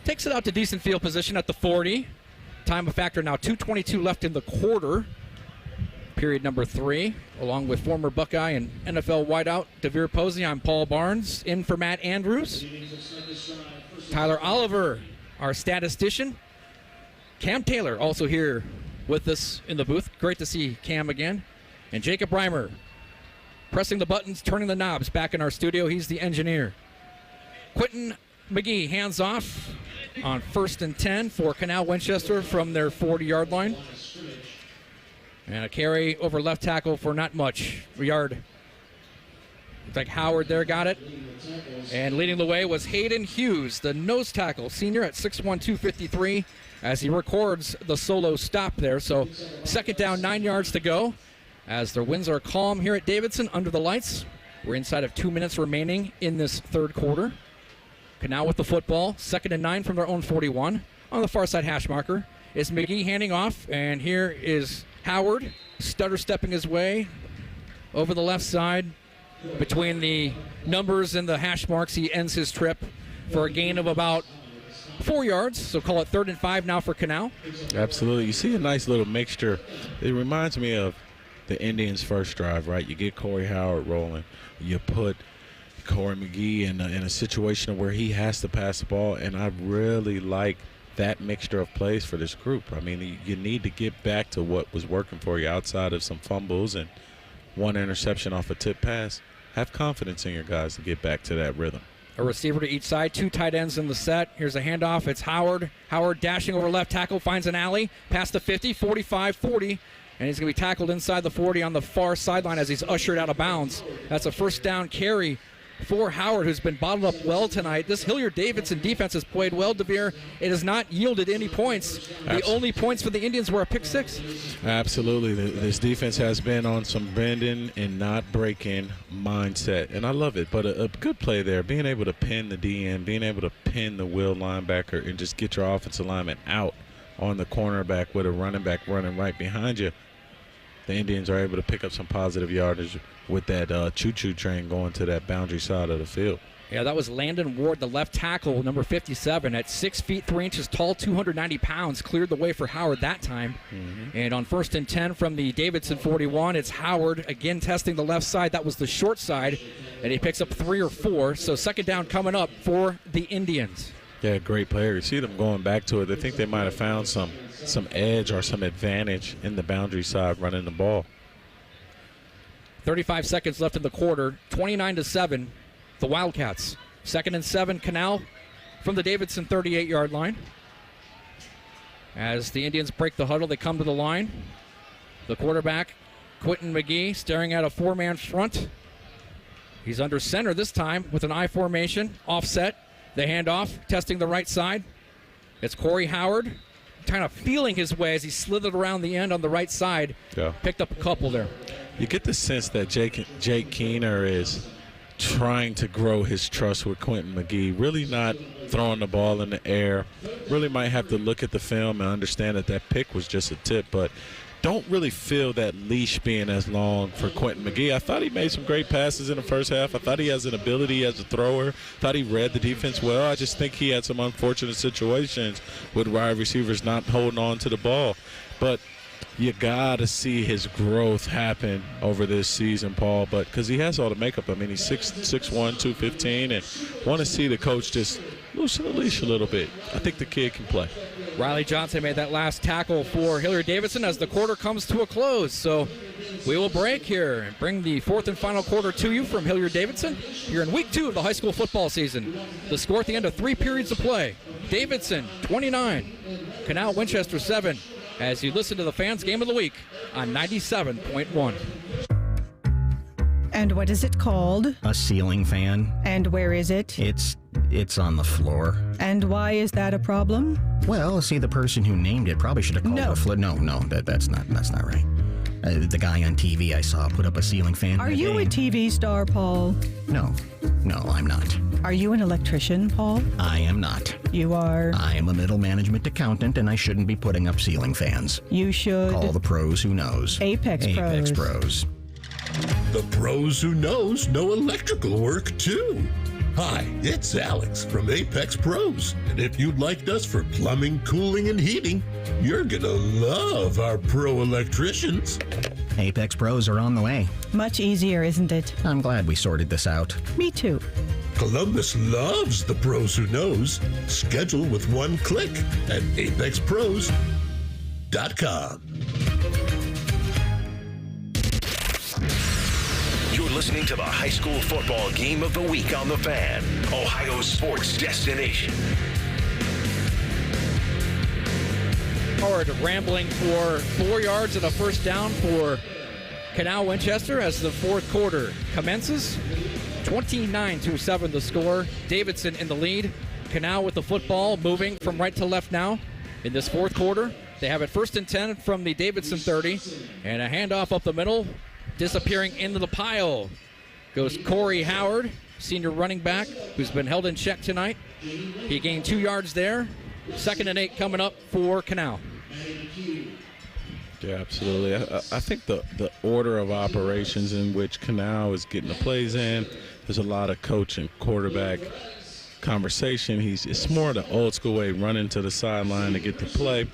Takes it out to decent field position at the 40. Time of factor now 2:22 left in the quarter. Period number 3, along with former Buckeye and NFL wideout DeVere Posey. I'm Paul Barnes, in for Matt Andrews. Tyler Oliver, our statistician. Cam Taylor also here with us in the booth. Great to see Cam again. And Jacob Reimer, pressing the buttons, turning the knobs back in our studio. He's the engineer. Quentin McGee hands off on 1st and 10 for Canal Winchester from their 40-yard line. And a carry over left tackle for not much. A yard. Looks like Howard there got it. And leading the way was Hayden Hughes, the nose tackle, senior at 6'1", 253, as he records the solo stop there. So 2nd down, 9 yards to go. As their winds are calm here at Davidson under the lights. We're inside of 2 minutes remaining in this third quarter. Canal with the football, 2nd and 9 from their own 41. On the far side hash marker is McGee handing off, and here is Howard stutter stepping his way over the left side. Between the numbers and the hash marks, he ends his trip for a gain of about 4 yards. So call it 3rd and 5 now for Canal. Absolutely. You see a nice little mixture. It reminds me of the Indians' first drive, right? You get Corey Howard rolling. You put Corey McGee in a situation where he has to pass the ball, and I really like that mixture of plays for this group. I mean, you need to get back to what was working for you outside of some fumbles and one interception off a tip pass. Have confidence in your guys to get back to that rhythm. A receiver to each side, 2 tight ends in the set. Here's a handoff. It's Howard. Howard dashing over left tackle, finds an alley, past the 50, 45, 40, and he's going to be tackled inside the 40 on the far sideline as he's ushered out of bounds. That's a first down carry for Howard, who's been bottled up well tonight. This Hilliard Davidson defense has played well, DeVere. It has not yielded any points. The only points for the Indians were a pick 6. Absolutely. This defense has been on some bending and not breaking mindset, and I love it. But a good play there, being able to pin the DN, being able to pin the will linebacker and just get your offensive lineman out on the cornerback with a running back running right behind you. The Indians are able to pick up some positive yardage with that choo-choo train going to that boundary side of the field. Yeah, that was Landon Ward, the left tackle, number 57, at 6 feet 3 inches tall, 290 pounds, cleared the way for Howard that time. And on 1st and 10 from the Davidson 41, it's Howard again testing the left side. That was the short side, and he picks up 3 or 4. So 2nd down coming up for the Indians. Yeah, great player. You see them going back to it. They think they might have found some edge or some advantage in the boundary side running the ball. 35 seconds left in the quarter. 29-7, the Wildcats. 2nd and 7, Canal from the Davidson 38-yard line. As the Indians break the huddle, they come to the line. The quarterback, Quentin McGee, staring at a 4-man front. He's under center this time with an I formation, offset. The handoff, testing the right side. It's Corey Howard, kind of feeling his way as he slithered around the end on the right side. Yeah. Picked up a couple there. You get the sense that Jake Keener is trying to grow his trust with Quentin McGee, really not throwing the ball in the air. Really might have to look at the film and understand that pick was just a tip, but don't really feel that leash being as long for Quentin McGee. I thought he made some great passes in the first half. I thought he has an ability as a thrower. Thought he read the defense well. I just think he had some unfortunate situations with wide receivers not holding on to the ball. But you got to see his growth happen over this season, Paul, but because he has all the makeup. I mean, he's 6'1", 215, and want to see the coach just loosen the leash a little bit. I think the kid can play. Riley Johnson made that last tackle for Hilliard Davidson as the quarter comes to a close. So we will break here and bring the 4th and final quarter to you from Hilliard Davidson here in week 2 of the high school football season. The score at the end of 3 periods of play: Davidson 29, Canal Winchester 7. As you listen to the Fans Game of the Week on 97.1. And what is it called? A ceiling fan. And where is it? It's on the floor. And why is that a problem? Well, see, the person who named it probably should have called it a floor. No, that's not right. The guy on TV I saw put up a ceiling fan. Are you a TV star, Paul? No, I'm not. Are you an electrician, Paul? I am not. You are? I am a middle management accountant, and I shouldn't be putting up ceiling fans. You should. Call the pros who knows. Apex Pros. The pros who knows know electrical work too. Hi, it's Alex from Apex Pros, and if you'd like us for plumbing, cooling, and heating, you're gonna love our pro electricians. Apex Pros are on the way. Much easier, isn't it? I'm glad we sorted this out. Me too. Columbus loves the pros who knows. Schedule with one click at apexpros.com. You're listening to the high school football game of the week on The Fan, Ohio's sports destination. Howard rambling for 4 yards and a first down for Canal Winchester as the 4th quarter commences. 29-7 the score. Davidson in the lead. Canal with the football, moving from right to left now in this 4th quarter. They have it 1st and 10 from the Davidson 30, and a handoff up the middle. Disappearing into the pile goes Corey Howard, senior running back, who's been held in check tonight. He gained 2 yards there. 2nd and 8 coming up for Canal. Yeah, absolutely. I think the order of operations in which Canal is getting the plays in, there's a lot of coach and quarterback conversation. It's more the old school way, running to the sideline to get the play.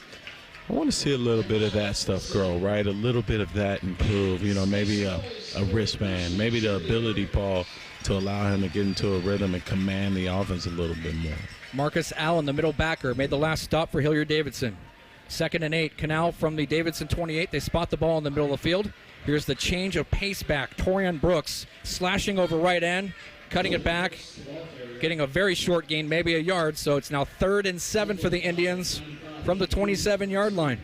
I want to see a little bit of that stuff grow, right? A little bit of that improve. Maybe a wristband, maybe the ability, Paul, to allow him to get into a rhythm and command the offense a little bit more. Marcus Allen, the middle backer, made the last stop for Hilliard Davidson. 2nd and 8. Canal from the Davidson 28. They spot the ball in the middle of the field. Here's the change of pace back. Torian Brooks slashing over right end, cutting it back, getting a very short gain, maybe a yard. So it's now 3rd and 7 for the Indians from the 27-yard line.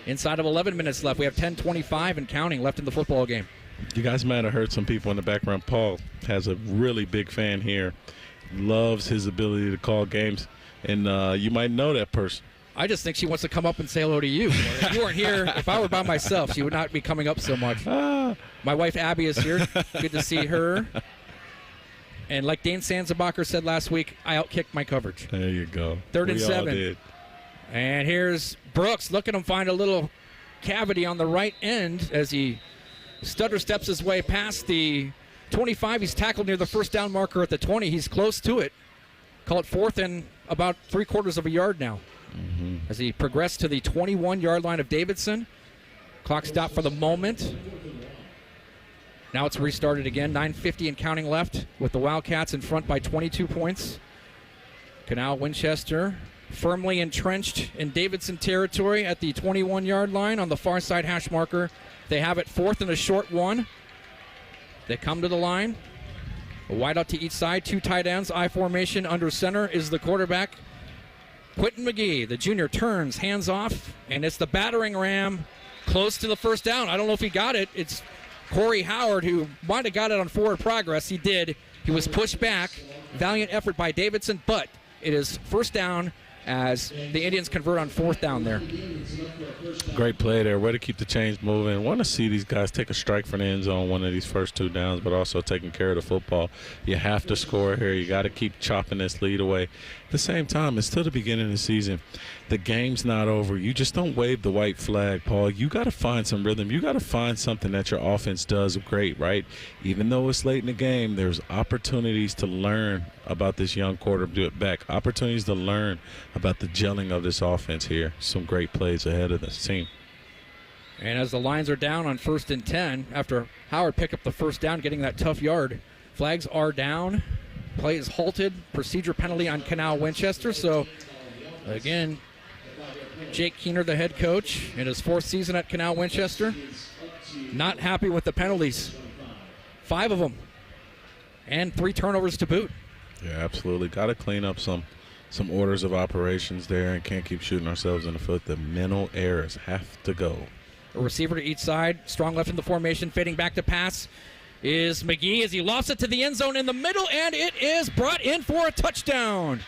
Inside of 11 minutes left. We have 10:25 and counting left in the football game. You guys might have heard some people in the background. Paul has a really big fan here. Loves his ability to call games. And you might know that person. I just think she wants to come up and say hello to you. If you weren't here, if I were by myself, she would not be coming up so much. My wife, Abby, is here. Good to see her. And like Dane Sanzenbacher said last week, I outkicked my coverage. There you go. 3rd and We 7. all did. And here's Brooks. Look at him find a little cavity on the right end as he stutter steps his way past the 25. He's tackled near the first down marker at the 20. He's close to it. Call it 4th and about 3/4 of a yard now. As he progressed to the 21-yard line of Davidson. Clock stopped for the moment. Now it's restarted again. 9:50 and counting left with the Wildcats in front by 22 points. Canal Winchester firmly entrenched in Davidson territory at the 21-yard line on the far side hash marker. They have it 4th and a short 1. They come to the line. A wide out to each side, 2 tight ends, I formation. Under center is the quarterback, Quentin McGee. The junior turns, hands off, and it's the battering ram close to the first down. I don't know if he got it. It's Corey Howard who might have got it on forward progress. He did. He was pushed back. Valiant effort by Davidson, but it is first down as the Indians convert on 4th down there. Great play there. Way to keep the chains moving. Want to see these guys take a strike for the end zone one of these first 2 downs, but also taking care of the football. You have to score here. You got to keep chopping this lead away. At the same time, it's still the beginning of the season. The game's not over. You just don't wave the white flag, Paul. You got to find some rhythm. You got to find something that your offense does great, right? Even though it's late in the game, there's opportunities to learn about this young quarterback, opportunities to learn about the gelling of this offense here. Some great plays ahead of this team. And as the lines are down on 1st and 10, after Howard picked up the first down, getting that tough yard, flags are down. Play is halted. Procedure penalty on Canal Winchester. So, again, Jake Keener, the head coach, in his 4th season at Canal Winchester, not happy with the penalties. 5 of them. And 3 turnovers to boot. Yeah, absolutely. Got to clean up some orders of operations there and can't keep shooting ourselves in the foot. The mental errors have to go. A receiver to each side. Strong left in the formation. Fading back to pass is McGee as he lofts it to the end zone in the middle, and it is brought in for a touchdown.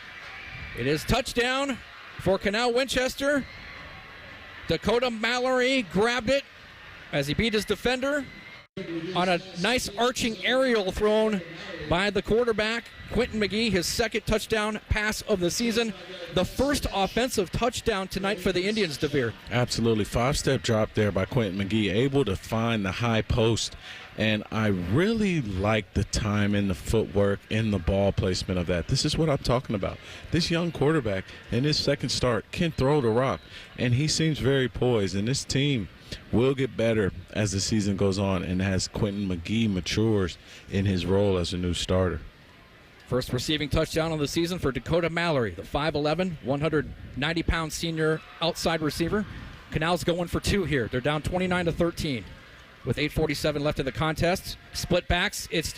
It is touchdown for Canal Winchester. Dakota Mallory grabbed it as he beat his defender on a nice arching aerial thrown by the quarterback, Quentin McGee, his 2nd touchdown pass of the season. The first offensive touchdown tonight for the Indians, DeVere. Absolutely. 5-step drop there by Quentin McGee, able to find the high post. And I really like the time and the footwork and the ball placement of that. This is what I'm talking about. This young quarterback in his 2nd start can throw the rock, and he seems very poised. And this team will get better as the season goes on and as Quentin McGee matures in his role as a new starter. First receiving touchdown of the season for Dakota Mallory, the 5'11", 190-pound senior outside receiver. Canal's going for 2 here. They're down 29-13 with 8:47 left in the contest. Split backs. It's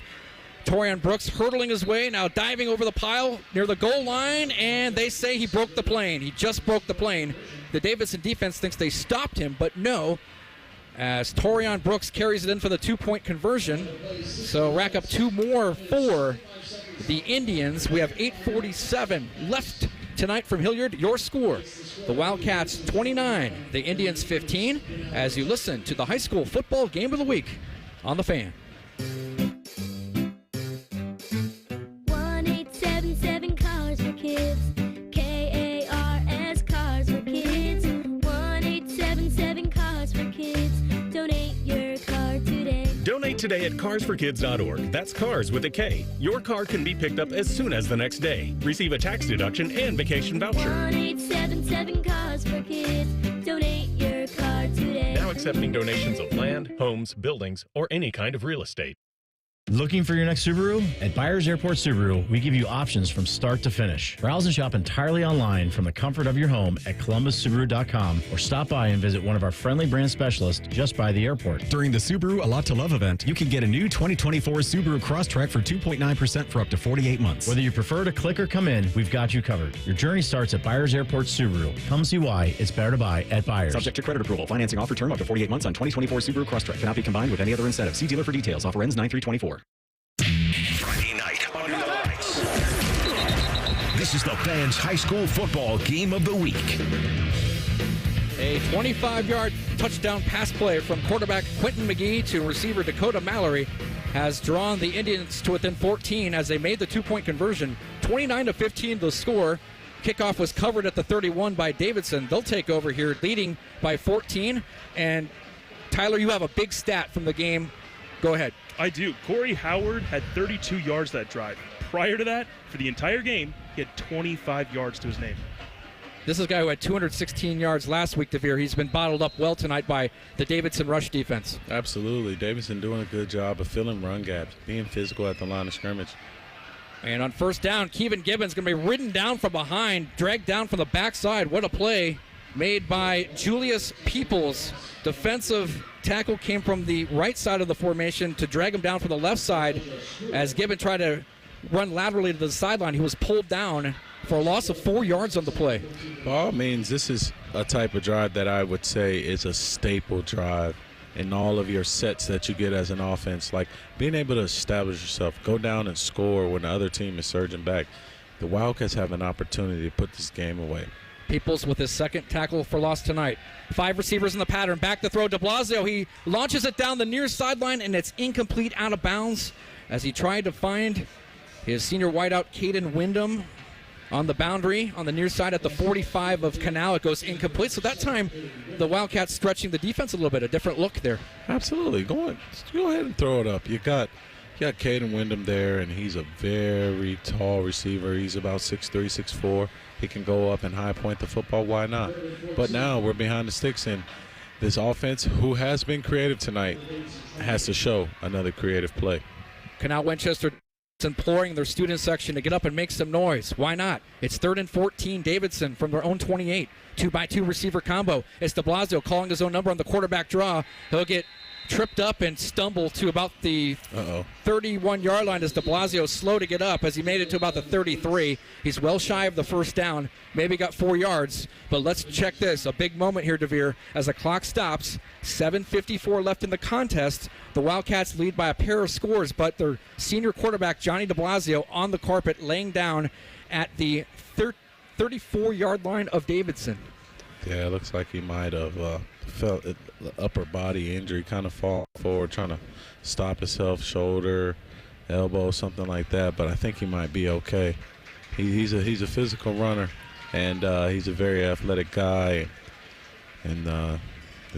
Torian Brooks hurtling his way, now diving over the pile near the goal line, and they say he broke the plane. He just broke the plane. The Davidson defense thinks they stopped him, but no, as Torian Brooks carries it in for the 2-point conversion. So rack up 2 more for the Indians. We have 8:47 left tonight from Hilliard. Your score, the Wildcats 29, the Indians 15, as you listen to the high school football game of the week on The Fan. 1-877 Cars for Kids. KARS Cars for Kids. 1-877 877 Cars for Kids. Donate your car today. Donate today at carsforkids.org. That's cars with a K. Your car can be picked up as soon as the next day. Receive a tax deduction and vacation voucher. 1-877 Cars for Kids. Donate your car today. Now accepting donations of land, homes, buildings, or any kind of real estate. Looking for your next Subaru? At Byers Airport Subaru, we give you options from start to finish. Browse and shop entirely online from the comfort of your home at columbussubaru.com or stop by and visit one of our friendly brand specialists just by the airport. During the Subaru A Lot to Love event, you can get a new 2024 Subaru Crosstrek for 2.9% for up to 48 months. Whether you prefer to click or come in, we've got you covered. Your journey starts at Byers Airport Subaru. Come see why it's better to buy at Byers. Subject to credit approval. Financing offer term up to 48 months on 2024 Subaru Crosstrek. Cannot be combined with any other incentive. See dealer for details. Offer ends 9/3/24. Friday night under the lights. This is the Fans High School Football Game of the Week. A 25-yard touchdown pass play from quarterback Quentin McGee to receiver Dakota Mallory has drawn the Indians to within 14 as they made the two-point conversion. 29-15 the score. Kickoff was covered at the 31 by Davidson. They'll take over here, leading by 14. And Tyler, you have a big stat from the game. Go ahead. I do. Corey Howard had 32 yards that drive. Prior to that, for the entire game, he had 25 yards to his name. This is a guy who had 216 yards last week, DeVere. He's been bottled up well tonight by the Davidson rush defense. Absolutely. Davidson doing a good job of filling run gaps, being physical at the line of scrimmage. And on first down, Kevin Gibbons going to be ridden down from behind, dragged down from the backside. What a play made by Julius Peoples. Defensive tackle came from the right side of the formation to drag him down from the left side. As Gibbons tried to run laterally to the sideline, he was pulled down for a loss of 4 yards on the play. By all means, this is a type of drive that I would say is a staple drive in all of your sets that you get as an offense. Like being able to establish yourself, go down and score when the other team is surging back. The Wildcats have an opportunity to put this game away. Peoples with his second tackle for loss tonight. 5 receivers in the pattern. Back to throw. De Blasio, he launches it down the near sideline, and it's incomplete, out of bounds as he tried to find his senior wideout, Caden Wyndham, on the boundary on the near side at the 45 of Canal. It goes incomplete. So that time, the Wildcats stretching the defense a little bit. A different look there. Absolutely. Go ahead and throw it up. You got Caden Wyndham there, and he's a very tall receiver. He's about 6'3", 6'4". He can go up and high point the football. Why not? But now we're behind the sticks, and this offense, who has been creative tonight, has to show another creative play. Canal Winchester imploring their student section to get up and make some noise. Why not? It's 3rd and 14. Davidson from their own 28. 2-by-2 receiver combo. It's De Blasio calling his own number on the quarterback draw. He'll get tripped up and stumble to about the 31-yard line as De Blasio slow to get up as he made it to about the 33. He's well shy of the first down. Maybe got 4 yards. But let's check this. A big moment here, DeVere, as the clock stops. 7:54 left in the contest. The Wildcats lead by a pair of scores, but their senior quarterback, Johnny De Blasio, on the carpet laying down at the 34-yard line of Davidson. Yeah, it looks like he might have felt the upper body injury, kind of fall forward, trying to stop himself, shoulder, elbow, something like that. But I think he might be okay. He's a physical runner, and he's a very athletic guy. And the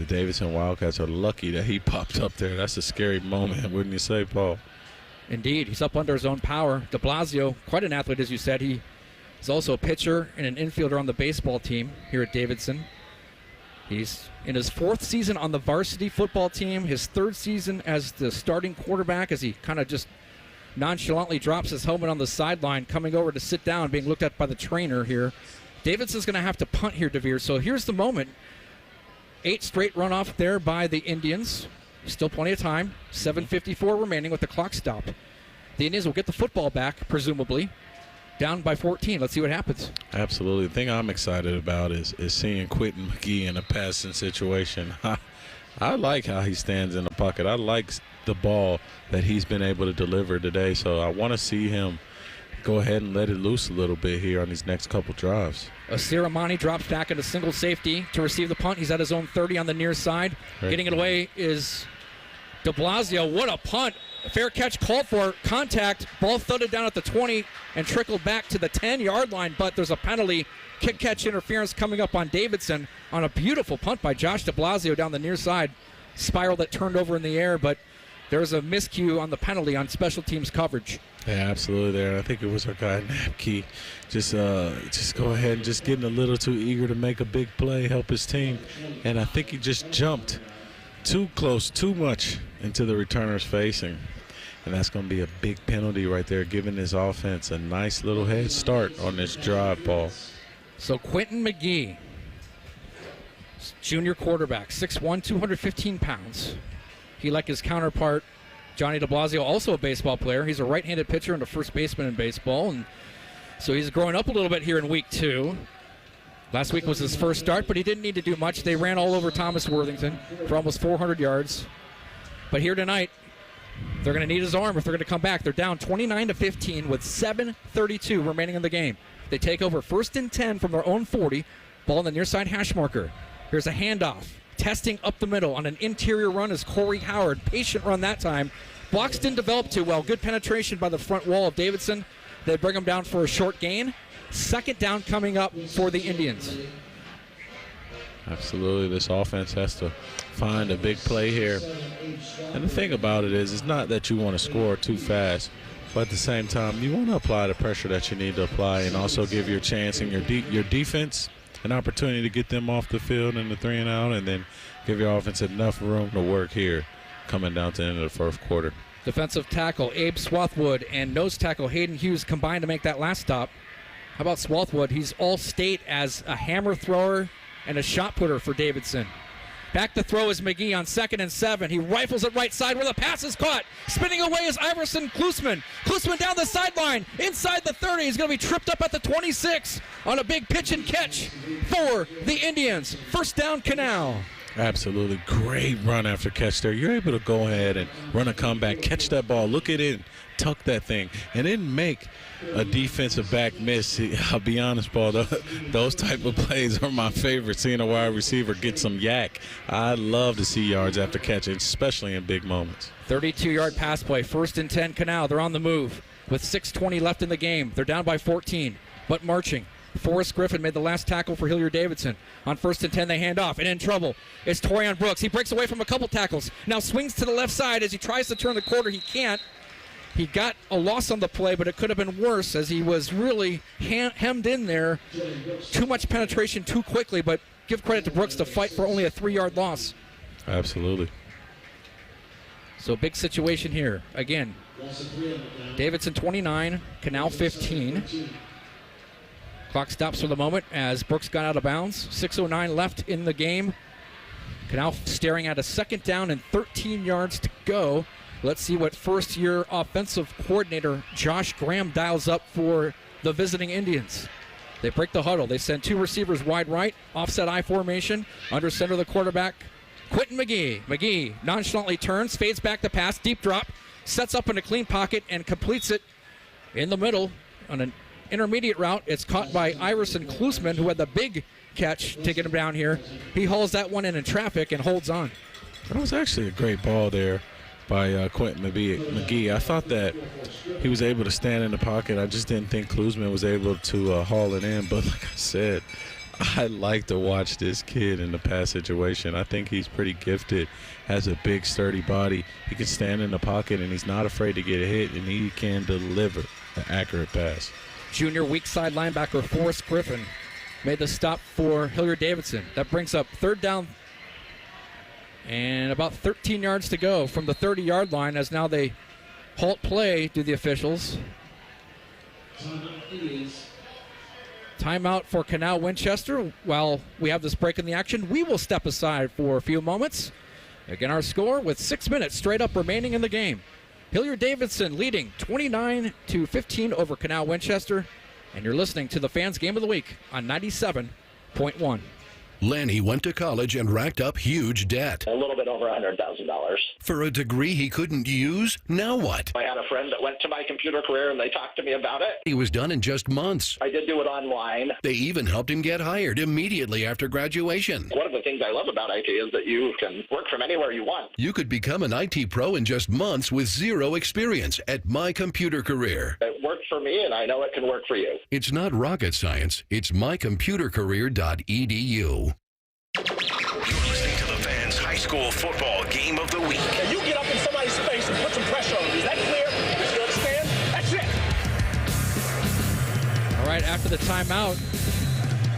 Davidson Wildcats are lucky that he popped up there. That's a scary moment, wouldn't you say, Paul? Indeed, he's up under his own power. De Blasio, quite an athlete, as you said. He is also a pitcher and an infielder on the baseball team here at Davidson. He's in his 4th season on the varsity football team, his 3rd season as the starting quarterback, as he kind of just nonchalantly drops his helmet on the sideline, coming over to sit down, being looked at by the trainer here. Davidson's going to have to punt here, DeVere. So here's the moment. 8 straight runoff there by the Indians. Still plenty of time. 7:54 remaining with the clock stopped. The Indians will get the football back, presumably. Down by 14. Let's see what happens. Absolutely. The thing I'm excited about is seeing Quentin McGee in a passing situation. I like how he stands in the pocket. I like the ball that he's been able to deliver today. So I want to see him go ahead and let it loose a little bit here on these next couple drives. Asiramani drops back into single safety to receive the punt. He's at his own 30 on the near side. Right. Getting it away is De Blasio. What a punt. fair catch called for, contact, ball thudded down at the 20 and trickled back to the 10-yard line, but there's a penalty. Kick catch interference coming up on Davidson on a beautiful punt by Josh de Blasio down the near side. Spiral that turned over in the air, but there's a miscue on the penalty on special teams coverage. Yeah, absolutely there. I think it was our guy, Napke. Just go ahead and just getting a little too eager to make a big play, help his team. And I think he just jumped too close, too much into the returner's face. And that's going to be a big penalty right there, giving his offense a nice little head start on this drive ball. So Quentin McGee, junior quarterback, 6'1", 215 pounds. He, like his counterpart, Johnny de Blasio, also a baseball player. He's a right-handed pitcher and a first baseman in baseball. And so he's growing up a little bit here in week 2. Last week was his first start, but he didn't need to do much. They ran all over Thomas Worthington for almost 400 yards. But here tonight, they're going to need his arm if they're going to come back. They're down 29-15 with 7:32 remaining in the game. They take over 1st and 10 from their own 40. Ball in the near side hash marker. Here's a handoff. Testing up the middle on an interior run is Corey Howard. Patient run that time. Blocks didn't develop too well. Good penetration by the front wall of Davidson. They bring him down for a short gain. 2nd down coming up for the Indians. Absolutely. This offense has to find a big play here. And the thing about it is, it's not that you want to score too fast, but at the same time, you want to apply the pressure that you need to apply and also give your chance and your defense an opportunity to get them off the field in the 3 and out, and then give your offense enough room to work here coming down to the end of the first quarter. Defensive tackle Abe Swarthwood and nose tackle Hayden Hughes combined to make that last stop. How about Swarthwood? He's all-state as a hammer thrower and a shot putter for Davidson. Back to throw is McGee on 2nd and 7. He rifles it right side where the pass is caught. Spinning away is Iverson Klusman. Klusman down the sideline, inside the 30. He's going to be tripped up at the 26 on a big pitch and catch for the Indians. 1st down, Canal. Absolutely. Great run after catch there. You're able to go ahead and run a comeback, catch that ball, look at it, tuck that thing, and then make a defensive back miss. I'll be honest, Paul, those type of plays are my favorite, seeing a wide receiver get some yak. I love to see yards after catching, especially in big moments. 32-yard pass play, 1st and 10, Canal. They're on the move with 6:20 left in the game. They're down by 14, but marching. Forrest Griffin made the last tackle for Hilliard Davidson. On 1st and 10, they hand off, and in trouble is Torian Brooks. He breaks away from a couple tackles. Now swings to the left side as he tries to turn the corner. He can't. He got a loss on the play, but it could have been worse as he was really hemmed in there. Too much penetration too quickly, but give credit to Brooks to fight for only a 3-yard loss. Absolutely. So big situation here. Again, Davidson 29, Canal 15. Clock stops for the moment as Brooks got out of bounds. 6:09 left in the game. Canal staring at a 2nd down and 13 yards to go. Let's see what first-year offensive coordinator Josh Graham dials up for the visiting Indians. They break the huddle. They send 2 receivers wide right, offset I formation. Under center the quarterback, Quentin McGee. McGee nonchalantly turns, fades back to pass, deep drop, sets up in a clean pocket and completes it in the middle on an intermediate route. It's caught by Iverson Klusman, who had the big catch to get him down here. He hauls that one in traffic and holds on. That was actually a great ball there by Quentin McGee. I thought that he was able to stand in the pocket. I just didn't think Klusman was able to haul it in. But like I said, I like to watch this kid in the pass situation. I think he's pretty gifted, has a big, sturdy body. He can stand in the pocket, and he's not afraid to get hit, and he can deliver an accurate pass. Junior weak side linebacker Forrest Griffin made the stop for Hilliard Davidson. That brings up 3rd down and about 13 yards to go from the 30-yard line as now they halt play, do the officials. Timeout for Canal Winchester. While we have this break in the action, we will step aside for a few moments. Again, our score with 6 minutes straight up remaining in the game. Hilliard Davidson leading 29-15 over Canal Winchester. And you're listening to the Fans Game of the Week on 97.1. Lanny went to college and racked up huge debt. A little bit over $100,000. For a degree he couldn't use? Now what? I had a friend that went to my computer career and they talked to me about it. He was done in just months. I did do it online. They even helped him get hired immediately after graduation. One of the things I love about IT is that you can work from anywhere you want. You could become an IT pro in just months with zero experience at My Computer Career. It worked for me, and I know it can work for you. It's not rocket science. It's mycomputercareer.edu. You're listening to the Fans High School Football Game of the Week. Now you get up in somebody's space and put some pressure on them. Is that clear? You understand? That's it. All right, after the timeout,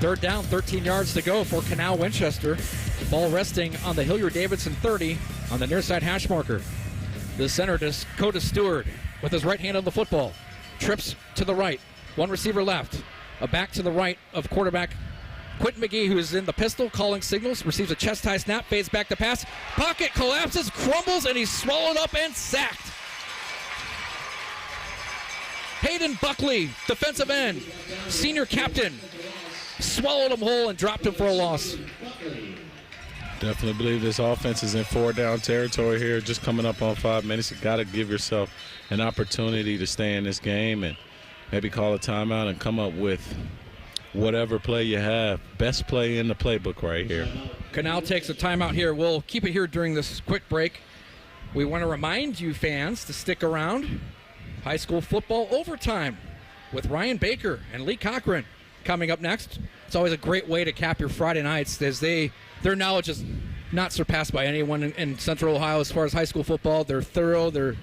third down, 13 yards to go for Canal Winchester. Ball resting on the Hilliard Davidson 30 on the near side hash marker. The center, Dakota Stewart, with his right hand on the football. Trips to the right. One receiver left. A back to the right of quarterback Quentin McGee, who is in the pistol, calling signals, receives a chest-high snap, fades back to pass. Pocket collapses, crumbles, and he's swallowed up and sacked. Hayden Buckley, defensive end, senior captain, swallowed him whole and dropped him for a loss. Definitely believe this offense is in 4-down territory here, just coming up on 5 minutes. You've got to give yourself an opportunity to stay in this game and maybe call a timeout and come up with whatever play you have. Best play in the playbook right here. Canal takes a timeout here. We'll keep it here during this quick break. We want to remind you fans to stick around. High school football overtime with Ryan Baker and Lee Cochran coming up next. It's always a great way to cap your Friday nights, as their knowledge is not surpassed by anyone in Central Ohio as far as high school football. They're thorough. They're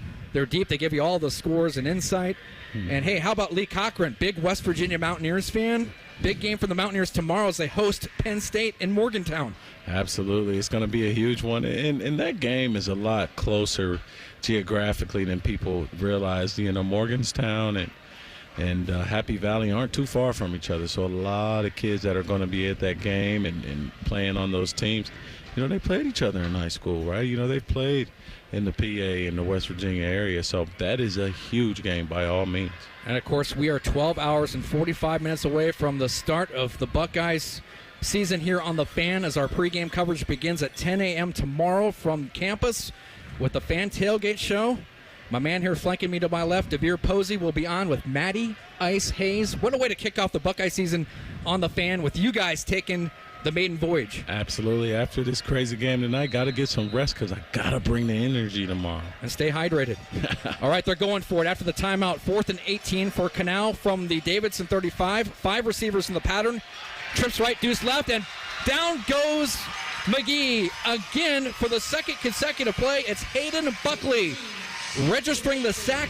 deep. They give you all the scores and insight. And, hey, how about Lee Cochran, big West Virginia Mountaineers fan? Big game for the Mountaineers tomorrow as they host Penn State in Morgantown. Absolutely. It's going to be a huge one. And that game is a lot closer geographically than people realize. You know, Morgantown and Happy Valley aren't too far from each other. So a lot of kids that are going to be at that game and playing on those teams, you know, they played each other in high school, right? You know, they've played in the PA in the West Virginia area. So that is a huge game by all means. And, of course, we are 12 hours and 45 minutes away from the start of the Buckeyes season here on The Fan, as our pregame coverage begins at 10 a.m. tomorrow from campus with the Fan Tailgate Show. My man here flanking me to my left, Devere Posey, will be on with Maddie Ice Hayes. What a way to kick off the Buckeye season on The Fan with you guys taking the maiden voyage. Absolutely. After this crazy game tonight, got to get some rest because I got to bring the energy tomorrow. And stay hydrated. All right, they're going for it after the timeout. 4th and 18 for Canal from the Davidson 35. 5 receivers in the pattern. Trips right, deuce left, and down goes McGee. Again, for the second consecutive play, it's Hayden Buckley registering the sack,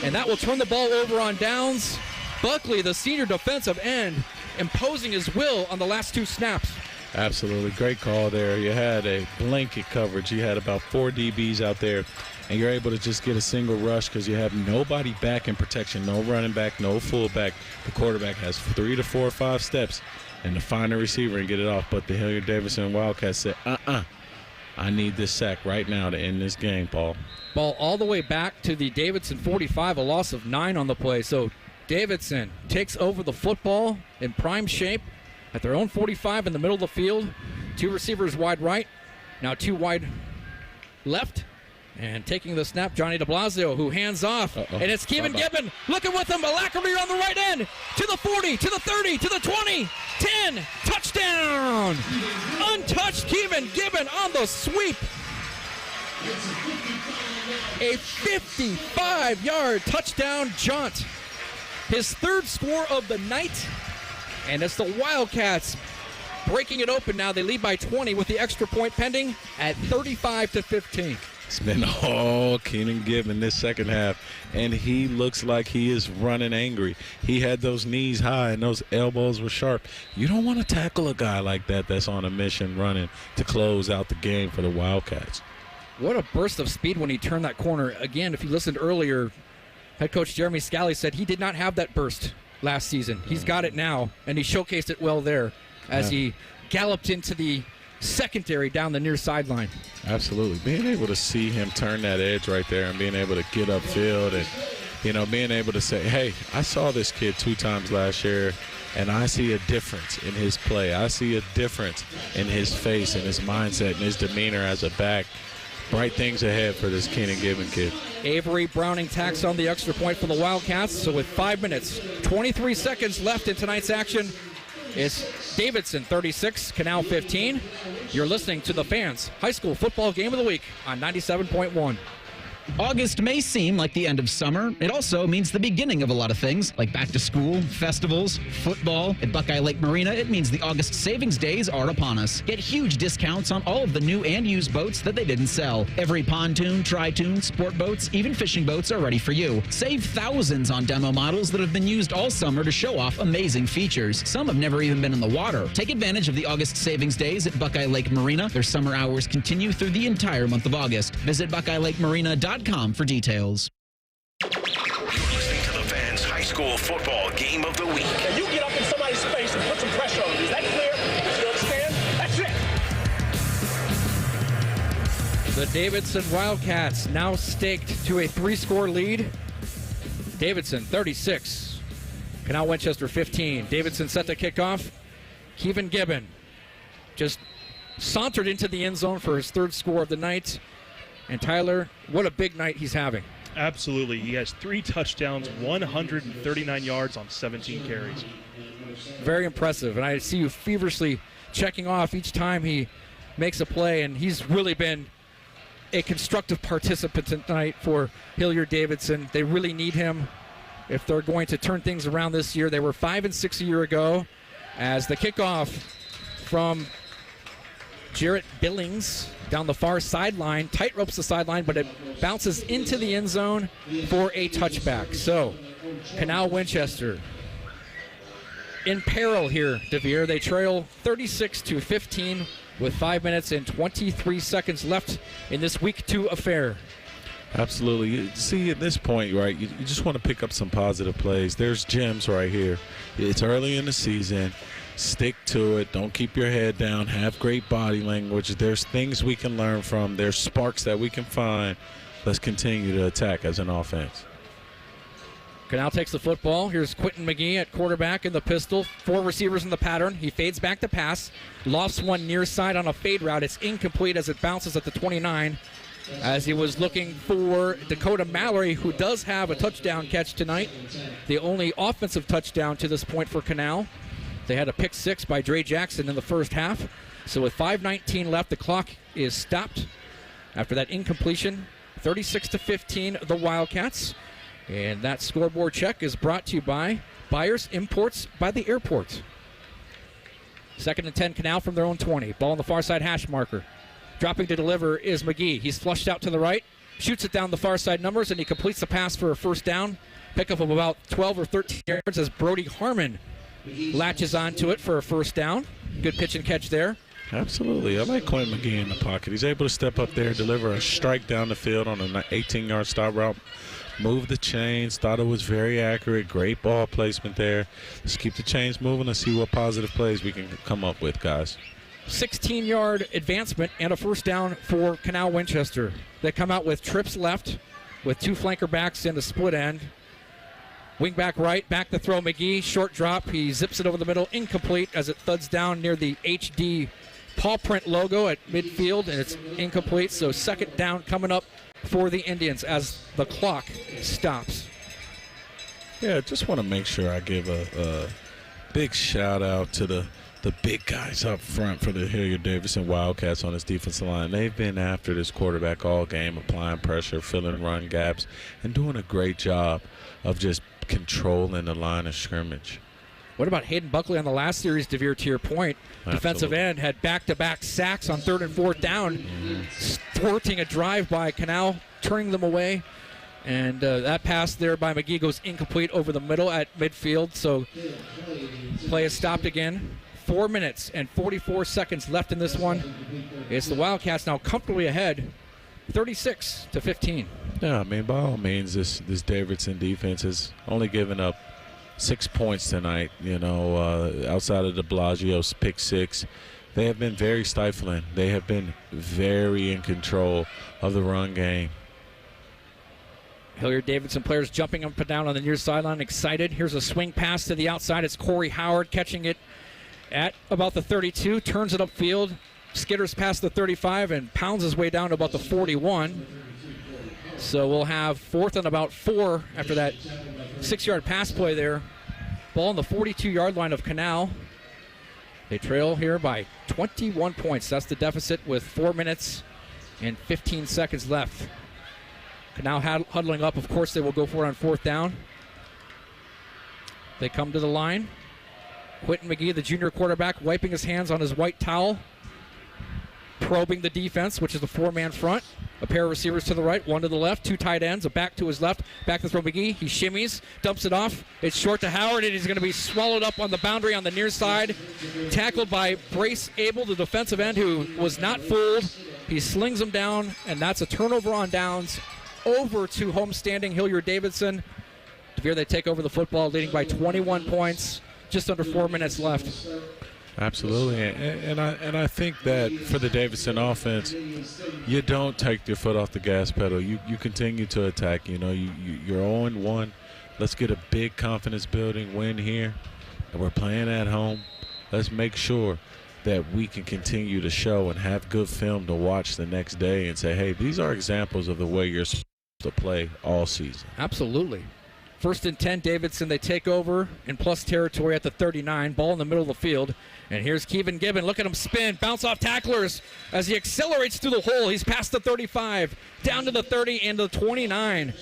and that will turn the ball over on downs. Buckley, the senior defensive end, imposing his will on the last 2 snaps. Absolutely. Great call there. You had a blanket coverage. You had about 4 DBs out there, and you're able to just get a single rush because you have nobody back in protection, no running back, no fullback. The quarterback has 3 to 4 or 5 steps and to find a receiver and get it off. But the Hilliard Davidson Wildcats said, I need this sack right now to end this game, Paul. Ball all the way back to the Davidson 45, a loss of 9 on the play. So Davidson takes over the football in prime shape at their own 45 in the middle of the field. 2 receivers wide right, now 2 wide left. And taking the snap, Johnny DeBlasio, who hands off. And it's Kevin Gibbon looking with him. Alacrity on the right end. To the 40, to the 30, to the 20. 10. Touchdown. Untouched Kevin Gibbon on the sweep. A 55-yard touchdown jaunt. His 3rd score of the night. And it's the Wildcats breaking it open now. They lead by 20 with the extra point pending at 35-15. It's been all Keenan Gibbon this second half, and he looks like he is running angry. He had those knees high and those elbows were sharp. You don't want to tackle a guy like that that's on a mission running to close out the game for the Wildcats. What a burst of speed when he turned that corner. Again, if you listened earlier, head coach Jeremy Scally said he did not have that burst last season. He's got it now, and he showcased it well there as he galloped into the secondary down the near sideline. Absolutely. Being able to see him turn that edge right there and being able to get upfield and being able to say, hey, I saw this kid 2 times last year, and I see a difference in his play. I see a difference in his face and his mindset and his demeanor as a back. Bright things ahead for this Keenan Gibbon kid. Avery Browning tacks on the extra point for the Wildcats. So with 5 minutes, 23 seconds left in tonight's action, it's Davidson 36, Canal 15. You're listening to the Fans High School Football Game of the Week on 97.1. August may seem like the end of summer. It also means the beginning of a lot of things, like back to school, festivals, football. At Buckeye Lake Marina, it means the August savings days are upon us. Get huge discounts on all of the new and used boats that they didn't sell. Every pontoon, tri-toon, sport boats, even fishing boats are ready for you. Save thousands on demo models that have been used all summer to show off amazing features. Some have never even been in the water. Take advantage of the August savings days at Buckeye Lake Marina. Their summer hours continue through the entire month of August. Visit BuckeyeLakeMarina.com for details. You're listening to the Fans High School Football Game of the Week. Now you get up in somebody's face and put some pressure on him. Is that clear? You understand? That's it. The Davidson Wildcats now staked to a 3-score lead. Davidson 36, Canal Winchester 15. Davidson set to kick off. Kevin Gibbon just sauntered into the end zone for his 3rd score of the night. And Tyler, what a big night he's having. Absolutely. He has 3 touchdowns, 139 yards on 17 carries. Very impressive. And I see you feverishly checking off each time he makes a play. And he's really been a constructive participant tonight for Hilliard Davidson. They really need him if they're going to turn things around this year. They were 5-6 a year ago, as the kickoff from Jarrett Billings down the far sideline, tight ropes the sideline, but it bounces into the end zone for a touchback. So, Canal Winchester in peril here, DeVere. They trail 36-15 with 5 minutes and 23 seconds left in this Week 2 affair. Absolutely. You see, at this point, right, you just want to pick up some positive plays. There's gems right here. It's early in the season. Stick to it. Don't keep your head down. Have great body language. There's things we can learn from. There's sparks that we can find. Let's continue to attack as an offense. Canal takes the football. Here's Quentin McGee at quarterback in the pistol. 4 receivers in the pattern. He fades back the pass. Lofts one near side on a fade route. It's incomplete as it bounces at the 29. As he was looking for Dakota Mallory, who does have a touchdown catch tonight. The only offensive touchdown to this point for Canal. They had a pick 6 by Dre Jackson in the first half. So with 5:19 left, the clock is stopped after that incompletion. 36-15, the Wildcats. And that scoreboard check is brought to you by Buyers Imports by the Airport. 2nd and 10, Canal from their own 20. Ball on the far side hash marker. Dropping to deliver is McGee. He's flushed out to the right, shoots it down the far side numbers, and he completes the pass for a first down. Pickup of about 12 or 13 yards as Brody Harmon latches onto it for a first down. Good pitch and catch there. Absolutely. I like Quentin McGee in the pocket. He's able to step up there, deliver a strike down the field on an 18-yard stop route. Move the chains. Thought it was very accurate. Great ball placement there. Let's keep the chains moving and see what positive plays we can come up with, guys. 16-yard advancement and a first down for Canal Winchester. They come out with trips left with 2 flanker backs and a split end. Wing back right, back to throw McGee. Short drop. He zips it over the middle. Incomplete as it thuds down near the HD paw print logo at midfield, and it's incomplete. So 2nd down coming up for the Indians as the clock stops. Yeah, just want to make sure I give a big shout out to the big guys up front for the Hilliard Davidson Wildcats on this defensive line. They've been after this quarterback all game, applying pressure, filling run gaps, and doing a great job of just controlling the line of scrimmage. What about Hayden Buckley on the last series, DeVere, to your point? Absolutely. Defensive end had back-to-back sacks on 3rd and 4th down, thwarting a drive by Canal, turning them away. And that pass there by McGee goes incomplete over the middle at midfield. So play is stopped again. 4 minutes and 44 seconds left in this one. It's the Wildcats now comfortably ahead, 36-15. Yeah, I mean, by all means, this Davidson defense has only given up 6 points tonight. You know, outside of de Blasio's pick 6, they have been very stifling. They have been very in control of the run game. Hilliard Davidson players jumping up and down on the near sideline, excited. Here's a swing pass to the outside. It's Corey Howard catching it at about the 32, turns it upfield, skitters past the 35, and pounds his way down to about the 41. So we'll have 4th and about 4 after that 6-yard pass play there. Ball on the 42-yard line of Canal. They trail here by 21 points. That's the deficit with 4 minutes and 15 seconds left. Canal huddling up. Of course, they will go for it on 4th down. They come to the line. Quentin McGee, the junior quarterback, wiping his hands on his white towel, probing the defense, which is a 4-man front. A pair of receivers to the right, one to the left, 2 tight ends, a back to his left, back to throw McGee. He shimmies, dumps it off. It's short to Howard, and he's going to be swallowed up on the boundary on the near side. Tackled by Brace Abel, the defensive end, who was not fooled. He slings him down, and that's a turnover on downs over to homestanding Hilliard Davidson. DeVere, they take over the football, leading by 21 points. Just under 4 minutes left. Absolutely, and I think that for the Davidson offense, you don't take your foot off the gas pedal. You continue to attack. You know, you're 0-1. Let's get a big confidence-building win here, and we're playing at home. Let's make sure that we can continue to show and have good film to watch the next day and say, hey, these are examples of the way you're supposed to play all season. Absolutely. 1st and 10, Davidson, they take over in plus territory at the 39. Ball in the middle of the field. And here's Kevin Gibbon. Look at him spin, bounce off tacklers as he accelerates through the hole. He's past the 35, down to the 30 and the 29.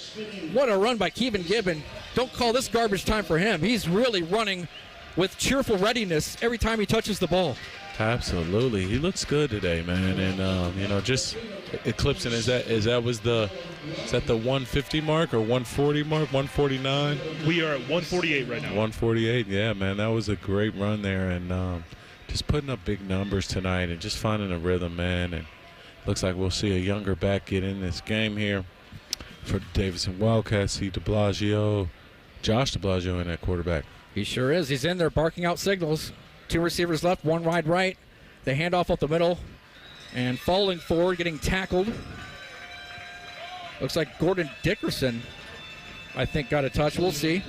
What a run by Kevin Gibbon. Don't call this garbage time for him. He's really running with cheerful readiness every time he touches the ball. Absolutely, he looks good today, man, and just eclipsing. Is that the 150 mark or 140 mark? 149. We are at 148 right now. 148, yeah, man, that was a great run there, and just putting up big numbers tonight and just finding a rhythm, man. And looks like we'll see a younger back get in this game here for the Davidson Wildcats. See Josh DeBlasio in that quarterback. He sure is. He's in there barking out signals. 2 receivers left, 1 wide right. They hand off up the middle. And falling forward, getting tackled. Looks like Gordon Dickerson, I think, got a touch. We'll see.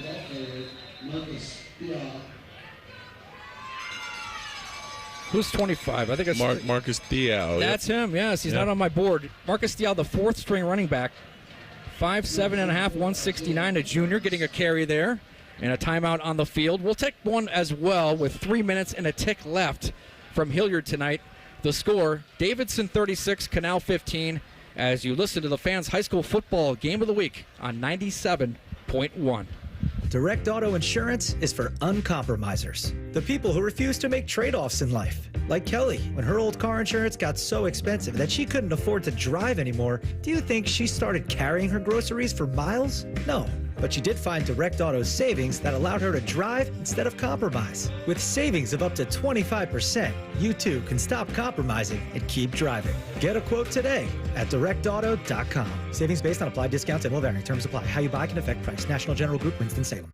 Who's 25? I think it's Marcus Diao. That's him, yes. He's not on my board. Marcus Diao, the 4th string running back. 5'7.5", 169, a junior, getting a carry there. And a timeout on the field. We'll take one as well with 3 minutes and a tick left from Hilliard tonight. The score, Davidson 36, Canal 15, as you listen to the Fans High School Football Game of the Week on 97.1. Direct Auto Insurance is for uncompromisers, the people who refuse to make trade-offs in life. Like Kelly, when her old car insurance got so expensive that she couldn't afford to drive anymore, do you think she started carrying her groceries for miles? No. But she did find Direct Auto's savings that allowed her to drive instead of compromise. With savings of up to 25%, you too can stop compromising and keep driving. Get a quote today at directauto.com. Savings based on applied discounts and will vary. Terms apply. How you buy can affect price. National General Group, Winston-Salem.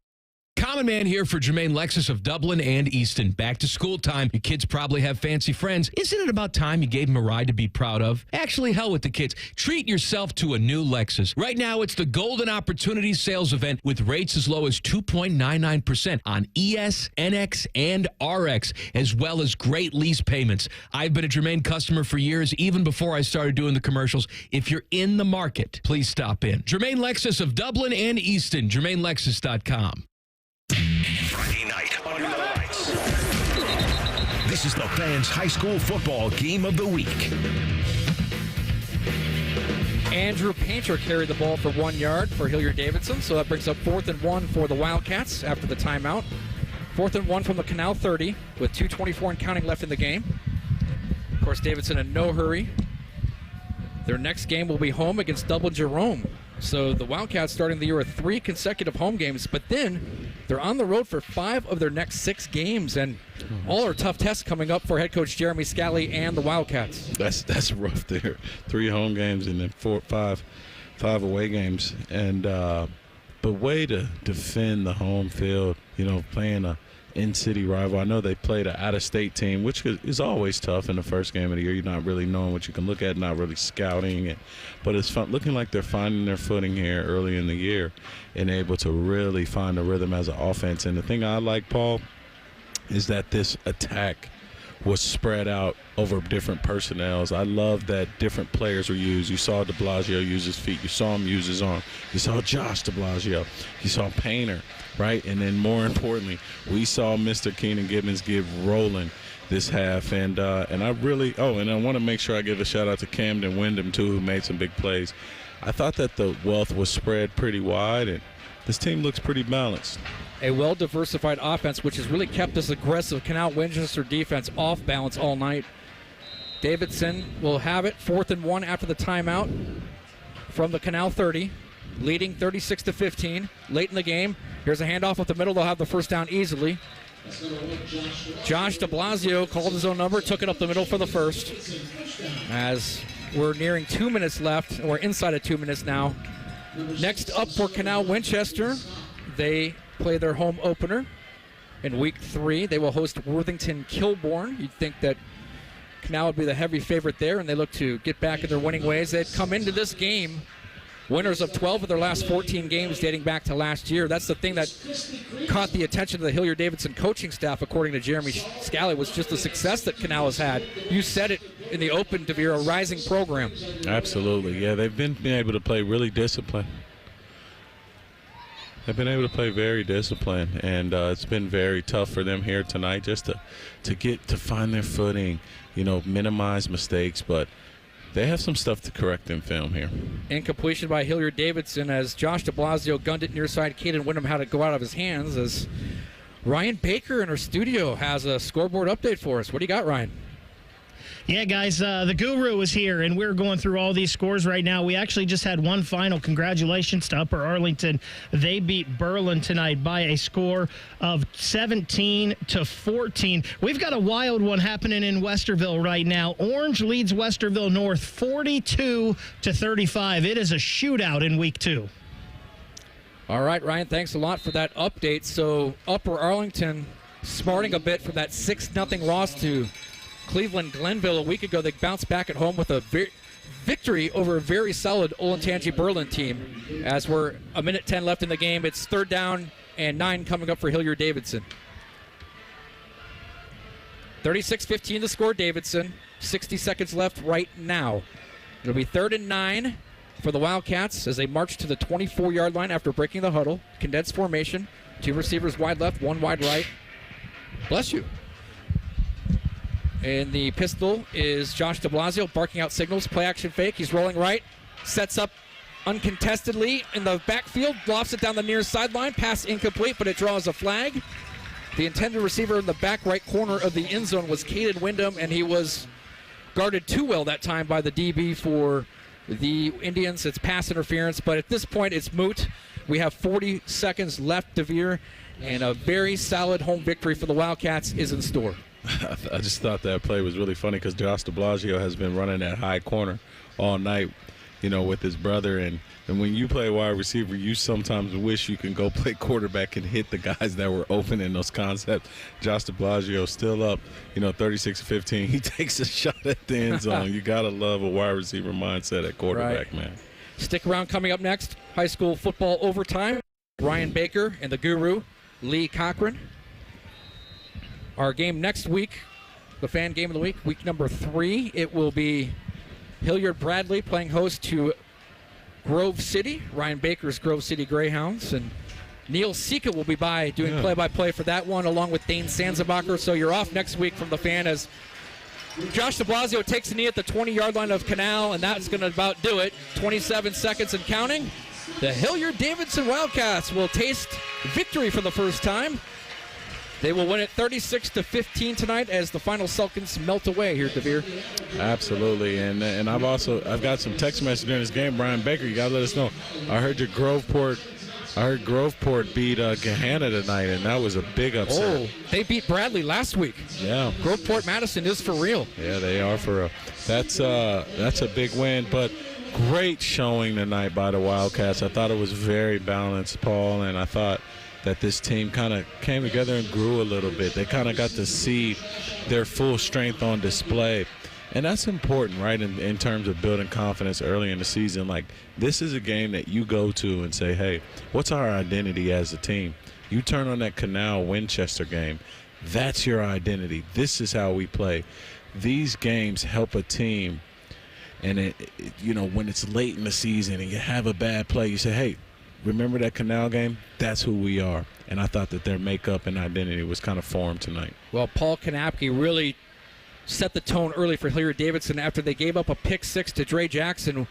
Common Man here for Jermaine Lexus of Dublin and Easton. Back to school time. Your kids probably have fancy friends. Isn't it about time you gave them a ride to be proud of? Actually, hell with the kids. Treat yourself to a new Lexus. Right now, it's the Golden Opportunity Sales Event with rates as low as 2.99% on ES, NX, and RX, as well as great lease payments. I've been a Jermaine customer for years, even before I started doing the commercials. If you're in the market, please stop in. Jermaine Lexus of Dublin and Easton. JermaineLexus.com. Friday night under the lights. This is the Fans High School Football Game of the Week. Andrew Painter carried the ball for 1 yard for Hilliard Davidson, so that brings up 4th and 1 for the Wildcats after the timeout. 4th and 1 from the Canal 30 with 2:24 and counting left in the game. Of course, Davidson in no hurry. Their next game will be home against Dublin Jerome. So the Wildcats starting the year with 3 consecutive home games, but then they're on the road for 5 of their next 6 games, and all are tough tests coming up for head coach Jeremy Scally and the Wildcats. That's rough there. 3 home games and then 5 away games, and but way to defend the home field. You know, playing a in-city rival. I know they played an out-of-state team, which is always tough in the first game of the year. You're not really knowing what you can look at, not really scouting. But it's looking like they're finding their footing here early in the year and able to really find a rhythm as an offense. And the thing I like, Paul, is that this attack was spread out over different personnels. I love that different players were used. You saw de Blasio use his feet. You saw him use his arm. You saw Josh de Blasio. You saw Painter, right? And then more importantly, we saw Mr. Keenan Gibbons give rolling this half. And I really – and I want to make sure I give a shout-out to Camden Wyndham, too, who made some big plays. I thought that the wealth was spread pretty wide, and this team looks pretty balanced. A well-diversified offense, which has really kept this aggressive Canal Winchester defense off balance all night. Davidson will have it, 4th and 1 after the timeout from the Canal 30, leading 36-15 late in the game. Here's a handoff up the middle. They'll have the first down easily. Josh de Blasio called his own number, took it up the middle for the first. As we're nearing 2 minutes left, we're inside of 2 minutes now. Next up for Canal Winchester, they play their home opener in week 3. They will host Worthington Kilbourne. You'd think that Canal would be the heavy favorite there, and they look to get back in their winning ways. They'd come into this game winners of 12 of their last 14 games dating back to last year. That's the thing that caught the attention of the Hilliard Davidson coaching staff, according to Jeremy Scally, was just the success that Canal has had. You said it in the open, DeVere, a rising program. Absolutely, yeah. They've been able to play really disciplined. They've been able to play very disciplined, and it's been very tough for them here tonight just to find their footing, minimize mistakes, but they have some stuff to correct in film here. Incompletion by Hilliard Davidson as Josh de Blasio gunned it near side. Caden Wyndham had it go out of his hands as Ryan Baker in our studio has a scoreboard update for us. What do you got, Ryan? Yeah, guys, the Guru is here, and we're going through all these scores right now. We actually just had one final. Congratulations to Upper Arlington. They beat Berlin tonight by a score of 17-14. We've got a wild one happening in Westerville right now. Orange leads Westerville North 42-35. It is a shootout in week 2. All right, Ryan, thanks a lot for that update. So Upper Arlington smarting a bit from that 6-0 loss to Cleveland Glenville a week ago. They bounced back at home with a victory over a very solid Olentangy Berlin team. As we're a minute 10 left in the game, it's 3rd down and 9 coming up for Hilliard Davidson. 36-15 to score Davidson. 60 seconds left right now. It'll be 3rd and 9 for the Wildcats as they march to the 24-yard line after breaking the huddle. Condensed formation. 2 receivers wide left, 1 wide right. Bless you. And the pistol is Josh de Blasio barking out signals. Play action fake. He's rolling right. Sets up uncontestedly in the backfield. Lofts it down the near sideline. Pass incomplete, but it draws a flag. The intended receiver in the back right corner of the end zone was Caden Wyndham, and he was guarded too well that time by the DB for the Indians. It's pass interference, but at this point it's moot. We have 40 seconds left, DeVere, and a very solid home victory for the Wildcats is in store. I just thought that play was really funny because Josh de Blasio has been running that high corner all night, with his brother. And when you play wide receiver, you sometimes wish you can go play quarterback and hit the guys that were open in those concepts. Josh de Blasio still up, 36-15. He takes a shot at the end zone. You got to love a wide receiver mindset at quarterback, right, man. Stick around. Coming up next, high school football overtime. Ryan Baker and the Guru, Lee Cochran. Our game next week, the fan game of the week, week number 3, it will be Hilliard Bradley playing host to Grove City, Ryan Baker's Grove City Greyhounds, and Neil Sika will be by doing play-by-play for that one, along with Dane Sanzenbacher. So you're off next week from the fan as Josh de Blasio takes a knee at the 20-yard line of Canal, and that's going to about do it. 27 seconds and counting. The Hilliard Davidson Wildcats will taste victory for the first time. They will win it 36-15 tonight as the final seconds melt away here, DeVere. Absolutely, and I've got some text messages during this game. Brian Baker, you got to let us know. I heard Groveport beat Gahanna tonight, and that was a big upset. Oh, they beat Bradley last week. Yeah. Groveport Madison is for real. Yeah, they are for real. That's a big win, but great showing tonight by the Wildcats. I thought it was very balanced, Paul, and I thought, that this team kind of came together and grew a little bit. They kind of got to see their full strength on display. And that's important, right, in terms of building confidence early in the season. Like, this is a game that you go to and say, hey, what's our identity as a team? You turn on that Canal Winchester game. That's your identity. This is how we play. These games help a team. And, when it's late in the season and you have a bad play, you say, hey, remember that Canal game? That's who we are. And I thought that their makeup and identity was kind of formed tonight. Well, Paul Kanapke really set the tone early for Hilliard Davidson after they gave up a pick 6 to Dre Jackson,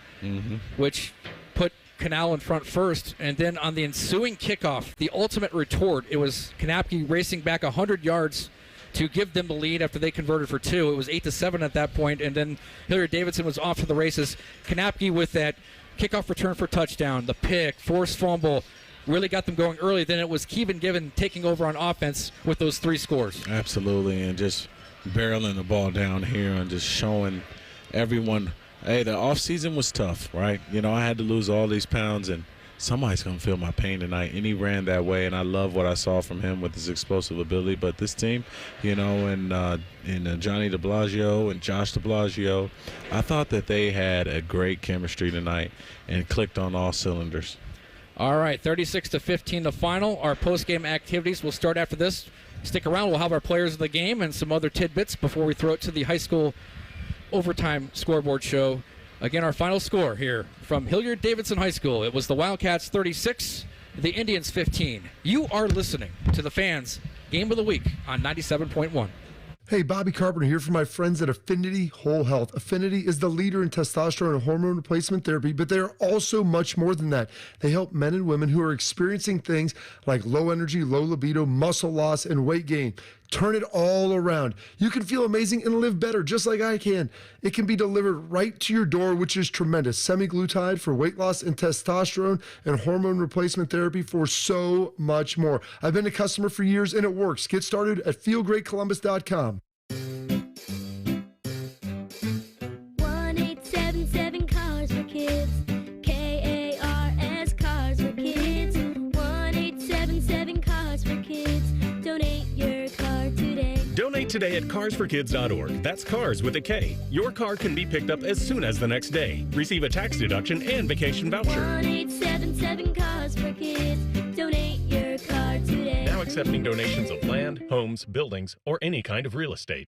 which put Canal in front first. And then on the ensuing kickoff, the ultimate retort, it was Kanapke racing back 100 yards to give them the lead after they converted for 2. It was 8-7 at that point, and then Hilliard Davidson was off to the races. Kanapke with that kickoff return for touchdown, the pick, forced fumble, really got them going early. Then it was Kevin Gibbon taking over on offense with those 3 scores. Absolutely, and just barreling the ball down here and just showing everyone, hey, the offseason was tough, right? I had to lose all these pounds, and somebody's going to feel my pain tonight. And he ran that way, and I love what I saw from him with his explosive ability. But this team, and Johnny DeBlasio and Josh DeBlasio, I thought that they had a great chemistry tonight and clicked on all cylinders. All right, 36-15 the final. Our post-game activities will start after this. Stick around. We'll have our players of the game and some other tidbits before we throw it to the high school overtime scoreboard show. Again, our final score here from Hilliard Davidson High School. It was the Wildcats 36, the Indians 15. You are listening to the Fans Game of the Week on 97.1. Hey, Bobby Carpenter here for my friends at Affinity Whole Health. Affinity is the leader in testosterone and hormone replacement therapy, but they are also much more than that. They help men and women who are experiencing things like low energy, low libido, muscle loss, and weight gain. Turn it all around. You can feel amazing and live better, just like I can. It can be delivered right to your door, which is tremendous. Semaglutide for weight loss and testosterone and hormone replacement therapy for so much more. I've been a customer for years, and it works. Get started at feelgreatcolumbus.com. 1-877 Cars for Kids. KARS Cars for Kids. 1-877 Cars for Kids. Donate your car today. Donate today at carsforkids.org. That's cars with a K. Your car can be picked up as soon as the next day. Receive a tax deduction and vacation voucher. 1-877 Cars for Kids. Donate your car today. Now accepting donations of land, homes, buildings, or any kind of real estate.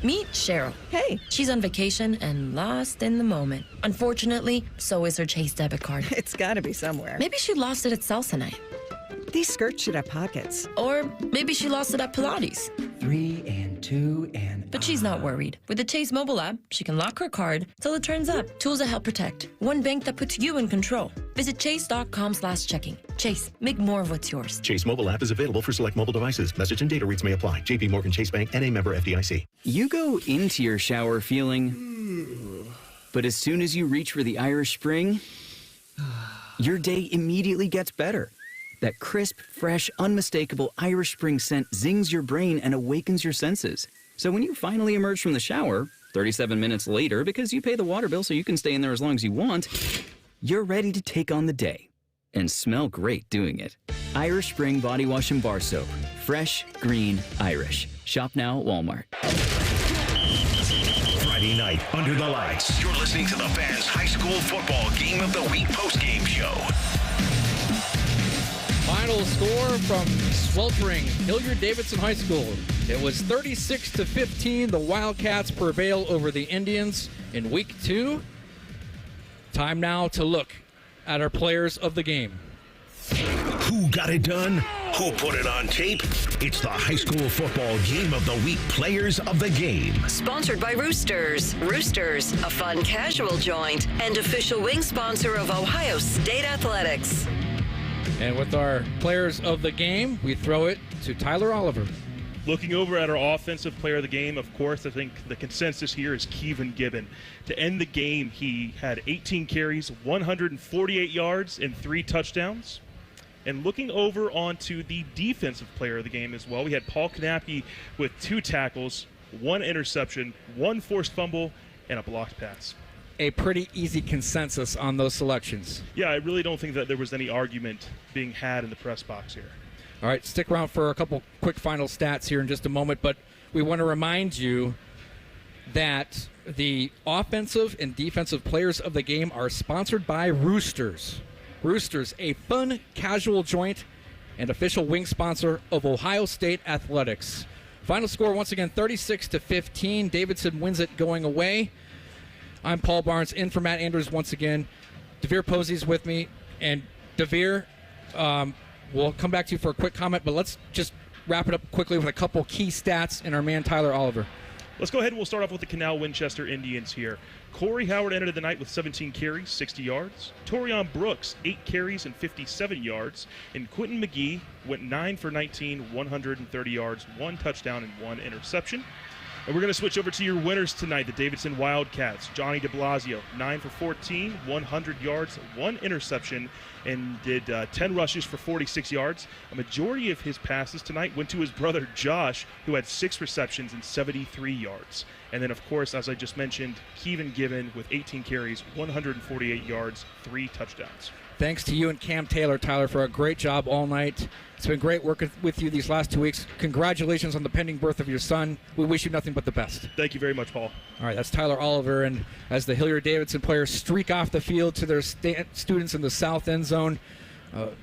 Meet Cheryl. Hey. She's on vacation and lost in the moment. Unfortunately, so is her Chase debit card. It's gotta be somewhere. Maybe she lost it at salsa night. These skirts should have pockets. Or maybe she lost it at Pilates. 3 and 2 and... But she's not worried. With the Chase mobile app, she can lock her card till it turns up. Tools that help protect. One bank that puts you in control. Visit chase.com/checking. Chase, make more of what's yours. Chase mobile app is available for select mobile devices. Message and data rates may apply. JP Morgan Chase Bank, N.A. member FDIC. You go into your shower feeling... But as soon as you reach for the Irish Spring, your day immediately gets better. That crisp, fresh, unmistakable Irish Spring scent zings your brain and awakens your senses. So when you finally emerge from the shower, 37 minutes later, because you pay the water bill so you can stay in there as long as you want, you're ready to take on the day. And smell great doing it. Irish Spring Body Wash and Bar Soap. Fresh, green, Irish. Shop now at Walmart. Friday night, under the lights. You're listening to the Fans High School Football Game of the Week postgame show. Final score from sweltering Hilliard Davidson High School. It was 36-15. The Wildcats prevail over the Indians in Week 2. Time now to look at our players of the game. Who got it done? Who put it on tape? It's the High School Football Game of the Week Players of the Game. Sponsored by Roosters. Roosters, a fun casual joint and official wing sponsor of Ohio State Athletics. And with our players of the game, we throw it to Tyler Oliver. Looking over at our offensive player of the game, of course, I think the consensus here is Kevin Gibbon. To end the game, he had 18 carries, 148 yards, and 3 touchdowns. And looking over onto the defensive player of the game as well, we had Paul Kanapke with 2 tackles, 1 interception, 1 forced fumble, and a blocked pass. A pretty easy consensus on those selections. Yeah, I really don't think that there was any argument being had in the press box here. All right, stick around for a couple quick final stats here in just a moment, but we want to remind you that the offensive and defensive players of the game are sponsored by Roosters. Roosters, a fun, casual joint and official wing sponsor of Ohio State Athletics. Final score, once again, 36-15. Davidson wins it going away. I'm Paul Barnes, in for Matt Andrews once again. DeVere Posey's with me. And DeVere, we'll come back to you for a quick comment, but let's just wrap it up quickly with a couple key stats and our man Tyler Oliver. Let's go ahead and we'll start off with the Canal Winchester Indians here. Corey Howard ended the night with 17 carries, 60 yards. Torian Brooks, 8 carries and 57 yards. And Quentin McGee went 9 for 19, 130 yards, 1 touchdown, and 1 interception. And we're going to switch over to your winners tonight, the Davidson Wildcats. Johnny DeBlasio, 9 for 14, 100 yards, 1 interception, and did 10 rushes for 46 yards. A majority of his passes tonight went to his brother Josh, who had 6 receptions and 73 yards. And then, of course, as I just mentioned, Kevin Gibbon with 18 carries, 148 yards, 3 touchdowns. Thanks to you and Cam Taylor, Tyler, for a great job all night. It's been great working with you these last 2 weeks. Congratulations on the pending birth of your son. We wish you nothing but the best. Thank you very much, Paul. All right, that's Tyler Oliver. And as the Hilliard-Davidson players streak off the field to their students in the south end zone,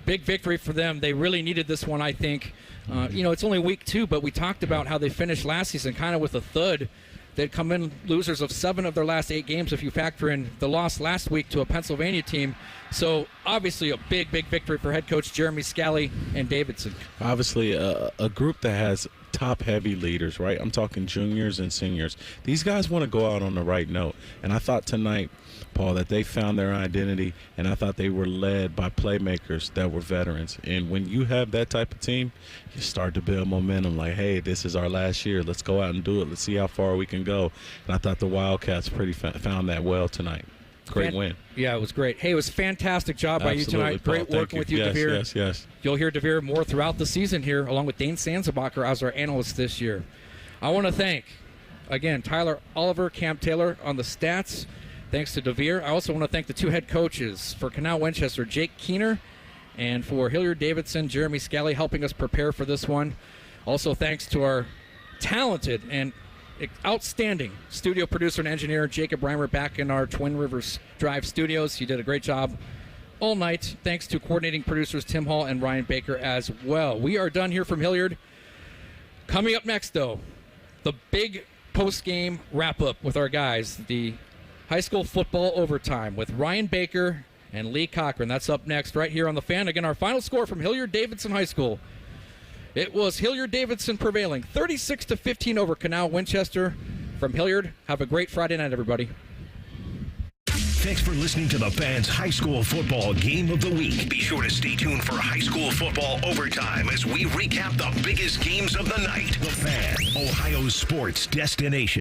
big victory for them. They really needed this one, I think. It's only week 2, but we talked about how they finished last season kind of with a thud. They'd come in losers of 7 of their last 8 games if you factor in the loss last week to a Pennsylvania team. So obviously a big, big victory for head coach Jeremy Scally and Davidson. Obviously a group that has top-heavy leaders, right? I'm talking juniors and seniors. These guys want to go out on the right note. And I thought tonight, Paul, that they found their identity, and I thought they were led by playmakers that were veterans. And when you have that type of team, you start to build momentum like, hey, this is our last year. Let's go out and do it. Let's see how far we can go. And I thought the Wildcats found that well tonight. Great win. Yeah, it was great. Hey, it was a fantastic job by you tonight. Paul, great working with you, yes, DeVere. Yes. You'll hear DeVere more throughout the season here, along with Dane Sansabacher as our analyst this year. I want to thank, again, Tyler Oliver, Cam Taylor on the stats. Thanks to DeVere. I also want to thank the 2 head coaches for Canal Winchester, Jake Keener, and for Hilliard-Davidson, Jeremy Scally, helping us prepare for this one. Also thanks to our talented and outstanding studio producer and engineer, Jacob Reimer, back in our Twin Rivers Drive studios. He did a great job all night. Thanks to coordinating producers Tim Hall and Ryan Baker as well. We are done here from Hilliard. Coming up next, though, the big post-game wrap-up with our guys, the high school football overtime with Ryan Baker and Lee Cochran. That's up next right here on The Fan. Again, our final score from Hilliard-Davidson High School. It was Hilliard-Davidson prevailing 36-15 over Canal Winchester. From Hilliard, have a great Friday night, everybody. Thanks for listening to The Fan's High School Football Game of the Week. Be sure to stay tuned for high school football overtime as we recap the biggest games of the night. The Fan, Ohio's sports destination.